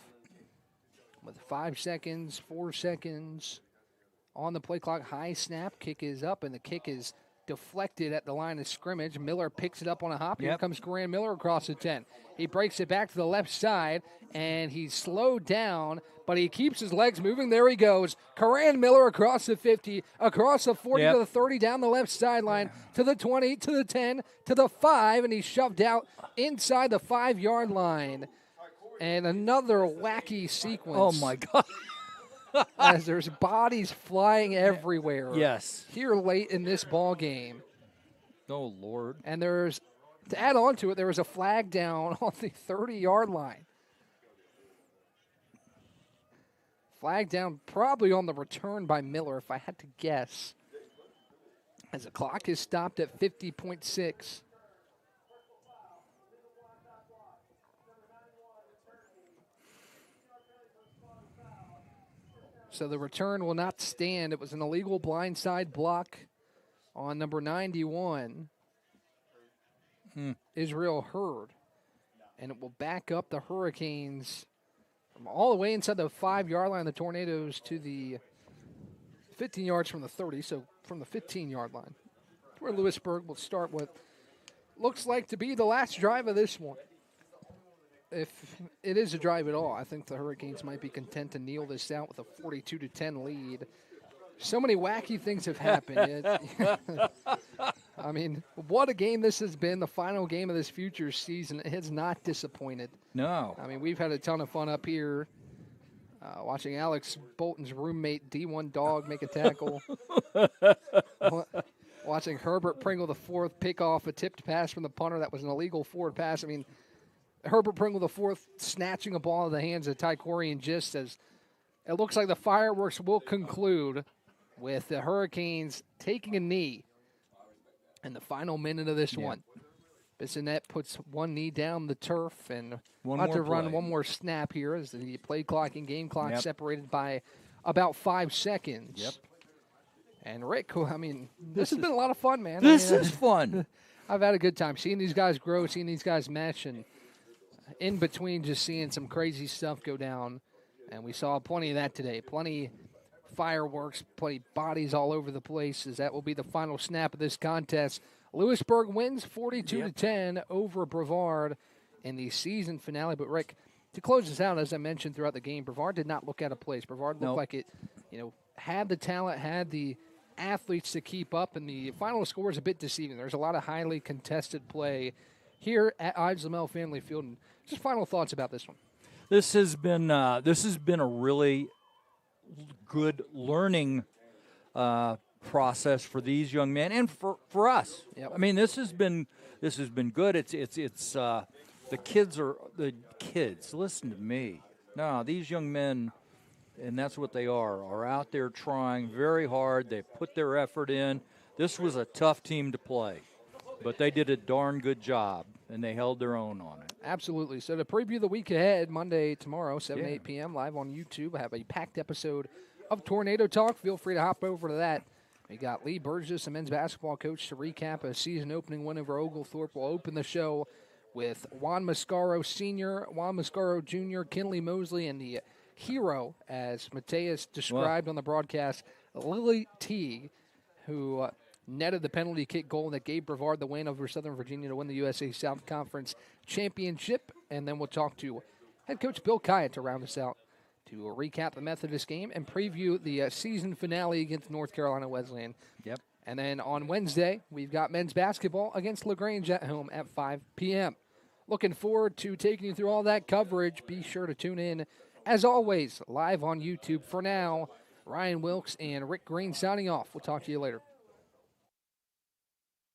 With 5 seconds, 4 seconds on the play clock. High snap, kick is up, and the kick is deflected at the line of scrimmage. Miller picks it up on a hop. Here comes Coran Miller across the 10. He breaks it back to the left side, and he's slowed down, but he keeps his legs moving. There he goes. Coran Miller across the 50, across the 40 to the 30, down the left sideline, to the 20, to the 10, to the 5, and he's shoved out inside the 5-yard line. And another wacky sequence. Oh, my God. As there's bodies flying everywhere. Yes. Here late in this ball game. Oh, Lord. And there's, to add on to it, there was a flag down on the 30-yard line. Flag down probably on the return by Miller, if I had to guess. As the clock is stopped at 50.6. So the return will not stand. It was an illegal blindside block on number 91, Israel Hurd. And it will back up the Hurricanes from all the way inside the 5-yard line, the Tornadoes to the 15 yards from the 30, so from the 15-yard line. Where Lewisburg will start what looks like to be the last drive of this one. If it is a drive at all, I think the Hurricanes might be content to kneel this out with a 42-10 lead. So many wacky things have happened. I mean, what a game this has been, the final game of this Futures season. It has not disappointed. No. I mean, we've had a ton of fun up here watching Alex Bolton's roommate, D1 Dog, make a tackle. Watching Herbert Pringle, the fourth, pick off a tipped pass from the punter. That was an illegal forward pass. I mean, Herbert Pringle, the fourth, snatching a ball in the hands of Tycorian just as it looks like the fireworks will conclude with the Hurricanes taking a knee in the final minute of this one. Bissonette puts one knee down the turf and about to run one more snap here as the play clock and game clock separated by about 5 seconds. Yep. And Rick, I mean, this has been a lot of fun, man. This is fun. I've had a good time seeing these guys grow, seeing these guys mesh, and in between just seeing some crazy stuff go down. And we saw plenty of that today. Plenty fireworks, plenty bodies all over the place as that will be the final snap of this contest. Lewisburg wins 42-10 over Brevard in the season finale. But, Rick, to close this out, as I mentioned throughout the game, Brevard did not look out of place. Brevard looked like it, had the talent, had the athletes to keep up, and the final score is a bit deceiving. There's a lot of highly contested play here at Ives Lamel Family Field. And just final thoughts about this one. This has been a really good learning process for these young men and for us. Yep. I mean, this has been good. It's the kids. Listen to me. No, these young men, and that's what they are out there trying very hard. They put their effort in. This was a tough team to play, but they did a darn good job, and they held their own on it. Absolutely. So to preview the week ahead, Monday, tomorrow, 7 to 8 p.m., live on YouTube, I have a packed episode of Tornado Talk. Feel free to hop over to that. We got Lee Burgess, a men's basketball coach, to recap a season-opening win over Oglethorpe. We'll open the show with Juan Mascaro Sr., Juan Mascaro Jr., Kinley Mosley, and the hero, as Mateus described on the broadcast, Lily Teague, who netted the penalty kick goal that gave Brevard the win over Southern Virginia to win the USA South Conference Championship. And then we'll talk to head coach Bill Kyatt to round us out to recap the Methodist game and preview the season finale against North Carolina Wesleyan. Yep. And then on Wednesday, we've got men's basketball against LaGrange at home at 5 p.m. Looking forward to taking you through all that coverage. Be sure to tune in, as always, live on YouTube. For now, Ryan Wilkes and Rick Green signing off. We'll talk to you later.